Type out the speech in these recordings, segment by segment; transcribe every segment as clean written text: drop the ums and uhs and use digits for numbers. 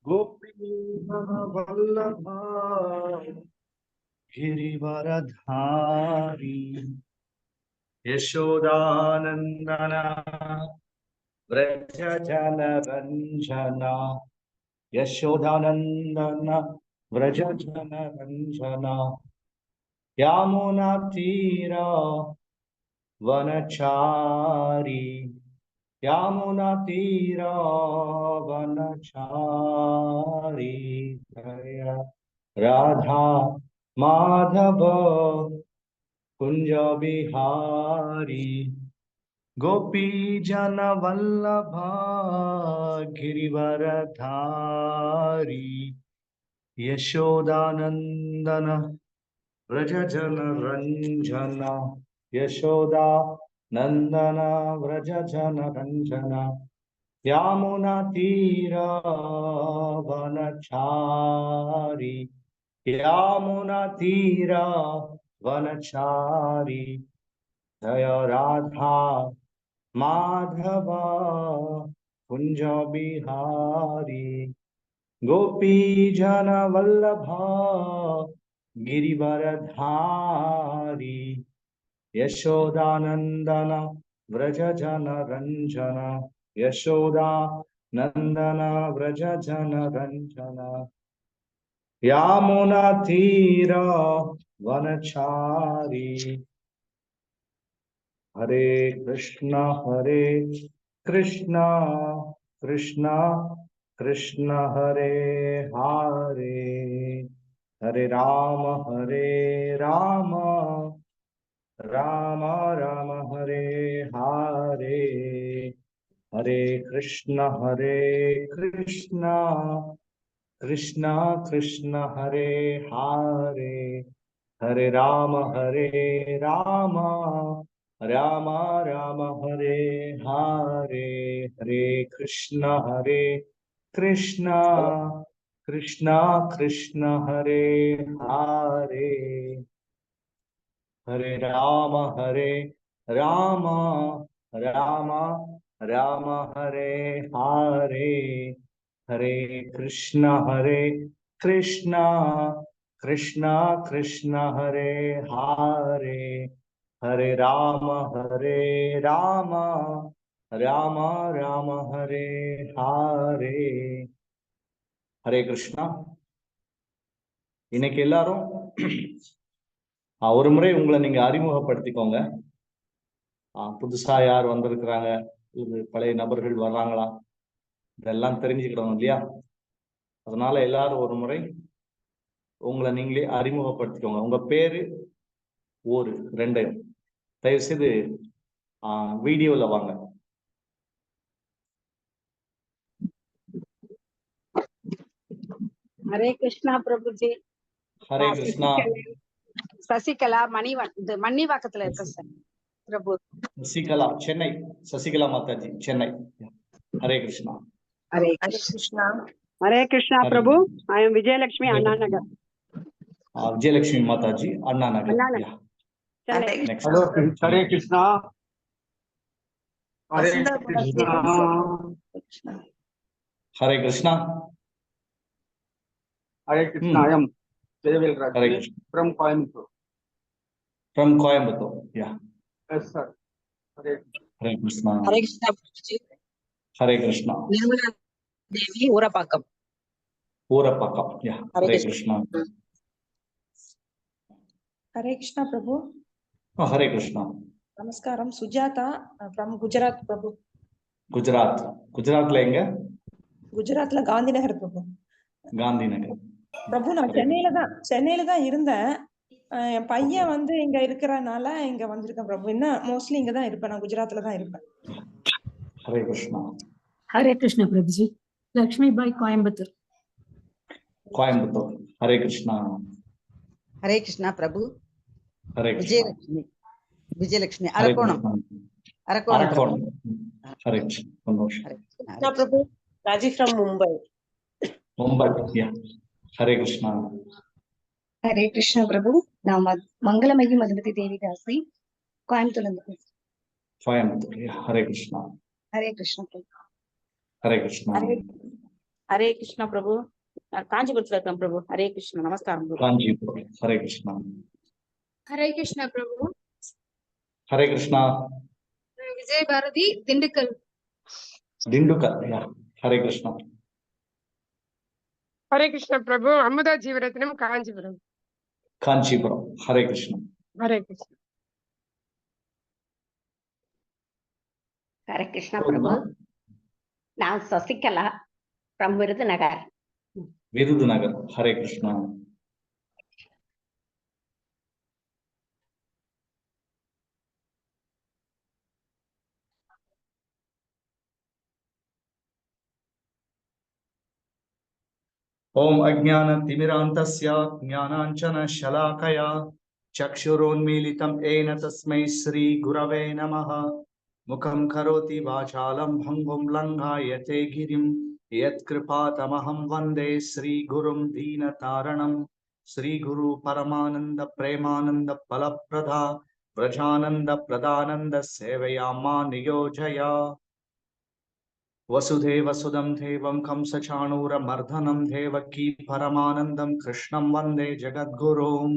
गोपी वल्लभा गिरिवरधारी यशोदानंदना व्रज जन रंजना यशोदानंदना व्रज जन रंजना यमुना तीरा वनचारी यमुना तीरा वनचारी राधा माधव कुंज बिहारी गोपी जन वल्लभा गिरिवरधारी यशोदानंदन व्रज जन रंजना यशोदा नंदन व्रज जन रंजना यमुना तीरा वनचारी यमुना तीरा वनचारी जय राधा माधवा कुंज बिहारी गोपी जन वल्लभा गिरिवरधारी यशोदानंदन व्रज जन रंजन यशोदा नंदन व्रज जन रंजन यमुना तीरा वनचारी हरे कृष्णा कृष्णा कृष्ण हरे हरे हरे राम राम राम हरे हरे हरे कृष्णा कृष्णा कृष्ण हरे हरे हरे राम राम राम हरे हरे हरे कृष्णा कृष्णा कृष्ण हरे हरे हरे राम राम राम हरे हरे हरे कृष्णा कृष्णा हरे हरे हरे राम राम हरे हरे हरे कृष्णा இன்னைக்கு எல்லாரும் ஒரு முறை உங்களை நீங்க அறிமுகப்படுத்திக்கோங்க. புதுசா யார் வந்திருக்கிறாங்க, இது பழைய நபர்கள் வர்றாங்களா, இதெல்லாம் தெரிஞ்சுக்கிடணும் இல்லையா? அதனால எல்லாரும் ஒரு முறை உங்களை நீங்களே அறிமுகப்படுத்திக்கோங்க. உங்க பேரு ஊரு ரெண்டையும் தயவு செய்து வீடியோல வாங்க. हरे कृष्णा प्रभु जी. हरे कृष्णा. சசிகலா மணிவாக்கத்துல இருக்க sir Prabhu. Sasikala Chennai, Sasikala Mataji Chennai. Hare Krishna. Hare Krishna. Hare Krishna Prabhu. I am Vijayalakshmi Anna Nagar. Vijayalakshmi Mataji Anna Nagar. Hare Krishna. Hare Krishna. Hare Krishna. Hare Krishna. I am Jayavil from Coimbatore. From Coimbatore. Yeah. Yes sir. Hare Krishna. Hare Krishna Prabhu ji. Hare Krishna. Nirmala Devi ऊरपाकम. Yeah. Hare Krishna. Hare Krishna Prabhu. Hare Krishna. नमस्कारम. Sujata from Gujarat प्रभु. गुजरातல எங்க? குஜராத்ல காந்தி நகர் பிரபு. காந்தி நகர். பிரபு நான் சென்னையில தான் இருந்தேன். என் பையன் வந்து இங்க இருக்கறனால இங்க வந்திருக்கேன் பிரபு. என்ன மோஸ்ட்லி இங்க தான் இருப்பேன். நான் குஜராத்ல தான் இருப்பேன். हरे कृष्णा. हरे कृष्णा प्रभु जी. लक्ष्मी बाई कोयम्बतूर. हरे कृष्णा. हरे कृष्णा प्रभु. हरे विजयलक्ष्मी அரக்கோணம். हरे कृष्णा प्रभु. राजी फ्रॉम मुंबई. हरे कृष्णा. हरे कृष्णा प्रभु. நான் மங்களமகி மதுமதி தேவிதாசி கோயம்புத்தூர்ல. हरे कृष्णा. हरे कृष्णा प्रभु. हरे कृष्णा. ஹரே கிருஷ்ணா பிரபு. நான் காஞ்சிபுரத்துல இருக்கேன் பிரபு. ஹரே கிருஷ்ணா. நமஸ்காரம் பிரபு. காஞ்சிபுரம். ஹரே கிருஷ்ணா. ஹரே கிருஷ்ணா பிரபு. ஹரே கிருஷ்ணா. விஜய் பாரதி, திண்டுக்கல். திண்டுக்கல். ஹரே கிருஷ்ணா. ஹரே கிருஷ்ணா பிரபு. அமுதா ஜீவரத்னம், காஞ்சிபுரம். காஞ்சிபுரம். ஹரே கிருஷ்ணா. ஹரே கிருஷ்ணா. ஹரே கிருஷ்ணா பிரபு. நான் சசிகலா from விருதுநகர். விருதுநகர். ஹரே கிருஷ்ணா. ஓம் அஜ்ஞானதிமிராந்தஸ்ய ஞானாஞ்சனशलाकया चक्षुरोन्मीलितं येन तस्मै श्री गुरवे नमः। मुखं करोति वाचालं भङ्गुं लङ्घयते गिरिं यत्कृपातमहं वन्दे श्रीगुरुं दीनतारणं। श्रीगुरु परमानन्द प्रेमानन्द फलप्रदा व्रजानन्द प्रदानन्द सेवया मा नियोजय। वसुदेवसुदं देवं कंसचाणूरमर्दनं देवकी परमानन्दं कृष्णं वन्दे जगद्गुरुं।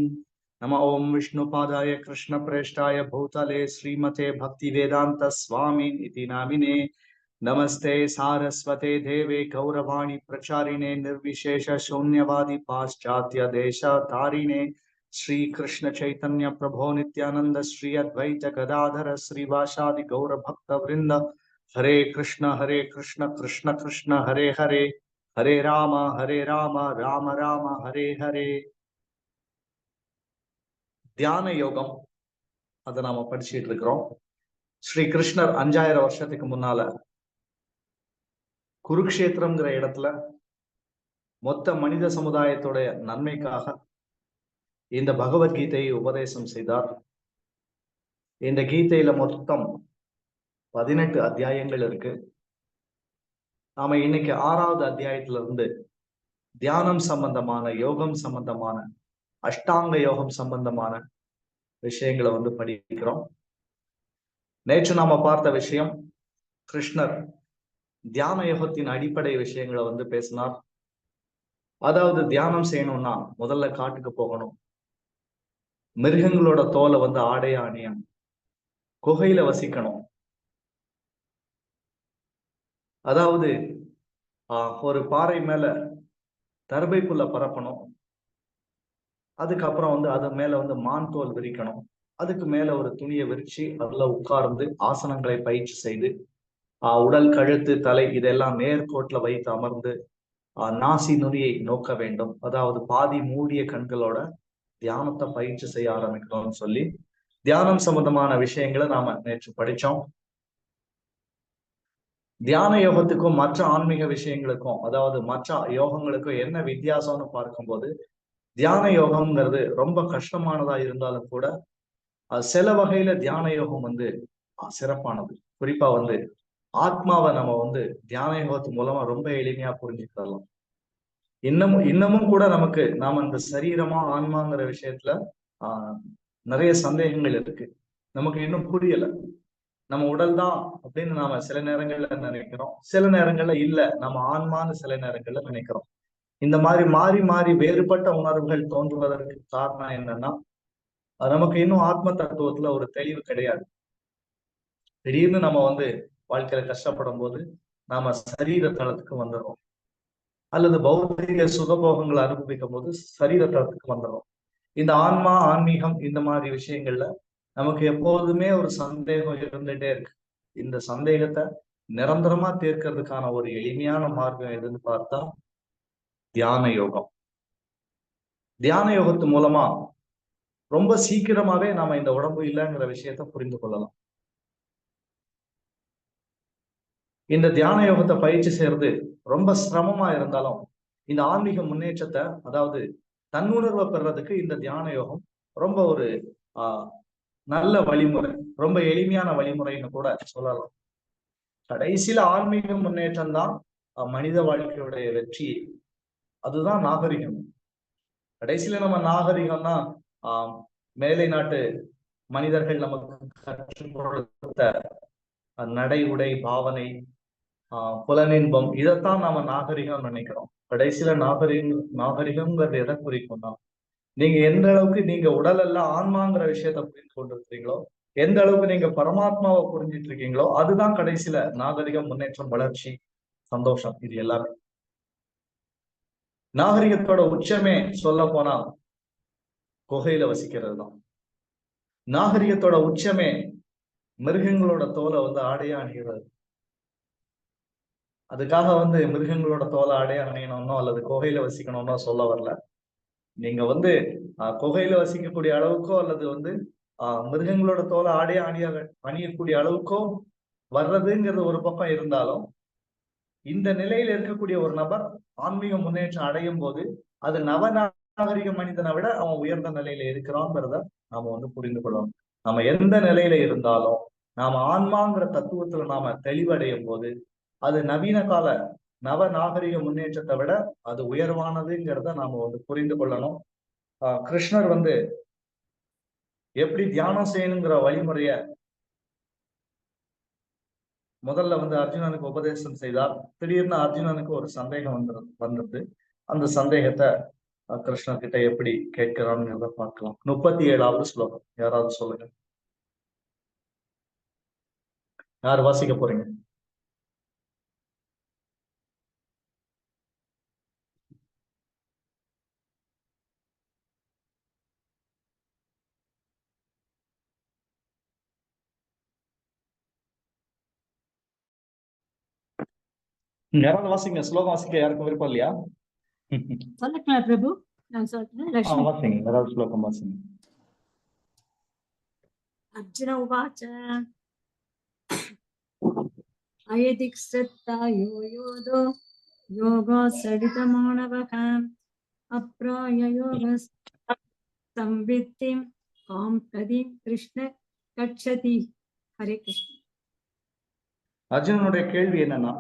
नमः ओं विष्णुपादाय कृष्णप्रेष्ठाय भूतले श्रीमते भक्तिवेदान्त स्वामिनिति नामिने। नमस्ते सारस्वते देवे गौरवाणी प्रचारिणे निर्विशेष शून्यवादी पाश्चात्य देशतारिणे। श्री कृष्ण चैतन्य प्रभो नित्यानंद श्री अद्वैत गदाधर श्रीवासादि गौर भक्त वृंद। हरे कृष्ण कृष्ण कृष्ण हरे हरे, हरे राम राम राम हरे हरे। தியான யோகம் அதை நாம படிச்சுட்டு இருக்கிறோம். ஸ்ரீ கிருஷ்ணர் 5000 வருஷத்துக்கு முன்னால குருக்ஷேத்திரம்ங்கிற இடத்துல மொத்த மனித சமுதாயத்துடைய நன்மைக்காக இந்த பகவத்கீதையை உபதேசம் செய்தார். இந்த கீதையில மொத்தம் 18 அத்தியாயங்கள் இருக்கு. நாம இன்னைக்கு 6வது அத்தியாயத்துல இருந்து தியானம் சம்பந்தமான, யோகம் சம்பந்தமான, அஷ்டாங்க யோகம் சம்பந்தமான விஷயங்களை படிக்கிறோம். நேற்று நாம பார்த்த விஷயம், கிருஷ்ணர் தியான யோகத்தின் அடிப்படை விஷயங்களை பேசினார். அதாவது தியானம் செய்யணும்னா முதல்ல காட்டுக்கு போகணும், மிருகங்களோட தோலை ஆடையா அணியணும், குகையில வசிக்கணும். அதாவது ஒரு பாறை மேல தர்பை புல்ல பரப்பணும். அதுக்கப்புறம் அது மேல மான் தோல் விரிக்கணும். அதுக்கு மேல ஒரு துணியை விரிச்சு அதுல உட்கார்ந்து ஆசனங்களை பயிற்சி செய்து உடல், கழுத்து, தலை இதெல்லாம் நேர்கோட்டுல வைத்து அமர்ந்து நாசி நுனியை நோக்க வேண்டும். அதாவது பாதி மூடிய கண்களோட தியானத்தை பயிற்சி செய்ய ஆரம்பிக்கணும்னு சொல்லி தியானம் சம்பந்தமான விஷயங்களை நாம நேற்று படிச்சோம். தியான யோகத்துக்கும் மற்ற ஆன்மீக விஷயங்களுக்கும், அதாவது மற்ற யோகங்களுக்கும் என்ன வித்தியாசம்னு பார்க்கும்போது, தியான யோகம்ங்கிறது ரொம்ப கஷ்டமானதா இருந்தாலும் கூட சில வகையில தியான யோகம் சிறப்பானது. குறிப்பா ஆத்மாவை நம்ம தியான யோகத்து மூலமா ரொம்ப எளிமையா புரிஞ்சுக்கலாம். இன்னமும் கூட நாம இந்த சரீரமா ஆன்மாங்கிற விஷயத்துல நிறைய சந்தேகங்கள் இருக்கு. நமக்கு இன்னும் புரியல. நம்ம உடல் தான் அப்படின்னு நாம சில நேரங்கள்ல நினைக்கிறோம், சில நேரங்கள்ல இல்ல நம்ம ஆன்மான்னு சில நேரங்கள்ல நினைக்கிறோம். இந்த மாதிரி மாறி மாறி வேறுபட்ட உணர்வுகள் தோன்றுவதற்கு காரணம் என்னன்னா, நமக்கு இன்னும் ஆத்ம தத்துவத்துல ஒரு தெளிவு கிடையாது. திடீர்னு நம்ம வாழ்க்கையில கஷ்டப்படும் போது நாம சரீர தளத்துக்கு வந்துடுறோம், அல்லது பௌதிக சுகபோகங்களை அனுபவிக்கும் போது சரீர தளத்துக்கு வந்துடுறோம். இந்த ஆன்மா, ஆன்மீகம் இந்த மாதிரி விஷயங்கள்ல நமக்கு எப்போதுமே ஒரு சந்தேகம் இருந்துட்டே இருக்கு. இந்த சந்தேகத்தை நிரந்தரமா தீர்க்கிறதுக்கான ஒரு எளிமையான மார்க்கம் எதுன்னு பார்த்தா தியான யோகம். தியான யோகத்து மூலமா ரொம்ப சீக்கிரமாவே நாம இந்த உடம்பு இல்லைங்கிற விஷயத்த புரிந்து கொள்ளலாம். இந்த தியான யோகத்தை பயிற்சி செய்யறது ரொம்ப சிரமமா இருந்தாலும் இந்த ஆன்மீக முன்னேற்றத்தை, அதாவது தன்னுணர்வை பெறதுக்கு இந்த தியான யோகம் ரொம்ப ஒரு நல்ல வழிமுறை, ரொம்ப எளிமையான வழிமுறைன்னு கூட சொல்லலாம். கடைசியில ஆன்மீக முன்னேற்றம் தான் மனித வாழ்க்கையுடைய வெற்றி. அதுதான் நாகரிகம். கடைசியில நம்ம நாகரிகம்னா மேலை நாட்டு மனிதர்கள் நமக்கு கற்றுக் கொடுத்த நடை, உடை, பாவனை, புலனின்பம், இதைத்தான் நாம நாகரிகம் நினைக்கிறோம். கடைசியில நாகரிகம்ங்கிறது எதை குறிக்கும்னா, நீங்க எந்த அளவுக்கு நீங்க உடல் அல்ல ஆன்மாங்கிற விஷயத்த புரிந்து கொண்டிருக்கீங்களோ, எந்த அளவுக்கு நீங்க பரமாத்மாவை புரிஞ்சிட்டு இருக்கீங்களோ, அதுதான் கடைசியில நாகரிகம், முன்னேற்றம், வளர்ச்சி, சந்தோஷம். இது எல்லாமே நாகரிகத்தோட உச்சமே சொல்ல போனா குகையில வசிக்கிறது தான். நாகரிகத்தோட உச்சமே மிருகங்களோட தோலை ஆடையா அணிகிறது. அதுக்காக மிருகங்களோட தோலை ஆடையா அணியணும்னோ அல்லது குகையில வசிக்கணும்னோ சொல்ல வரல. நீங்க குகையில வசிக்கக்கூடிய அளவுக்கோ அல்லது மிருகங்களோட தோலை ஆடையா அணியக்கூடிய அளவுக்கோ வர்றதுங்கிறது ஒரு பக்கம் இருந்தாலும், இந்த நிலையில இருக்கக்கூடிய ஒரு நபர் ஆன்மீக முன்னேற்றம் அடையும் போது அது நவநாகரிக மனிதனை விட அவன் உயர்ந்த நிலையில இருக்கிறாங்கிறத நாம புரிந்து கொள்ளணும். நம்ம எந்த நிலையில இருந்தாலும் நாம ஆன்மாங்கிற தத்துவத்துல நாம தெளிவடையும் போது அது நவீன கால நவநாகரிக முன்னேற்றத்தை விட அது உயர்வானதுங்கிறத நாம புரிந்து கொள்ளணும். கிருஷ்ணர் எப்படி தியானம் செய்யணுங்கிற வழிமுறைய முதல்ல அர்ஜுனனுக்கு உபதேசம் செய்தார். திடீர்னு அர்ஜுனனுக்கு ஒரு சந்தேகம் வந்தது. அந்த சந்தேகத்தை கிருஷ்ணர் கிட்ட எப்படி கேட்கிறான்னு பார்க்கலாம். 37வது ஸ்லோகம் யாராவது சொல்லுங்க. யார் வாசிக்க போறீங்க? யாராவது வாசிங்க. ஸ்லோகம் வாசிக்க யாருக்கும் விருப்பம் இல்லையா? சொல்லட்டுங்களா பிரபு? நான் சொல்றேன். லக்ஷ்மி வாசிங்க. யாராவது ஸ்லோகம் வாசிங்க. அர்ஜுன உவாச்ச அயதிக்ஸ்தா யோதோ யோகோ சடிதமானவக அப்ராய யோக சம்வித்திம் காம் பிரதீம் கிருஷ்ண கட்சதி. ஹரே கிருஷ்ண. அர்ஜுனனுடைய கேள்வி என்னன்னா,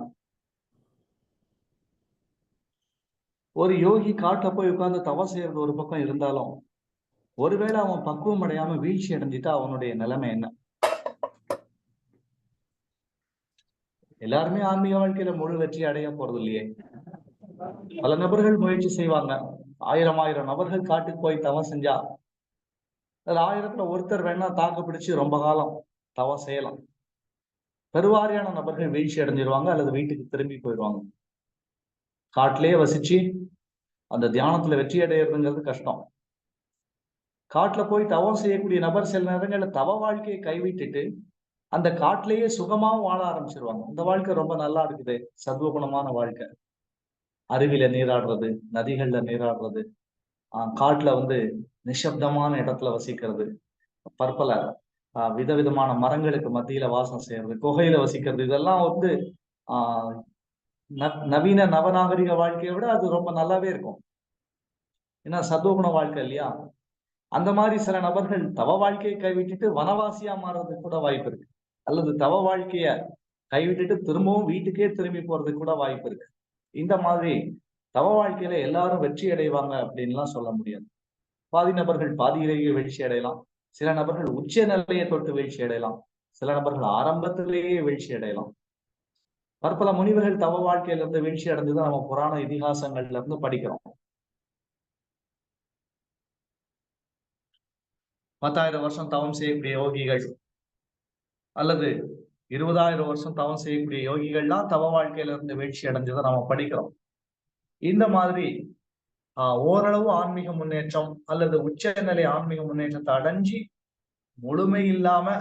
ஒரு யோகி காட்டுல போய் உட்கார்ந்து தவம் செய்யறது ஒரு பக்கம் இருந்தாலும், ஒருவேளை அவன் பக்குவம் அடையாம வீழ்ச்சி அடைஞ்சிட்டா அவனுடைய நிலைமை என்ன? எல்லாருமே ஆன்மீக வாழ்க்கையில முழு வெற்றி அடைய போறது இல்லையே. பல நபர்கள் முயற்சி செய்வாங்க. 1000 நபர்கள் காட்டுக்கு போய் தவம் செஞ்சா அது 1000த்துல ஒருத்தர் வேணா தாக்கு பிடிச்சு ரொம்ப காலம் தவம் செய்யலாம். பெருவாரியான நபர்கள் வீழ்ச்சி அடைஞ்சிருவாங்க அல்லது வீட்டுக்கு திரும்பி போயிடுவாங்க. காட்டிலேயே வசிச்சு அந்த தியானத்துல வெற்றி அடையிறதுங்கிறது கஷ்டம். காட்டுல போய் தவம் செய்யக்கூடிய நபர் சில நேரங்கள்ல தவ வாழ்க்கையை கைவிட்டுட்டு அந்த காட்டிலேயே சுகமாவும் வாழ ஆரம்பிச்சிருவாங்க. இந்த வாழ்க்கை ரொம்ப நல்லா இருக்குது, சத்துவகுணமான வாழ்க்கை. அருவில நீராடுறது, நதிகள்ல நீராடுறது, காட்டுல நிசப்தமான இடத்துல வசிக்கிறது, பற்பல விதவிதமான மரங்களுக்கு மத்தியில வாசம் செய்யறது, குகையில வசிக்கிறது, இதெல்லாம் நவீன நவநாகரிக வாழ்க்கையை விட அது ரொம்ப நல்லாவே இருக்கும். ஏன்னா சத்துவகுண வாழ்க்கை இல்லையா? அந்த மாதிரி சில நபர்கள் தவ வாழ்க்கையை கைவிட்டுட்டு வனவாசியா மாறுறதுக்கு கூட வாய்ப்பு இருக்கு. அல்லது தவ வாழ்க்கைய கைவிட்டுட்டு திரும்பவும் வீட்டுக்கே திரும்பி போறதுக்கு கூட வாய்ப்பு இருக்கு. இந்த மாதிரி தவ வாழ்க்கையில எல்லாரும் வெற்றி அடைவாங்க அப்படின்லாம் சொல்ல முடியாது. பாதி நபர்கள் பாதியிலேயே வீழ்ச்சி அடையலாம், சில நபர்கள் உச்ச நிலையை தொட்டு வீழ்ச்சி அடையலாம், சில நபர்கள் ஆரம்பத்திலேயே வீழ்ச்சி அடையலாம். பற்பல முனிவர்கள் தவ வாழ்க்கையில இருந்து வீழ்ச்சி அடைஞ்சதை நம்ம புராண இதிகாசங்கள்ல இருந்து படிக்கிறோம். 10,000 வருஷம் தவம் செய்யக்கூடிய யோகிகள் அல்லது 20,000 வருஷம் தவம் செய்யக்கூடிய யோகிகள்லாம் தவ வாழ்க்கையில இருந்து வீழ்ச்சி அடைஞ்சதை நம்ம படிக்கிறோம். இந்த மாதிரி ஓரளவு ஆன்மீக முன்னேற்றம் அல்லது உச்சநிலை ஆன்மீக முன்னேற்றத்தை அடைஞ்சி முழுமை இல்லாம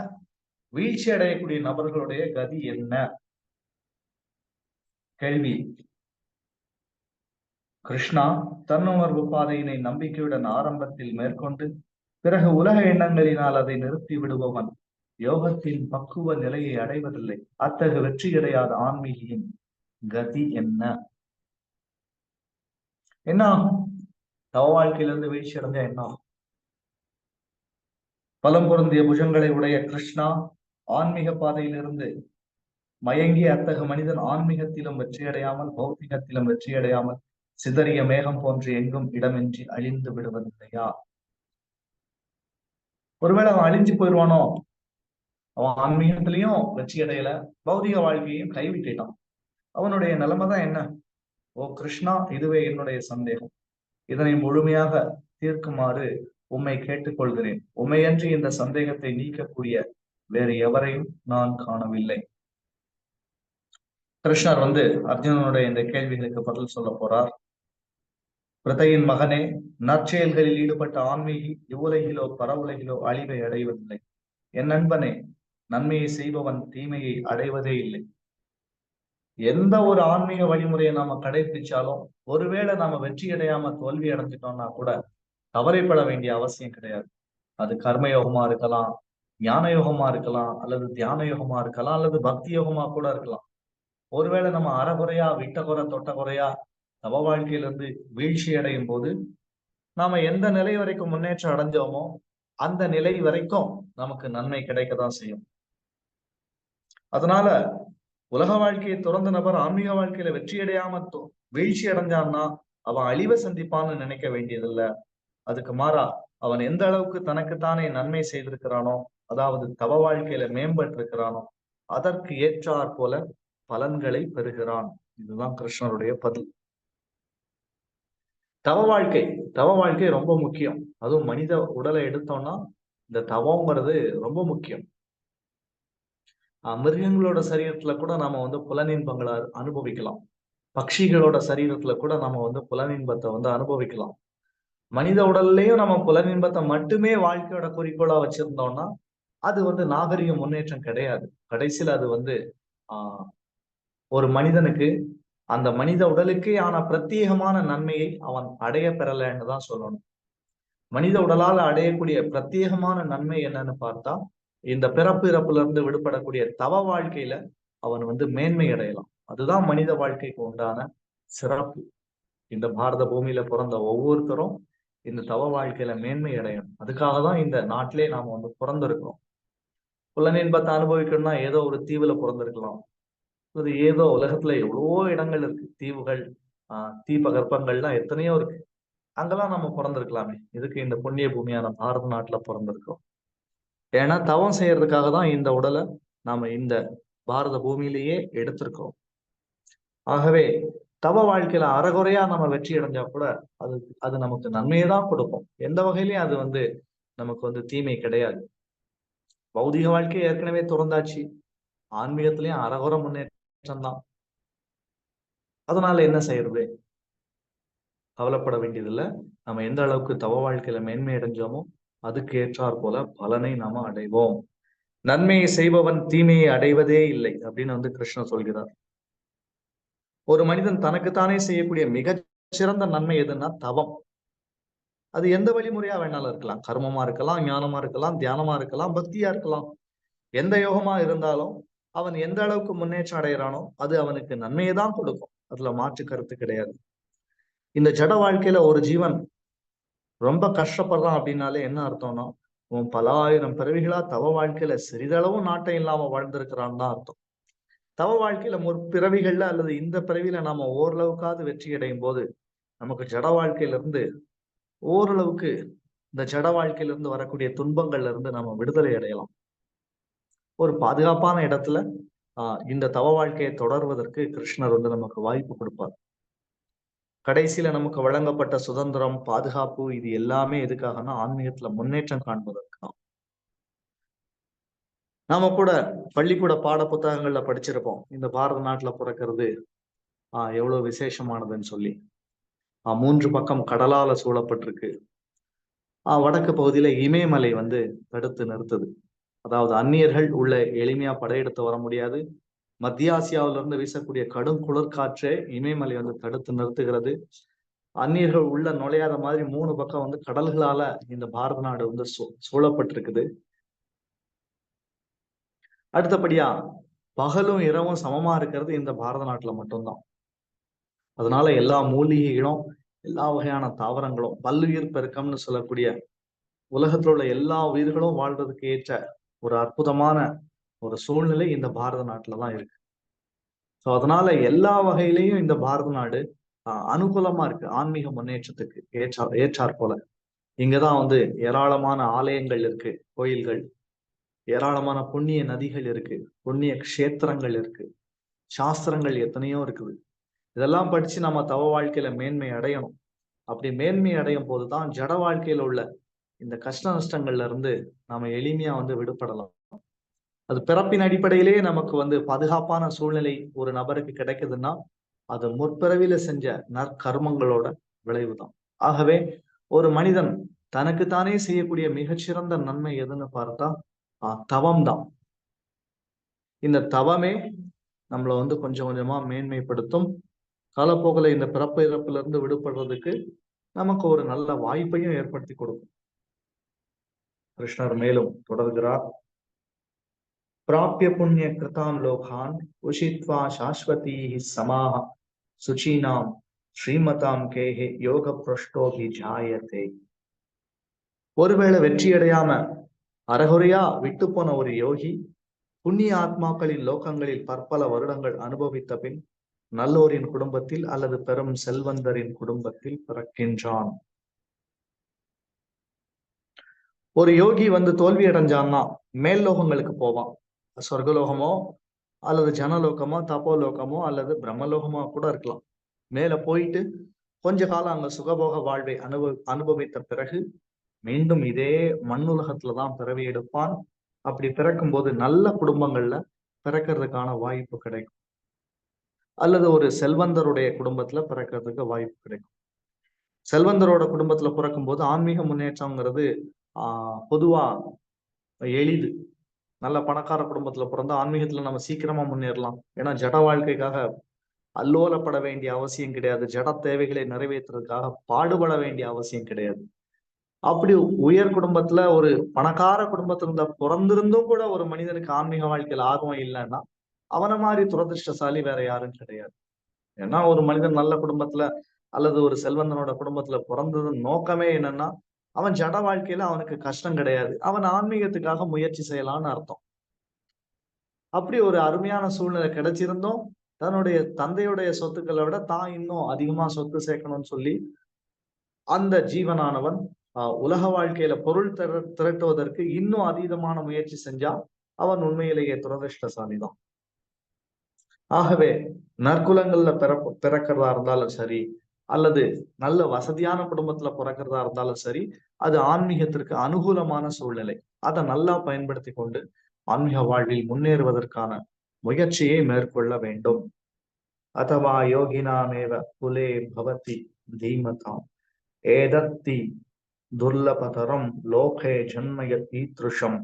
வீழ்ச்சி அடையக்கூடிய நபர்களுடைய கதி என்ன? கேள்வி. கிருஷ்ணா தன்னுணர்வு பாதையினை நம்பிக்கையுடன் ஆரம்பத்தில் மேற்கொண்டு பிறகு உலக எண்ணங்களினால் அதை நிறுத்தி விடுபவன் யோகத்தின் பக்குவ நிலையை அடைவதில்லை. அத்தகு வெற்றியடையாத ஆன்மீகியின் கதி என்ன? என்ன ஆகும்? தவ வாழ்க்கையிலிருந்து வீழ்ச்சி அடைஞ்சா என்ன ஆகும்? பலம் பொருந்திய புஜங்களை உடைய கிருஷ்ணா ஆன்மீக பாதையிலிருந்து மயங்கிய அத்தகு மனிதன் ஆன்மீகத்திலும் வெற்றியடையாமல் பௌத்திகத்திலும் வெற்றியடையாமல் சிதறிய மேகம் போன்று எங்கும் இடமின்றி அழிந்து விடுவதில்லையா? ஒருவேளை அவன் அழிஞ்சு போயிடுவானோ? அவன் ஆன்மீகத்திலையும் வெற்றி அடையல, பௌதிக வாழ்க்கையையும் கைவிட்டுட்டான். அவனுடைய நிலைமை தான் என்ன? ஓ கிருஷ்ணா, இதுவே என்னுடைய சந்தேகம், இதனை முழுமையாக தீர்க்குமாறு உம்மை கேட்டுக்கொள்கிறேன். உம்மையன்றி இந்த சந்தேகத்தை நீக்கக்கூடிய வேறு எவரையும் நான் காணவில்லை. கிருஷ்ணர் அர்ஜுனனுடைய இந்த கேள்விகளுக்கு பதில் சொல்ல போறார். பிரதையின் மகனே, நற்செயல்களில் ஈடுபட்ட ஆன்மீகி இவ்வுலகிலோ பரவுலகிலோ அழிவை அடைவதில்லை. என் நண்பனே, நன்மையை செய்பவன் தீமையை அடைவதே இல்லை. எந்த ஒரு ஆன்மீக வழிமுறையை நாம கடைபிடிச்சாலும் ஒருவேளை நாம வெற்றி அடையாம தோல்வி அடைஞ்சிட்டோம்னா கூட கவலைப்பட வேண்டிய அவசியம் கிடையாது. அது கர்மயோகமா இருக்கலாம், ஞான யோகமா இருக்கலாம், அல்லது தியான யோகமா இருக்கலாம், அல்லது பக்தி யோகமா கூட இருக்கலாம். ஒருவேளை நம்ம அறகுறையா விட்டகுறை தொட்டகுறையா தவ வாழ்க்கையிலிருந்து வீழ்ச்சி அடையும் போது நாம எந்த நிலை வரைக்கும் முன்னேற்றம் அடைஞ்சோமோ அந்த நிலை வரைக்கும் நமக்கு நன்மை கிடைக்கதான் செய்யும். அதனால உலக வாழ்க்கையை துறந்த நபர் ஆன்மீக வாழ்க்கையில வெற்றி அடையாம வீழ்ச்சி அடைஞ்சான்னா அவன் அழிவை சந்திப்பான்னு நினைக்க வேண்டியதில்லை. அதுக்கு மாறா அவன் எந்த அளவுக்கு தனக்குத்தானே நன்மை செய்திருக்கிறானோ, அதாவது தவ வாழ்க்கையில மேம்பட்டு இருக்கிறானோ, அதற்கு ஏற்றாற் போல பலன்களை பெறுகிறான். இதுதான் கிருஷ்ணருடைய பதில். தவ வாழ்க்கை ரொம்ப முக்கியம். அதுவும் மனித உடலை எடுத்தோம்னா இந்த தவங்கிறது ரொம்ப முக்கியம். மிருகங்களோட சரீரத்துல கூட நாம புலனின்பங்களை அனுபவிக்கலாம். பட்சிகளோட சரீரத்துல கூட நாம புலனின்பத்தை அனுபவிக்கலாம். மனித உடல்லையும் நம்ம புலனின்பத்தை மட்டுமே வாழ்க்கையோட குறிக்கோளா வச்சிருந்தோம்னா அது நாகரிக முன்னேற்றம் கிடையாது. கடைசியில அது ஒரு மனிதனுக்கு அந்த மனித உடலுக்கே ஆன பிரத்யேகமான நன்மையை அவன் அடைய பெறலைன்னு தான் சொல்லணும். மனித உடலால் அடையக்கூடிய பிரத்யேகமான நன்மை என்னன்னு பார்த்தா, இந்த பிறப்பு இறப்புல இருந்து விடுபடக்கூடிய தவ வாழ்க்கையில அவன் மேன்மை அடையலாம். அதுதான் மனித வாழ்க்கைக்கு உண்டான சிறப்பு. இந்த பாரத பூமியில பிறந்த ஒவ்வொருத்தரும் இந்த தவ வாழ்க்கையில மேன்மை அடையணும். அதுக்காக தான் இந்த நாட்டிலே நாம பிறந்திருக்கிறோம். புலனின்பத்தை அனுபவிக்கணும்னா ஏதோ ஒரு தீவுல பிறந்திருக்கலாம், அது ஏதோ உலகத்துல எவ்வளவோ இடங்கள் இருக்கு, தீவுகள், தீபகற்பங்கள்லாம் எத்தனையோ இருக்கு. அங்கெல்லாம் நம்ம பிறந்திருக்கலாமே. இதுக்கு இந்த புண்ணிய பூமியான பாரத நாட்டுல பிறந்திருக்கோம். ஏன்னா தவம் செய்யறதுக்காக தான் இந்த உடலை நாம இந்த பாரத பூமியிலேயே எடுத்திருக்கோம். ஆகவே தவ வாழ்க்கையில அறகுறையா நம்ம வெற்றி அடைஞ்சா கூட அது நமக்கு நன்மையை தான் கொடுக்கும். எந்த வகையிலயும் அது நமக்கு தீமை கிடையாது. பௌதிக வாழ்க்கையை ஏற்கனவே துறந்தாச்சு, ஆன்மீகத்திலயும் அறகுறை முன்னேற்றம் தான். அதனால என்ன செய்யறது? கவலைப்பட வேண்டியதில்லை. நம்ம எந்த அளவுக்கு தவ வாழ்க்கையில மேன்மை அடைஞ்சோமோ அதுக்கு ஏற்றாற் போல பலனை நாம அடைவோம். நன்மையை செய்பவன் தீமையை அடைவதே இல்லை அப்படின்னு கிருஷ்ணர் சொல்கிறார். ஒரு மனிதன் தனக்குத்தானே செய்யக்கூடிய மிக சிறந்த நன்மை எதுன்னா தவம். அது எந்த வழிமுறையா வேணாலும் இருக்கலாம். கர்மமா இருக்கலாம், ஞானமா இருக்கலாம், தியானமா இருக்கலாம், பக்தியா இருக்கலாம். எந்த யோகமா இருந்தாலும் அவன் எந்த அளவுக்கு முன்னேற்றம் அடைகிறானோ அது அவனுக்கு நன்மையை தான் கொடுக்கும். அதுல மாற்று கருத்து கிடையாது. இந்த ஜட வாழ்க்கையில ஒரு ஜீவன் ரொம்ப கஷ்டப்படுறான் அப்படின்னாலே என்ன அர்த்தம்னா, அவன் பல ஆயிரம் பிறவிகளா தவ வாழ்க்கையில சிறிதளவும் நாட்டம் இல்லாம வாழ்ந்திருக்கிறான்னு தான் அர்த்தம். தவ வாழ்க்கையில பிறவிகள்ல அல்லது இந்த பிறவியில நாம ஓரளவுக்காவது வெற்றி அடையும் போது நமக்கு ஜட வாழ்க்கையில இருந்து ஓரளவுக்கு இந்த ஜட வாழ்க்கையில இருந்து வரக்கூடிய துன்பங்கள்ல இருந்து நம்ம விடுதலை அடையலாம். ஒரு பாதுகாப்பான இடத்துல இந்த தவ வாழ்க்கையை தொடர்வதற்கு கிருஷ்ணர் நமக்கு வாய்ப்பு கொடுப்பார். கடைசியில நமக்கு வழங்கப்பட்ட சுதந்திரம், பாதுகாப்பு, இது எல்லாமே எதுக்காகனா ஆன்மீகத்துல முன்னேற்றம் காண்பதற்கு தான். நாம கூட பள்ளிக்கூட பாட புத்தகங்கள்ல படிச்சிருப்போம், இந்த பாரத நாட்டுல பிறக்கிறது எவ்வளவு விசேஷமானதுன்னு சொல்லி. 3 பக்கம் கடலால சூழப்பட்டிருக்கு. வடக்கு பகுதியில இமயமலை தடுத்து நிறுத்துது. அதாவது அந்நியர்கள் உள்ள எளிமையா படையெடுத்து வர முடியாது. மத்திய ஆசியாவில இருந்து வீசக்கூடிய கடும் குளிர்காற்றை இமயமலை தடுத்து நிறுத்துகிறது. அந்நியர்கள் உள்ள நுழையாத மாதிரி 3 பக்கம் கடல்களால இந்த பாரத நாடு சூழப்பட்டிருக்குது. அடுத்தபடியா பகலும் இரவும் சமமா இருக்கிறது இந்த பாரத நாட்டுல மட்டும்தான். அதனால எல்லா மூலிகைகளும், எல்லா வகையான தாவரங்களும், பல்லுயிர் பெருக்கம்னு சொல்லக்கூடிய உலகத்துல உள்ள எல்லா உயிர்களும் வாழ்றதுக்கு ஏற்ற ஒரு அற்புதமான ஒரு சூழ்நிலை இந்த பாரத நாட்டுலதான் இருக்கு. சோ அதனால எல்லா வகையிலையும் இந்த பாரத நாடு அனுகூலமா இருக்கு ஆன்மீக முன்னேற்றத்துக்கு ஏற்றாற் போல. இங்கதான் ஏராளமான ஆலயங்கள் இருக்கு, கோயில்கள், ஏராளமான புண்ணிய நதிகள் இருக்கு, புண்ணிய க்ஷேத்திரங்கள் இருக்கு. சாஸ்திரங்கள் எத்தனையோ இருக்குது. இதெல்லாம் படிச்சு நம்ம தவ வாழ்க்கையில மேன்மை அடையணும். அப்படி மேன்மை அடையும் போதுதான் ஜட வாழ்க்கையில உள்ள இந்த கஷ்ட நஷ்டங்கள்ல இருந்து நாம எளிமையா விடுபடலாம். அது பிறப்பின் அடிப்படையிலேயே நமக்கு பாதுகாப்பான சூழ்நிலை ஒரு நபருக்கு கிடைக்குதுன்னா அது முற்பிறவில செஞ்ச நற்கர்மங்களோட விளைவுதான். ஆகவே ஒரு மனிதன் தனக்குத்தானே செய்யக்கூடிய மிகச்சிறந்த நன்மை எதுன்னு பார்த்தா தவம் தான். இந்த தவமே நம்மள கொஞ்சம் கொஞ்சமா மேன்மைப்படுத்தும். காலப்போக்கில் இந்த பிறப்பு இறப்புல இருந்து விடுபடுறதுக்கு நமக்கு ஒரு நல்ல வாய்ப்பையும் ஏற்படுத்தி கொடுக்கும். கிருஷ்ணர் மேலும் தொடர்கிறார். பிராபிய புண்ணிய கிருதாம் லோகான் உஷித்வா சாஸ்வதி சமாஹ சுச்சீனாம் ஸ்ரீமதாம் கேஹே யோக பிரஷ்டோபி ஜாயத்தே. ஒருவேளை வெற்றி அடையாம அறகுறையா விட்டு போன ஒரு யோகி புண்ணிய ஆத்மாக்களின் லோகங்களில் பற்பல வருடங்கள் அனுபவித்த பின் நல்லோரின் குடும்பத்தில் அல்லது பெரும் செல்வந்தரின் குடும்பத்தில் பிறக்கின்றான். ஒரு யோகி தோல்வி அடைஞ்சான்னா மேல் லோகங்களுக்கு போவான். சொர்க்கலோகமோ அல்லது ஜனலோகமோ தப்போலோகமோ அல்லது பிரம்மலோகமோ கூட இருக்கலாம். மேல போயிட்டு கொஞ்ச காலம் அங்க சுகபோக வாழ்வை அனுபவித்த பிறகு மீண்டும் இதே மண்ணுலகத்துலதான் பிறவி எடுப்பான். அப்படி பிறக்கும் போது நல்ல குடும்பங்கள்ல பிறக்கிறதுக்கான வாய்ப்பு கிடைக்கும், அல்லது ஒரு செல்வந்தருடைய குடும்பத்துல பிறக்கிறதுக்கு வாய்ப்பு கிடைக்கும். செல்வந்தரோட குடும்பத்துல பிறக்கும் போது ஆன்மீக முன்னேற்றம்ங்கிறது பொதுவா எளிது. நல்ல பணக்கார குடும்பத்துல பிறந்தா ஆன்மீகத்துல நம்ம சீக்கிரமா முன்னேறலாம். ஏன்னா ஜட வாழ்க்கைக்காக அல்லோலப்பட வேண்டிய அவசியம் கிடையாது. ஜட தேவைகளை நிறைவேற்றுறதுக்காக பாடுபட வேண்டிய அவசியம் கிடையாது. அப்படி உயர் குடும்பத்துல ஒரு பணக்கார குடும்பத்துல பிறந்திருந்தும் கூட ஒரு மனிதனுக்கு ஆன்மீக வாழ்க்கையில் ஆர்வம் இல்லைன்னா அவனை மாதிரி துரதிருஷ்டசாலி வேற யாரும் கிடையாது. ஏன்னா ஒரு மனிதன் நல்ல குடும்பத்துல அல்லது ஒரு செல்வந்தனோட குடும்பத்துல பிறந்தது நோக்கமே என்னன்னா அவன் ஜட வாழ்க்கையில அவனுக்கு கஷ்டம் கிடையாது, அவன் ஆன்மீகத்துக்காக முயற்சி செய்யலான்னு அர்த்தம். அப்படி ஒரு அருமையான சூழ்நிலை கிடைச்சிருந்தோம் தன்னுடைய தந்தையுடைய சொத்துக்களை விட தான் இன்னும் அதிகமா சொத்து சேர்க்கணும்னு சொல்லி அந்த ஜீவனானவன் உலக வாழ்க்கையில பொருள் திரட்டுவதற்கு இன்னும் அதீதமான முயற்சி செஞ்சா அவன் உண்மையிலேயே துரதிருஷ்டசாலிதான். ஆகவே நற்குலங்கள்ல பிறக்கிறதா இருந்தாலும் சரி, அல்லது நல்ல வசதியான குடும்பத்துல பிறக்கிறதா இருந்தாலும் சரி, அது ஆன்மீகத்திற்கு அனுகூலமான சூழ்நிலை. அதை நல்லா பயன்படுத்தி கொண்டு ஆன்மீக வாழ்வில் முன்னேறுவதற்கான முயற்சியை மேற்கொள்ள வேண்டும். அதவா யோகினாமேவ குலே பவதி தீமதாம் ஏதத்தி துர்லபதரம் லோகே ஜன்மய ஈத்ருஷம்.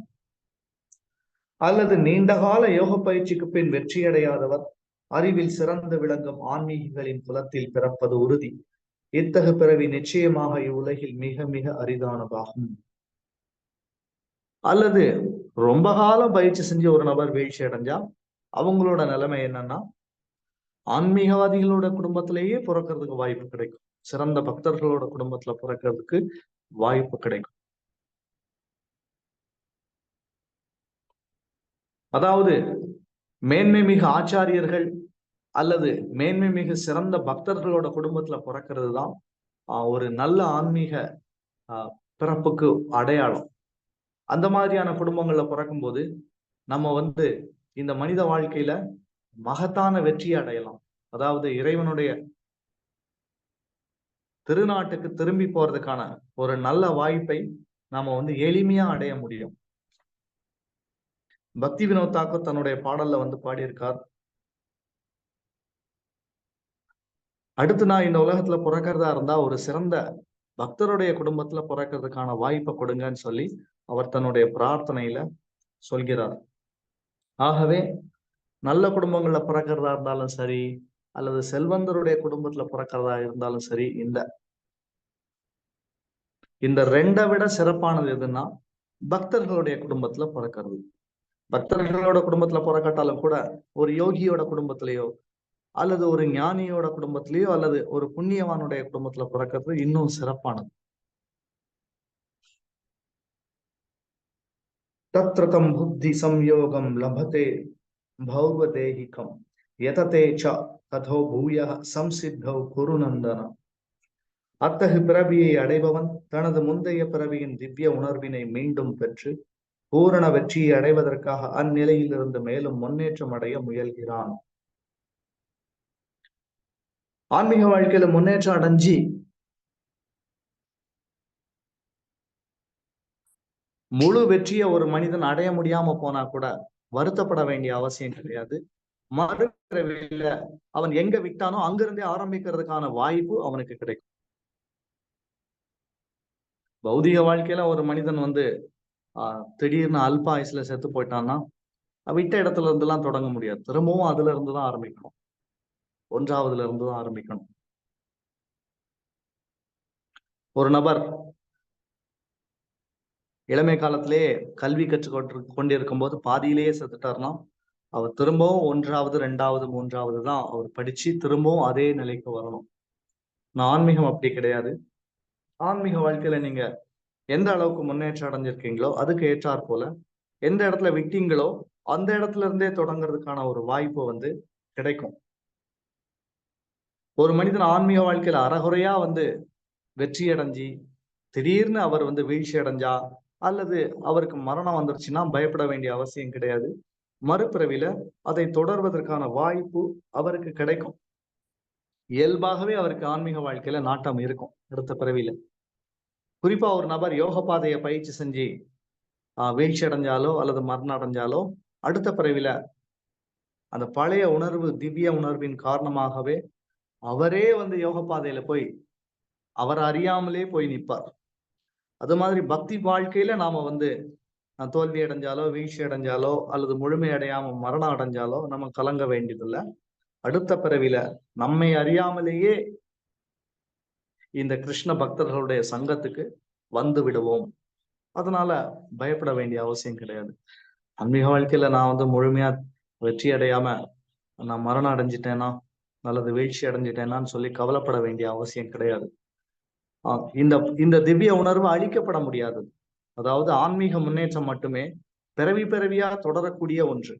அல்லது நீண்டகால யோக பயிற்சிக்கு பின் வெற்றியடையாதவர் அறிவில் சிறந்து விளங்கும் ஆன்மீகிகளின் குலத்தில் பிறப்பது உறுதி. இத்தகு பிறவி நிச்சயமாக இவ்வுலகில் மிக மிக அரிதானதாகும். அல்லது ரொம்ப காலம் பயிற்சி செஞ்சு ஒரு நபர் வீழ்ச்சி அடைஞ்சா அவங்களோட நிலைமை என்னன்னா ஆன்மீகவாதிகளோட குடும்பத்திலேயே பிறக்கிறதுக்கு வாய்ப்பு கிடைக்கும், சிறந்த பக்தர்களோட குடும்பத்துல பிறக்கிறதுக்கு வாய்ப்பு கிடைக்கும். அதாவது மேன்மை மிகு ஆச்சாரியர்கள் அல்லது மேன்மை மிகு சிறந்த பக்தர்களோட குடும்பத்துல பிறக்கிறது தான் ஒரு நல்ல ஆன்மீக பிறப்புக்கு அடையாளம். அந்த மாதிரியான குடும்பங்கள்ல பிறக்கும் போது நம்ம இந்த மனித வாழ்க்கையில மகத்தான வெற்றியை அடையலாம். அதாவது இறைவனுடைய திருநாட்டுக்கு திரும்பி போறதுக்கான ஒரு நல்ல வாய்ப்பை நாம எளிமையா அடைய முடியும். பக்தி வினோத் தாக்கூர் தன்னுடைய பாடல்ல பாடியிருக்கார், அடுத்து நான் இந்த உலகத்துல பிறக்கிறதா இருந்தா ஒரு சிறந்த பக்தருடைய குடும்பத்துல பிறக்கிறதுக்கான வாய்ப்பை கொடுங்கன்னு சொல்லி அவர் தன்னுடைய பிரார்த்தனையில சொல்கிறார். ஆகவே நல்ல குடும்பங்கள்ல பிறக்கிறதா இருந்தாலும் சரி, அல்லது செல்வந்தருடைய குடும்பத்துல பிறக்கிறதா இருந்தாலும் சரி, இந்த ரெண்டை விட சிறப்பானது எதுன்னா பக்தர்களுடைய குடும்பத்துல பிறக்கிறது. பக்தர்களோட குடும்பத்துல பிறக்காட்டாலும் கூட ஒரு யோகியோட குடும்பத்திலேயோ அல்லது ஒரு ஞானியோட குடும்பத்திலேயோ அல்லது ஒரு புண்ணியவானுடைய குடும்பத்துல பிறக்கிறது இன்னும் சிறப்பானது. தத்ரதம் புத்தி சம்யோகம் லபதே பௌவதேஹிகம் யததே ச ததோ பூய சம்சித்தௌ குருநந்தன. அத்தகு பிறவியை அடைபவன் தனது முந்தைய பிறவியின் திவ்ய உணர்வினை மீண்டும் பெற்று பூரண வெற்றியை அடைவதற்காக அந்நிலையிலிருந்து மேலும் முன்னேற்றம் அடைய முயல்கிறான். ஆன்மீக வாழ்க்கையில முன்னேற்றம் அடைஞ்சி முழு வெற்றியை ஒரு மனிதன் அடைய முடியாம போனா கூட வருத்தப்பட வேண்டிய அவசியம் கிடையாது. மறுபிறவியில அவன் எங்க விட்டானோ அங்கிருந்தே ஆரம்பிக்கிறதுக்கான வாய்ப்பு அவனுக்கு கிடைக்கும். பௌதிக வாழ்க்கையில ஒரு மனிதன் வந்து திடீர்னு அல்ப ஆயுசுல செத்து போயிட்டான்னா விட்ட இடத்துல இருந்து எல்லாம் தொடங்க முடியாது. திரும்பவும் அதுல இருந்துதான் ஆரம்பிக்கணும். ஒன்றாவதுல இருந்துதான் ஆரம்பிக்கணும். ஒரு நபர் இளமை காலத்திலேயே கல்வி கற்றுக்கொண்டு கொண்டிருக்கும் போது பாதியிலேயே செத்துட்டார்னா அவர் திரும்பவும் 1வது 2வது 3வது தான் அவர் படிச்சு திரும்பவும் அதே நிலைக்கு வரணும். ஆன்மீகம் அப்படி கிடையாது. ஆன்மீக வாழ்க்கையில நீங்க எந்த அளவுக்கு முன்னேற்றம் அடைஞ்சிருக்கீங்களோ அதுக்கு ஏற்றாற் போல எந்த இடத்துல விட்டீங்களோ அந்த இடத்துல இருந்தே தொடங்குறதுக்கான ஒரு வாய்ப்பு வந்து கிடைக்கும். ஒரு மனிதன் ஆன்மீக வாழ்க்கையில அறகுறையா வந்து வெற்றி அடைஞ்சி திடீர்னு அவர் வந்து வீழ்ச்சி அடைஞ்சா அல்லது அவருக்கு மரணம் வந்துருச்சுன்னா பயப்பட வேண்டிய அவசியம் கிடையாது. மறுபிறவில அதை தொடர்வதற்கான வாய்ப்பு அவருக்கு கிடைக்கும். இயல்பாகவே அவருக்கு ஆன்மீக வாழ்க்கையில நாட்டம் இருக்கும் அடுத்த பிறவில. குறிப்பா ஒரு நபர் யோக பாதையை பயிற்சி செஞ்சு வீழ்ச்சி அடைஞ்சாலோ அல்லது மரணம் அடைஞ்சாலோ அடுத்த பிறவில அந்த பழைய உணர்வு திவ்ய உணர்வின் காரணமாகவே அவரே வந்து யோக பாதையில போய் அவர் அறியாமலே போய் நிற்பார். அது மாதிரி பக்தி வாழ்க்கையில நாம வந்து தோல்வி அடைஞ்சாலோ வீழ்ச்சி அடைஞ்சாலோ அல்லது முழுமை அடையாம மரணம் அடைஞ்சாலோ நம்ம கலங்க வேண்டியதில்லை. அடுத்த பிறவில நம்மை அறியாமலேயே இந்த கிருஷ்ண பக்தர்களுடைய சங்கத்துக்கு வந்து விடுவோம். அதனால பயப்பட வேண்டிய அவசியம் கிடையாது. ஆன்மீக வாழ்க்கையில நான் வந்து முழுமையா வெற்றி அடையாம நான் மரணம் அடைஞ்சிட்டேனா அல்லது வீழ்ச்சி அடைஞ்சிட்டேனான்னு சொல்லி கவலைப்பட வேண்டிய அவசியம் கிடையாது. இந்த திவ்ய உணர்வு அழிக்கப்பட முடியாதது. அதாவது ஆன்மீக முன்னேற்றம் மட்டுமே பிறவியா தொடரக்கூடிய ஒன்று.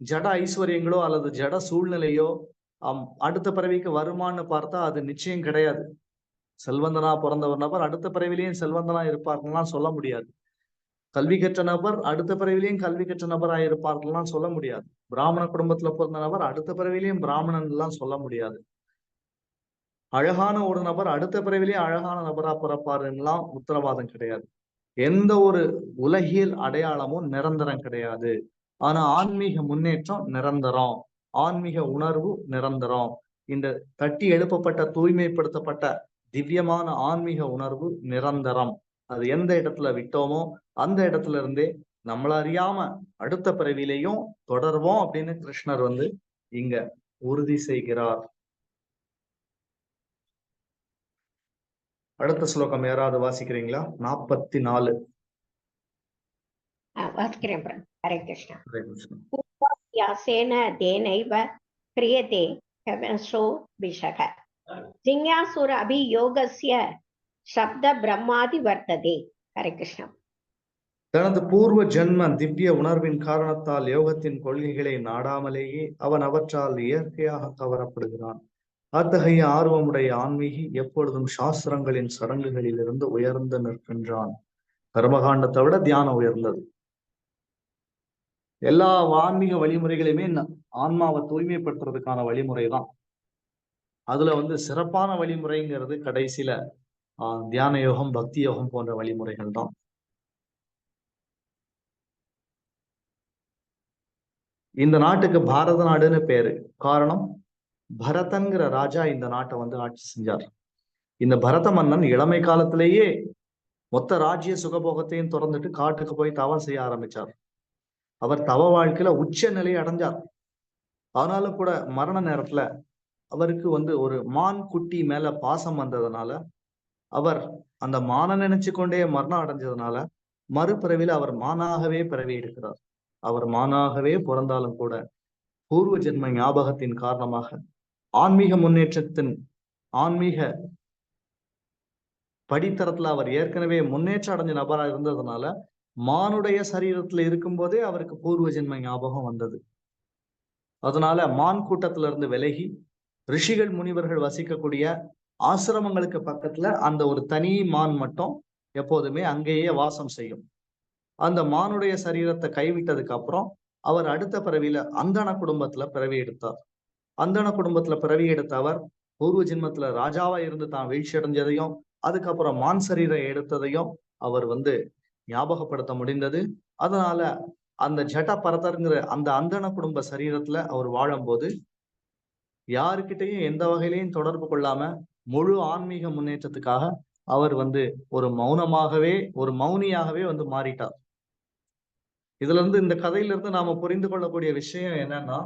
ஜட ஐஸ்வர்யங்களோ அல்லது ஜட சூழ்நிலையோ அடுத்த பிறவிக்கு வருமானு பார்த்தா அது நிச்சயம் கிடையாது. செல்வந்தனா பிறந்த ஒரு நபர் அடுத்த பிறவிலையும் செல்வந்தனா இருப்பார்கள்லாம் சொல்ல முடியாது. கல்வி கற்ற நபர் அடுத்த பிறவிலையும் கல்வி கற்ற நபரா இருப்பார்கள்லாம் சொல்ல முடியாது. பிராமண குடும்பத்துல பிறந்த நபர் அடுத்த பிறவிலையும் பிராமணன் எல்லாம் சொல்ல முடியாது. அழகான ஒரு நபர் அடுத்த பிறவிலேயே அழகான நபரா பிறப்பாருலாம் உத்தரவாதம் கிடையாது. எந்த ஒரு உலகியல் அடையாளமும் நிரந்தரம் கிடையாது. ஆனா ஆன்மீக முன்னேற்றம் நிரந்தரம், ஆன்மீக உணர்வு நிரந்தரம். இந்த தட்டி எழுப்பப்பட்ட தூய்மைப்படுத்தப்பட்ட திவ்யமான ஆன்மீக உணர்வு நிரந்தரம். அது எந்த இடத்துல விட்டோமோ அந்த இடத்துல இருந்தே நம்மள அறியாம அடுத்த பிறவிலையும் தொடர்வோம் அப்படின்னு கிருஷ்ணர் வந்து இங்க உறுதி செய்கிறார். அடுத்த ஸ்லோகம் யாராவது வாசிக்கிறீங்களா? 44. வாசிக்கிறேன். ஹரே கிருஷ்ணா. பூர்வாபியாசேன தேனைவ கிரியதே ஹவசோ விஷக ஜிஞ்ஞாசுர அபியோகஸ்ய சப்த பிரம்மாதி வர்த்ததே. ஹரே கிருஷ்ணா. தனது பூர்வ ஜென்ம திவ்ய உணர்வின் காரணத்தால் யோகத்தின் கொள்கைகளை நாடாமலேயே அவன் அவற்றால் இயற்கையாக கவரப்படுகிறான். அத்தகைய ஆர்வமுடைய ஆன்மீகி எப்பொழுதும் சாஸ்திரங்களின் சடங்குகளில் இருந்து உயர்ந்து நிற்கின்றான். கர்மகாண்டத்தை விட தியானம் உயர்ந்தது. எல்லா ஆன்மீக வழிமுறைகளையுமே ஆன்மாவை தூய்மைப்படுத்துறதுக்கான வழிமுறை தான். அதுல வந்து சிறப்பான வழிமுறைங்கிறது கடைசியில தியான யோகம், பக்தி யோகம் போன்ற வழிமுறைகள் தான். இந்த நாட்டுக்கு பாரத நாடுன்னு பேரு. காரணம், பரதன்கிற ராஜா இந்த நாட்டை வந்து ஆட்சி செஞ்சார். இந்த பரத மன்னன் இளமை காலத்திலேயே மொத்த ராஜ்ய சுகபோகத்தையும் திறந்துட்டு காட்டுக்கு போய் தவம் செய்ய ஆரம்பிச்சார். அவர் தவ வாழ்க்கையில உச்ச நிலையை அடைஞ்சார். ஆனாலும் கூட மரண நேரத்துல அவருக்கு வந்து ஒரு மான் குட்டி மேல பாசம் வந்ததுனால அவர் அந்த மானை நினைச்சு கொண்டே மரணம் அடைஞ்சதுனால மறுபிறவில அவர் மானாகவே பிறவி எடுக்கிறார். அவர் மானாகவே பிறந்தாலும் கூட பூர்வ ஜென்ம ஞாபகத்தின் காரணமாக ஆன்மீக முன்னேற்றத்தின் ஆன்மீக படித்தரத்துல அவர் ஏற்கனவே முன்னேற்றம் அடைஞ்ச நபராக இருந்ததுனால மானுடைய சரீரத்துல இருக்கும் போதே அவருக்கு பூர்வ ஜென்ம ஞாபகம் வந்தது. அதனால மான் கூட்டத்துல இருந்து விலகி ரிஷிகள் முனிவர்கள் வசிக்கக்கூடிய ஆசிரமங்களுக்கு பக்கத்துல அந்த ஒரு தனி மான் மட்டும் எப்போதுமே அங்கேயே வாசம் செய்யும். அந்த மானுடைய சரீரத்தை கைவிட்டதுக்கு அப்புறம் அவர் அடுத்த பிறவியில அந்தன குடும்பத்துல பிறவி எடுத்தார். அந்தண குடும்பத்துல பிறவி எடுத்த அவர் பூர்வ ஜென்மத்துல ராஜாவா இருந்து தான் வீழ்ச்சி அடைஞ்சதையும் அதுக்கப்புறம் மான் சரீரம் எடுத்ததையும் அவர் வந்து ஞாபகப்படுத்த முடிந்தது. அதனால அந்த ஜட பரதர்ங்கிற அந்த அந்தண குடும்ப சரீரத்துல அவர் வாழும்போது யாருக்கிட்டையும் எந்த வகையிலையும் தொடர்பு கொள்ளாம முழு ஆன்மீக முன்னேற்றத்துக்காக அவர் வந்து ஒரு மௌனியாகவே வந்து மாறிட்டார். இதுல இருந்து இந்த கதையில இருந்து நாம புரிந்து கொள்ளக்கூடிய விஷயம் என்னன்னா,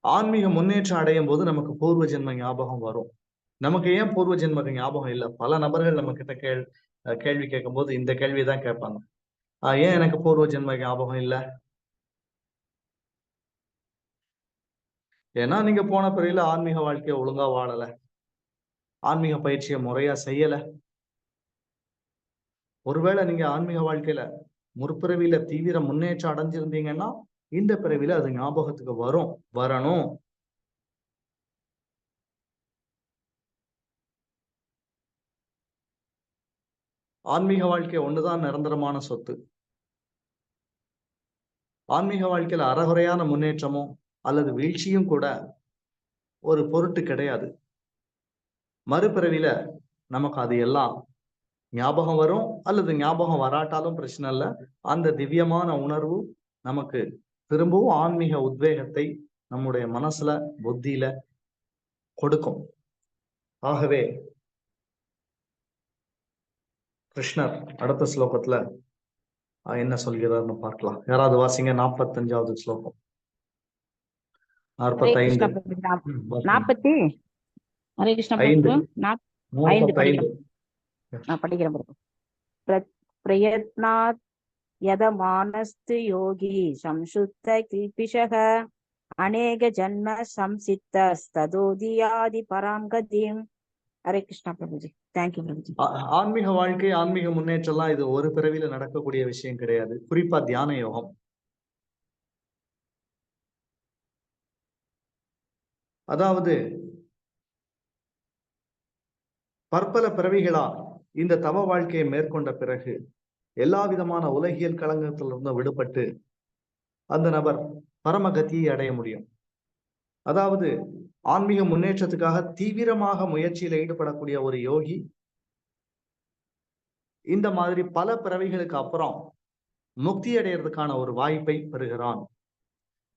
ஆன்மீக முன்னேற்றம் அடையும் போது நமக்கு பூர்வ ஜென்ம ஞாபகம் வரும். நமக்கு ஏன் பூர்வ ஜென்ம ஞாபகம் இல்லை? பல நபர்கள் நம்ம கிட்ட கேள்வி கேட்கும் போது இந்த கேள்விதான் கேட்பாங்க. ஏன் எனக்கு பூர்வ ஜென்ம ஞாபகம் இல்லை? ஏன்னா நீங்க போன பிறவில ஆன்மீக வாழ்க்கையை ஒழுங்கா வாழல, ஆன்மீக பயிற்சியை முறையா செய்யல. ஒருவேளை நீங்க ஆன்மீக வாழ்க்கையில முற்பிறவியில தீவிர முன்னேற்றம் அடைஞ்சிருந்தீங்கன்னா இந்த பிறவில அது ஞாபகத்துக்கு வரணும். ஆன்மீக வாழ்க்கை ஒண்ணுதான் நிரந்தரமான சொத்து. ஆன்மீக வாழ்க்கையில அறகுறையான முன்னேற்றமோ அல்லது வீழ்ச்சியும் கூட ஒரு பொருட்டு கிடையாது. மறுபிறவில நமக்கு அது எல்லாம் ஞாபகம் வரும், அல்லது ஞாபகம் வராட்டாலும் பிரச்சனை இல்லை. அந்த திவ்யமான உணர்வு நமக்கு திரும்பவும் ஆன்மீக உத்வேகத்தை நம்முடைய மனசுல புத்தியில கொடுக்கும். ஆகவே கிருஷ்ணர் அடுத்த ஸ்லோகத்துல என்ன சொல்கிறார்னு பார்க்கலாம். யாராவது வாசிங்க 45வது ஸ்லோகம். 45. ஹரே கிருஷ்ணா படிக்கிறேன் பிரபு. பிரயத்னாத் யதமானஸ்து யோகி சம்சுத்த கில்பிஷக அநேக ஜன்ம சம்சித்தஸ்ததோதியாதி பராம் கதிம். ஹரே கிருஷ்ணா பிரபுஜி. தேங்க்யூ பிரபுஜி. ஆன்மீக வாழ்க்கை, ஆன்மீக முன்னேற்றம்லாம் இது ஒரு பிறவில நடக்கக்கூடிய விஷயம் கிடையாது. குறிப்பா தியான யோகம். அதாவது பற்பல பிறவிகளா இந்த தவ வாழ்க்கையை மேற்கொண்ட பிறகு எல்லா விதமான உலகியல் களங்கத்திலிருந்து விடுபட்டு அந்த நபர் பரமகதியை அடைய முடியும். அதாவது ஆன்மீக முன்னேற்றத்துக்காக தீவிரமாக முயற்சியில ஈடுபடக்கூடிய ஒரு யோகி இந்த மாதிரி பல பிறவிகளுக்கு அப்புறம் முக்தி அடைகிறதுக்கான ஒரு வாய்ப்பை பெறுகிறான்.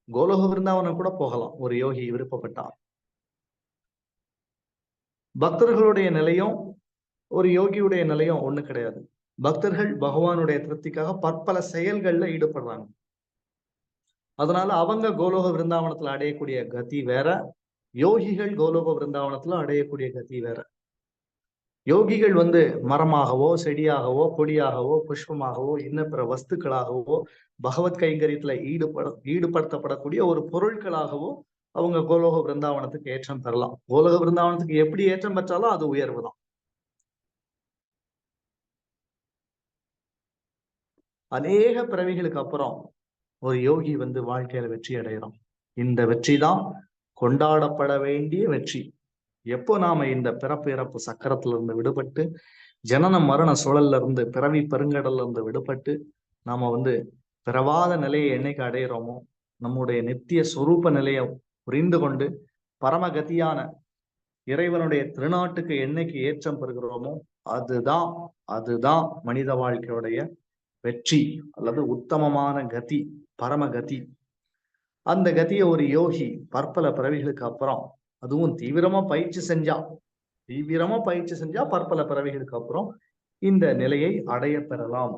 கோலோக விருந்தாவனம் கூட போகலாம் ஒரு யோகி விருப்பப்பட்டார். பக்தர்களுடைய நிலையும் ஒரு யோகியுடைய நிலையும் ஒண்ணு கிடையாது. பக்தர்கள் பகவானுடைய திருப்திக்காக பற்பல செயல்கள்ல ஈடுபடுறாங்க. அதனால அவங்க கோலோக விருந்தாவனத்துல அடையக்கூடிய கதி வேற, யோகிகள் கோலோக விருந்தாவனத்துல அடையக்கூடிய கதி வேற. யோகிகள் வந்து மரமாகவோ செடியாகவோ கொடியாகவோ புஷ்பமாகவோ இன்ன பிற வஸ்துக்களாகவோ பகவத் கைங்கரியத்துல ஈடுபடுத்தப்படக்கூடிய ஒரு பொருட்களாகவோ அவங்க கோலோக விருந்தாவனத்துக்கு ஏற்றம் பெறலாம். கோலோக விருந்தாவனத்துக்கு எப்படி ஏற்றம் பெற்றாலும் அது உயர்வு தான். அநேக பிறவிகளுக்கு அப்புறம் ஒரு யோகி வந்து வாழ்க்கையில வெற்றி அடைகிறோம். இந்த வெற்றி தான் கொண்டாடப்பட வேண்டிய வெற்றி. எப்போ நாம இந்த பிறப்பு இறப்பு சக்கரத்துல இருந்து விடுபட்டு ஜனன மரண சுழல்ல இருந்து பிறவி பெருங்கடல்ல இருந்து விடுபட்டு நாம வந்து பிறவாத நிலையை என்னைக்கு அடையிறோமோ, நம்முடைய நித்திய சொரூப நிலையை புரிந்து கொண்டு பரமகதியான இறைவனுடைய திருநாட்டுக்கு என்னைக்கு ஏற்றம் பெறுகிறோமோ அதுதான் மனித வாழ்க்கையுடைய வெற்றி அல்லது உத்தமமான கதி, பரமகதி. அந்த கதியை ஒரு யோகி பற்பல பிறவிகளுக்கு அப்புறம், அதுவும் தீவிரமா பயிற்சி செஞ்சா பற்பல பிறவிகளுக்கு அப்புறம் இந்த நிலையை அடைய பெறலாம்.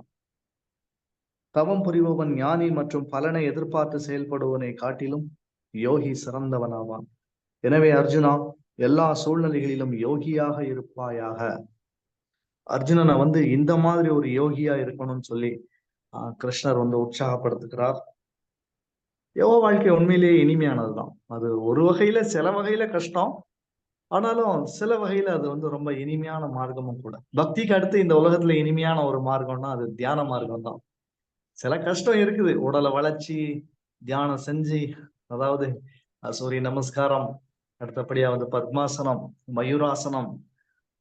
தவம் புரிபவன் ஞானி மற்றும் பலனை எதிர்பார்த்து செயல்படுவனை காட்டிலும் யோகி சிறந்தவனாவான். எனவே அர்ஜுனா, எல்லா சூழ்நிலைகளிலும் யோகியாக இருப்பாயாக. அர்ஜுனனை வந்து இந்த மாதிரி ஒரு யோகியா இருக்கணும்னு சொல்லி கிருஷ்ணர் வந்து உற்சாகப்படுத்துகிறார். யோக வாழ்க்கை உண்மையிலேயே இனிமையானதுதான். அது ஒரு வகையில சில வகையில கஷ்டம், ஆனாலும் சில வகையில அது வந்து ரொம்ப இனிமையான மார்க்கமும் கூட. பக்திக்கு அடுத்து இந்த உலகத்துல இனிமையான ஒரு மார்க்கம்னா அது தியான மார்க்கம் தான். சில கஷ்டம் இருக்குது, உடலை வளைச்சி தியானம் செஞ்சு, அதாவது சூரிய நமஸ்காரம், அடுத்தபடியா வந்து பத்மாசனம், மயூராசனம்,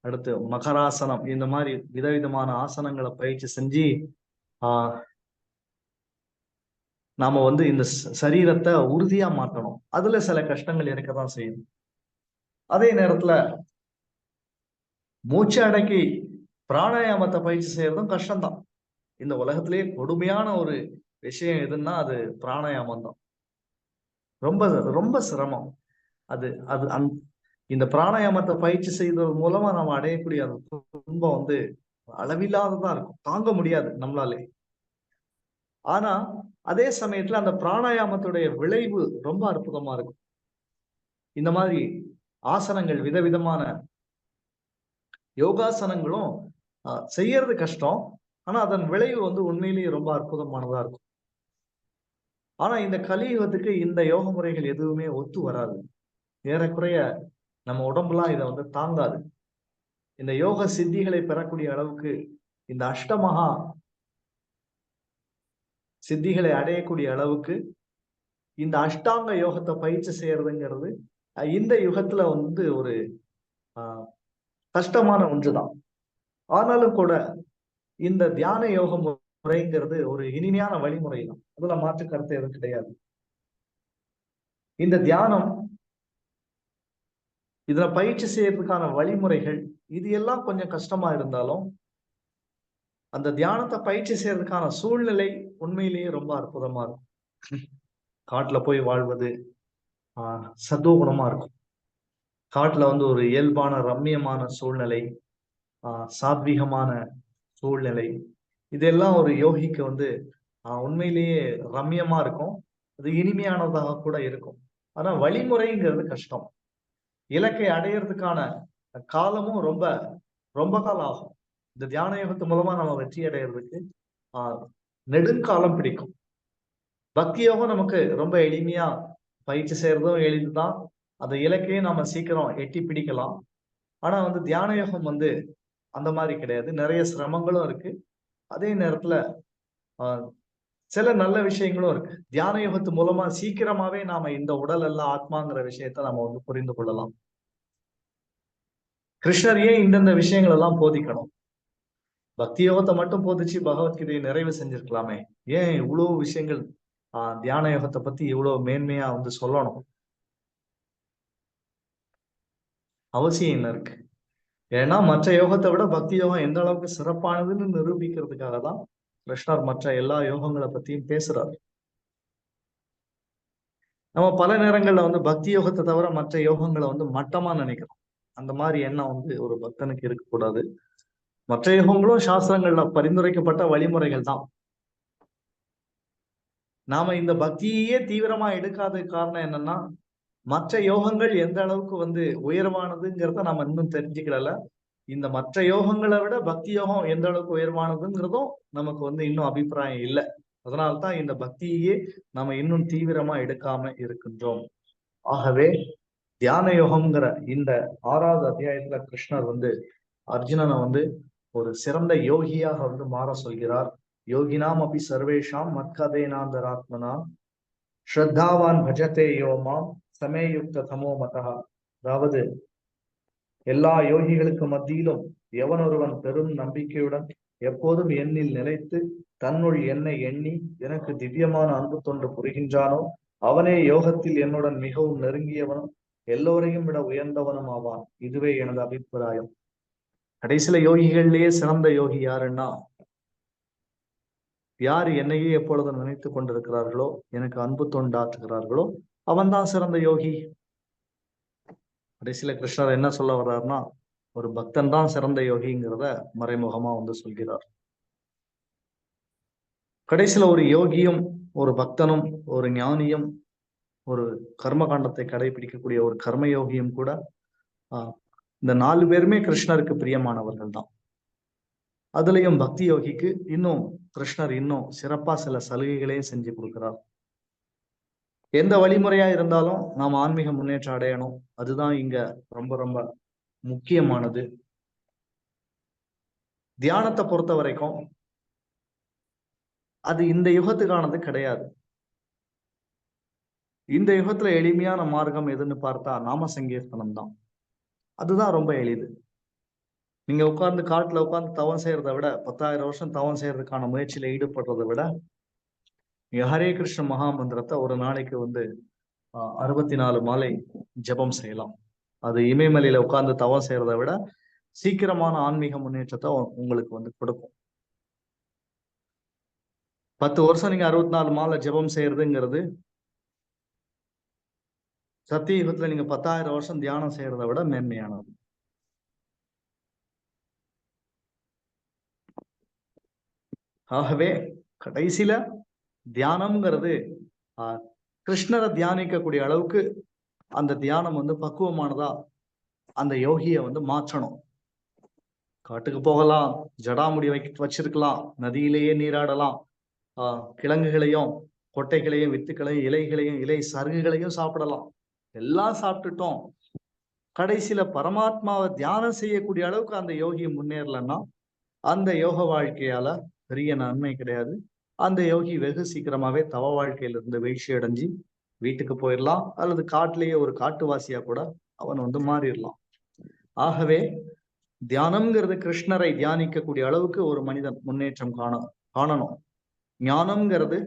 அடுத்து மகராசனம், இந்த மாதிரி விதவிதமான ஆசனங்களை பயிற்சி செஞ்சு நாம வந்து இந்த சரீரத்தை உறுதியா மாற்றணும். அதுல சில கஷ்டங்கள் இருக்கதான் செய்யும். அதே நேரத்துல மூச்சு அடக்கி பிராணாயாமத்தை பயிற்சி செய்யறதும் கஷ்டம்தான். இந்த உலகத்திலேயே கொடுமையான ஒரு விஷயம் எதுன்னா அது பிராணாயாமம் தான். ரொம்ப ரொம்ப சிரமம். அது அது இந்த பிராணாயாமத்தை பயிற்சி செய்தது மூலமா நம்ம அடையக்கூடிய அந்த துன்பம் வந்து அளவில்லாததான் இருக்கும், தாங்க முடியாது நம்மளாலே. ஆனா அதே சமயத்துல அந்த பிராணாயாமத்துடைய விளைவு ரொம்ப அற்புதமா இருக்கும். இந்த மாதிரி ஆசனங்கள், விதவிதமான யோகாசனங்களும் செய்யறது கஷ்டம். ஆனா அதன் விளைவு வந்து உண்மையிலேயே ரொம்ப அற்புதமானதா இருக்கும். ஆனா இந்த கலியுகத்துக்கு இந்த யோக முறைகள் எதுவுமே ஒத்து வராது. ஏறக்குறைய நம்ம உடம்புலாம் இதை வந்து தாங்காது. இந்த யோக சித்திகளை பெறக்கூடிய அளவுக்கு, இந்த அஷ்டமகா சித்திகளை அடையக்கூடிய அளவுக்கு இந்த அஷ்டாங்க யோகத்தை பயிற்சி செய்யறதுங்கிறது இந்த யுகத்துல வந்து ஒரு கஷ்டமான ஒன்றுதான். ஆனாலும் கூட இந்த தியான யோக முறைங்கிறது ஒரு இனிமையான வழிமுறை தான். அதுல மாற்று கருத்து எதுவும் கிடையாது. இந்த தியானம், இதுல பயிற்சி செய்யறதுக்கான வழிமுறைகள் இது எல்லாம் கொஞ்சம் கஷ்டமா இருந்தாலும் அந்த தியானத்தை பயிற்சி செய்யறதுக்கான சூழ்நிலை உண்மையிலேயே ரொம்ப அற்புதமா இருக்கும். காட்டுல போய் வாழ்வது சத்துவகுணமா இருக்கும். காட்டுல வந்து ஒரு இயல்பான ரம்மியமான சூழ்நிலை, சாத்வீகமான சூழ்நிலை, இதெல்லாம் ஒரு யோகிக்கு வந்து உண்மையிலேயே ரம்மியமா இருக்கும். அது இனிமையானதாக கூட இருக்கும். ஆனா வழிமுறைங்கிறது கஷ்டம். இலக்கை அடையிறதுக்கான காலமும் ரொம்ப ரொம்ப காலம் ஆகும். இந்த தியான யோகத்து மூலமா நம்ம வெற்றி அடைகிறதுக்கு நெடுங்காலம் பிடிக்கும். பக்தி யோகம் நமக்கு ரொம்ப எளிமையா பயிற்சி செய்யறதும் எளிதுதான். அந்த இலக்கையும் நம்ம சீக்கிரம் எட்டி பிடிக்கலாம். ஆனா வந்து தியான யோகம் வந்து அந்த மாதிரி கிடையாது. நிறைய சிரமங்களும் இருக்கு. அதே நேரத்துல சில நல்ல விஷயங்களும் இருக்கு. தியான யோகத்து மூலமா சீக்கிரமாவே நாம இந்த உடல் எல்லாம் ஆத்மாங்கிற விஷயத்த நம்ம வந்து புரிந்து கொள்ளலாம். கிருஷ்ணர் ஏன் இந்தந்த விஷயங்கள் எல்லாம் போதிக்கணும்? பக்தி யோகத்தை மட்டும் போதிச்சு பகவத்கீதையை நிறைவு செஞ்சிருக்கலாமே. ஏன் இவ்வளவு விஷயங்கள் தியான யோகத்தை பத்தி இவ்வளவு மேன்மையா வந்து சொல்லணும்? அவசியம் என்ன இருக்கு? ஏன்னா மற்ற யோகத்தை விட பக்தி யோகம் எந்த அளவுக்கு சிறப்பானதுன்னு நிரூபிக்கிறதுக்காக தான் கிருஷ்ணர் மற்ற எல்லா யோகங்களை பத்தியும் பேசுறாரு. நம்ம பல நேரங்கள்ல வந்து பக்தி யோகத்தை தவிர மற்ற யோகங்களை வந்து மட்டமா நினைக்கிறோம். அந்த மாதிரி எண்ணம் வந்து ஒரு பக்தனுக்கு இருக்கக்கூடாது. மற்ற யோகங்களும் சாஸ்திரங்கள்ல பரிந்துரைக்கப்பட்ட வழிமுறைகள் தான். நாம இந்த பக்தியே தீவிரமா எடுக்காத காரணம் என்னன்னா, மற்ற யோகங்கள் எந்த அளவுக்கு வந்து உயர்வானதுங்கிறத நாம இன்னும் தெரிஞ்சுக்கல. இந்த மற்ற யோகங்களை விட பக்தி யோகம் எந்த அளவுக்கு உயர்வானதுங்கிறதும் நமக்கு வந்து இன்னும் அபிப்பிராயம் இல்லை. அதனால்தான் இந்த பக்தியே நம்ம இன்னும் தீவிரமா எடுக்காம இருக்கின்றோம். ஆகவே தியான யோகம்ங்கிற இந்த 6வது அத்தியாயத்துல கிருஷ்ணர் வந்து அர்ஜுனனை வந்து ஒரு சிறந்த யோகியாக வந்து மாற சொல்கிறார். யோகினாம் அப்படி சர்வேஷாம் மத்கதேனாந்தராத்மனா ஸ்ரத்தாவான் பஜதே யோமாம் சமேயுக்த தமோ மதா. அதாவது எல்லா யோகிகளுக்கு மத்தியிலும் எவனொருவன் பெரும் நம்பிக்கையுடன் எப்போதும் என்னில் நிலைத்து தன்னுள் என்னை எண்ணி எனக்கு திவ்யமான அன்பு தொண்டு புரிகின்றானோ அவனே யோகத்தில் என்னுடன் மிகவும் நெருங்கியவனும் எல்லோரையும் விட உயர்ந்தவனும் ஆவான். இதுவே எனது அபிப்பிராயம். கடைசியில யோகிகள்லயே சிறந்த யோகி யாருன்னா, யார் என்னையே எப்பொழுதும் நினைத்து கொண்டிருக்கிறார்களோ, எனக்கு அன்பு தொண்டாற்றுகிறார்களோ அவன்தான் சிறந்த யோகி. கடைசியில கிருஷ்ணர் என்ன சொல்ல வர்றாருன்னா, ஒரு பக்தன் தான் சிறந்த யோகிங்கிறத மறைமுகமா வந்து சொல்கிறார். கடைசியில ஒரு யோகியும் ஒரு பக்தனும் ஒரு ஞானியும் ஒரு கர்மகாண்டத்தை கடைபிடிக்கக்கூடிய ஒரு கர்மயோகியும் கூட இந்த 4 பேருமே கிருஷ்ணருக்கு பிரியமானவர்கள் தான். அதுலயும் பக்தி யோகிக்கு இன்னும் கிருஷ்ணர் இன்னும் சிறப்பா சில சலுகைகளையும் செஞ்சு கொடுக்கிறார். எந்த வழிமுறையா இருந்தாலும் நாம் ஆன்மீக முன்னேற்றம் அடையணும். அதுதான் இங்க ரொம்ப ரொம்ப முக்கியமானது. தியானத்தை பொறுத்த வரைக்கும் அது இந்த யுகத்துக்கானது கிடையாது. இந்த யுகத்துல எளிமையான மார்க்கம் எதுன்னு பார்த்தா நாம சங்கீர்த்தனம் தான். அதுதான் ரொம்ப எளிது. நீங்க உட்கார்ந்து காட்டுல உட்கார்ந்து தவம் செய்யறதை விட 10,000 வருஷம் தவம் செய்யறதுக்கான முயற்சியில ஈடுபடுறதை விட நீங்க ஹரே கிருஷ்ண மகாமந்திரத்தை ஒரு நாளைக்கு வந்து 64 மாலை ஜபம் செய்யலாம். அது இமயமலையில உட்கார்ந்து தவம் செய்யறதை விட சீக்கிரமான ஆன்மீக முன்னேற்றத்தை உங்களுக்கு வந்து கொடுக்கும். 10 வருஷம் நீங்க 64 மாலை ஜபம் செய்யறதுங்கிறது சத்தியுகத்துல நீங்க 10,000 வருஷம் தியானம் செய்யறதை விட மேன்மையானது. ஆகவே கடைசியில தியானம்ங்கிறது கிருஷ்ணரை தியானிக்கக்கூடிய அளவுக்கு அந்த தியானம் வந்து பக்குவமானதா அந்த யோகியை வந்து மாற்றணும். காட்டுக்கு போகலாம், ஜடாமுடி வச்சிருக்கலாம், நதியிலேயே நீராடலாம், கிழங்குகளையும் கொட்டைகளையும் வித்துக்களையும் இலைகளையும் இலை சருகுகளையும் சாப்பிடலாம், எல்லாம் சாப்பிட்டுட்டோம். கடைசியில பரமாத்மாவை தியானம் செய்யக்கூடிய அளவுக்கு அந்த யோகி முன்னேறலன்னா அந்த யோக வாழ்க்கையால பெரிய நன்மை கிடையாது. அந்த யோகி வெகு சீக்கிரமாவே தவ வாழ்க்கையில இருந்து வீழ்ச்சி அடைஞ்சு வீட்டுக்கு போயிடலாம், அல்லது காட்டிலேயே ஒரு காட்டுவாசியா கூட அவன் வந்து மாறிடலாம். ஆகவே தியானம்ங்கிறது கிருஷ்ணரை தியானிக்கக்கூடிய அளவுக்கு ஒரு மனிதன் முன்னேற்றம் காணணும். ஞானம்ங்கிறது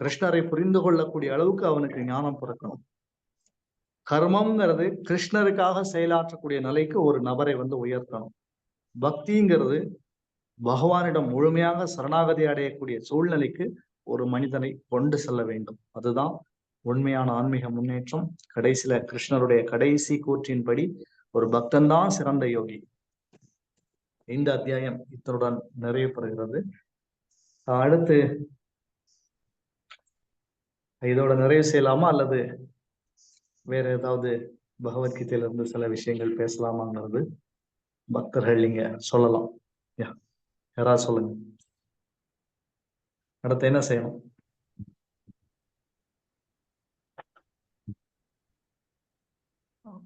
கிருஷ்ணரை புரிந்து கொள்ளக்கூடிய அளவுக்கு அவனுக்கு ஞானம் பிறக்கணும். கர்மம்ங்கிறது கிருஷ்ணருக்காக செயலாற்றக்கூடிய நிலைக்கு ஒரு நபரை வந்து உயர்த்தணும். பக்திங்கிறது பகவானிடம் முழுமையாக சரணாகதி அடையக்கூடிய சூழ்நிலைக்கு ஒரு மனிதனை கொண்டு செல்ல வேண்டும். அதுதான் உண்மையான ஆன்மீக முன்னேற்றம். கடைசியில கிருஷ்ணருடைய கடைசி கூற்றின்படி ஒரு பக்தன் தான் சிறந்த யோகி. இந்த அத்தியாயம் இத்தனுடன் நிறைவு பெறுகிறது. அடுத்து இதோட நிறைவு செய்யலாமா, அல்லது வேற ஏதாவது பகவத்கீதையில இருந்து சில விஷயங்கள் பேசலாமாங்கிறது பக்தர்கள் நீங்க சொல்லலாம். யாராவது சொல்லுங்க. அடுத்து என்ன செய்யணும்?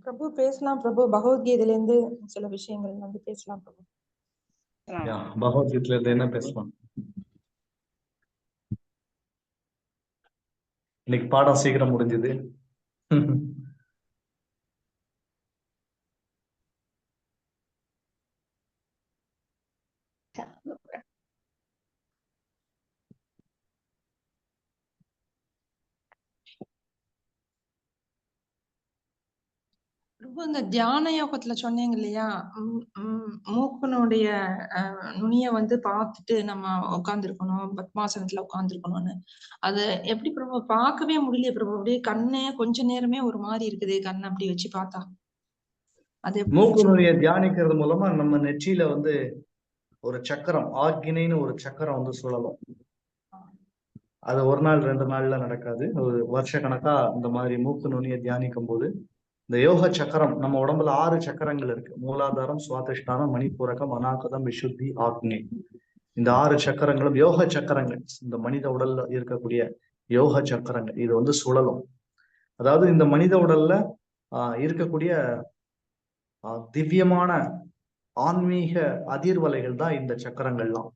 பிரபு பேசலாம் பிரபு, பகவத்கீதையில இருந்து சில விஷயங்கள் வந்து பேசலாம் பிரபு. பகவத்கீதையில இருந்து என்ன பேசலாம்? இன்னைக்கு பாடம் சீக்கிரம் முடிஞ்சது. பிரபு, இந்த தியான யோகத்துல சொன்னீங்க இல்லையா, மூக்கனுடைய நுனிய வந்து பார்த்துட்டு நம்ம உட்கார்ந்துருக்கணும், பத்மாசனத்துல உட்கார்ந்துருக்கணும்னு. அது எப்படி பிரபு? பார்க்கவே முடியல பிரபு, அப்படியே கண்ணே கொஞ்ச நேரமே ஒரு மாதிரி இருக்குது, கண்ணை அப்படி வச்சு பார்த்தா. அது மூக்கு நுனியை தியானிக்கிறது மூலமா நம்ம நெற்றியில வந்து ஒரு சக்கரம், ஆக்னின்னு ஒரு சக்கரம் வந்து சுழலும். அது ஒரு நாள் 2 நாள்ல நடக்காது, ஒரு வருஷ கணக்கா இந்த மாதிரி மூக்கு நுனியை தியானிக்கும் போது இந்த யோக சக்கரம், நம்ம உடம்புல 6 சக்கரங்கள் இருக்கு. மூலாதாரம், சுவாதிஷ்டானம், மணிப்பூரகம், அநாகதம், விசுத்தி, ஆக்னி. இந்த 6 சக்கரங்களும் யோக சக்கரங்கள். இந்த மனித உடல்ல இருக்கக்கூடிய யோக சக்கரங்கள் இது வந்து சுழலும். அதாவது இந்த மனித உடல்ல இருக்கக்கூடிய திவ்யமான ஆன்மீக அதிர்வலைகள் தான் இந்த சக்கரங்கள்லாம்.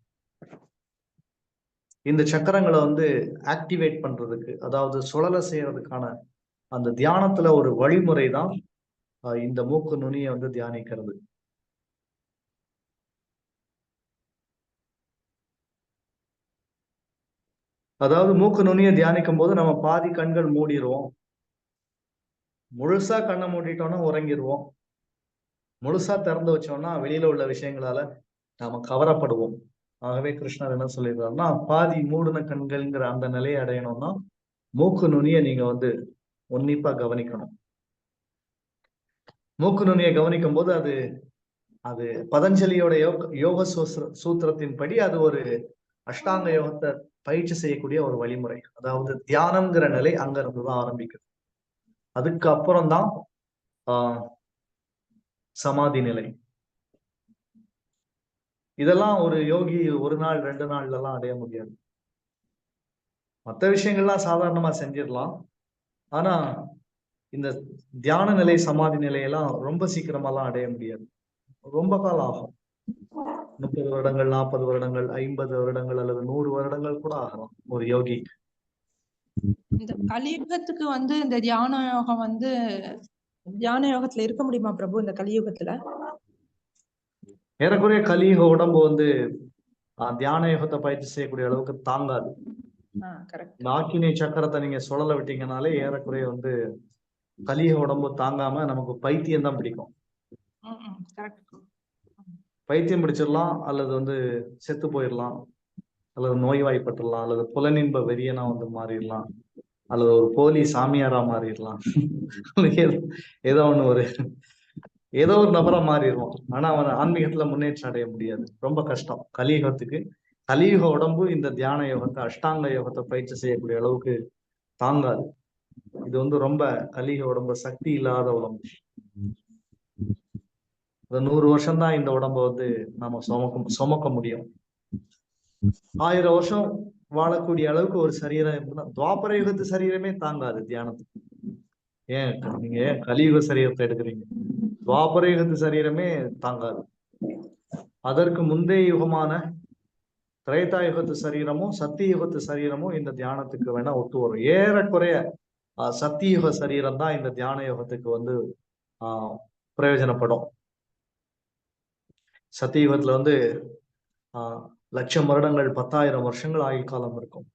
இந்த சக்கரங்களை வந்து ஆக்டிவேட் பண்றதுக்கு, அதாவது சுழல செய்யறதுக்கான அந்த தியானத்துல ஒரு வழிமுறை தான் இந்த மூக்கு நுனியை வந்து தியானிக்கிறது. அதாவது மூக்கு நுனியை தியானிக்கும் போது நம்ம பாதி கண்கள் மூடிடுவோம், முழுசா கண்ணை மூடிட்டோம்னா உறங்கிடுவோம், முழுசா திறந்து வச்சோம்னா வெளியில உள்ள விஷயங்களால நாம கவரப்படுவோம். ஆகவே கிருஷ்ணர் என்ன சொல்லிடுறாருன்னா, பாதி மூடின கண்கள்ங்கிற அந்த நிலையை அடையணும்னா மூக்கு நுனியை நீங்க வந்து உன்னிப்பா கவனிக்கணும். மூக்கு நுனியை கவனிக்கும் போது அது பதஞ்சலியோட யோக சூத்திரத்தின் படி அது ஒரு அஷ்டாங்க யோகத்தை பயிற்சி செய்யக்கூடிய ஒரு வழிமுறை. அதாவது தியானம்ங்கிற நிலை அங்க இருந்துதான் ஆரம்பிக்குது. அதுக்கு அப்புறம்தான் சமாதி நிலை. இதெல்லாம் ஒரு யோகி ஒரு நாள் 2 நாள்ல எல்லாம் அடைய முடியாது. மற்ற விஷயங்கள்லாம் சாதாரணமா செஞ்சிடலாம். ஆனா இந்த தியான நிலை, சமாதி நிலையெல்லாம் ரொம்ப சீக்கிரமாலாம் அடைய முடியாது. ரொம்ப காலம் ஆகும். 30 வருடங்கள், 40 வருடங்கள், 50 வருடங்கள் அல்லது 100 வருடங்கள் கூட ஆகலாம் ஒரு யோகி. இந்த கலியுகத்துக்கு வந்து இந்த தியான யோகம் வந்து தியான யோகத்துல இருக்க முடியுமா பிரபு? இந்த கலியுகத்துல ஏறக்குறைய கலியுக உடம்பு வந்து தியான யோகத்தை பயிற்சி செய்யக்கூடிய அளவுக்கு தாங்காது. கரெக்ட். இந்த ஆக்கினி சக்கரத்தை நீங்க சுழல விட்டீங்கனாலே ஏறக்குறைய வந்து கலிக உடம்பு தாங்காம நமக்கு பைத்தியம் தான் பிடிக்கும். கரெக்ட். பைத்தியம் பிடிச்சிடலாம், அல்லது வந்து செத்து போயிடலாம், அல்லது நோய்வாய்ப்பட்டுடலாம், அல்லது புலனின்ப வெறியனா வந்து மாறிடலாம், அல்லது ஒரு போலி சாமியாரா மாறிடலாம். ஏதோ ஒண்ணு ஏதோ ஒரு நபரா மாறிடுவோம். ஆனா அவன் ஆன்மீகத்துல முன்னேற்றம் அடைய முடியாது. ரொம்ப கஷ்டம். கலியுக உடம்பு இந்த தியான யோகத்தை, அஷ்டாங்க யோகத்தை பயிற்சி செய்யக்கூடிய அளவுக்கு தாங்காது. இது வந்து ரொம்ப கலியுக உடம்பு, சக்தி இல்லாத உடம்பு. 100 வருஷம்தான் இந்த உடம்ப வந்து நாம சுமக்க முடியும். 1000 வருஷம் வாழக்கூடிய அளவுக்கு ஒரு சரீரம் இருக்குன்னா, துவாபர யுகத்து சரீரமே தாங்காது தியானத்துக்கு. ஏன் நீங்க கலியுக சரீரத்தை எடுக்கிறீங்க? துவாபர யுகத்து சரீரமே தாங்காது. அதற்கு முந்தைய யுகமான திரேதா யுகத்து சரீரமும் சத்திய யுகத்து சரீரமும் இந்த தியானத்துக்கு வேணா ஒத்து வரும். ஏறக்குறைய சத்தியுக சரீரம் தான் இந்த தியான யோகத்துக்கு வந்து பிரயோஜனப்படும். சத்தியுகத்துல வந்து 1,00,000 வருடங்கள் 10,000 வருஷங்கள் ஆயுள் காலம் இருக்கும்.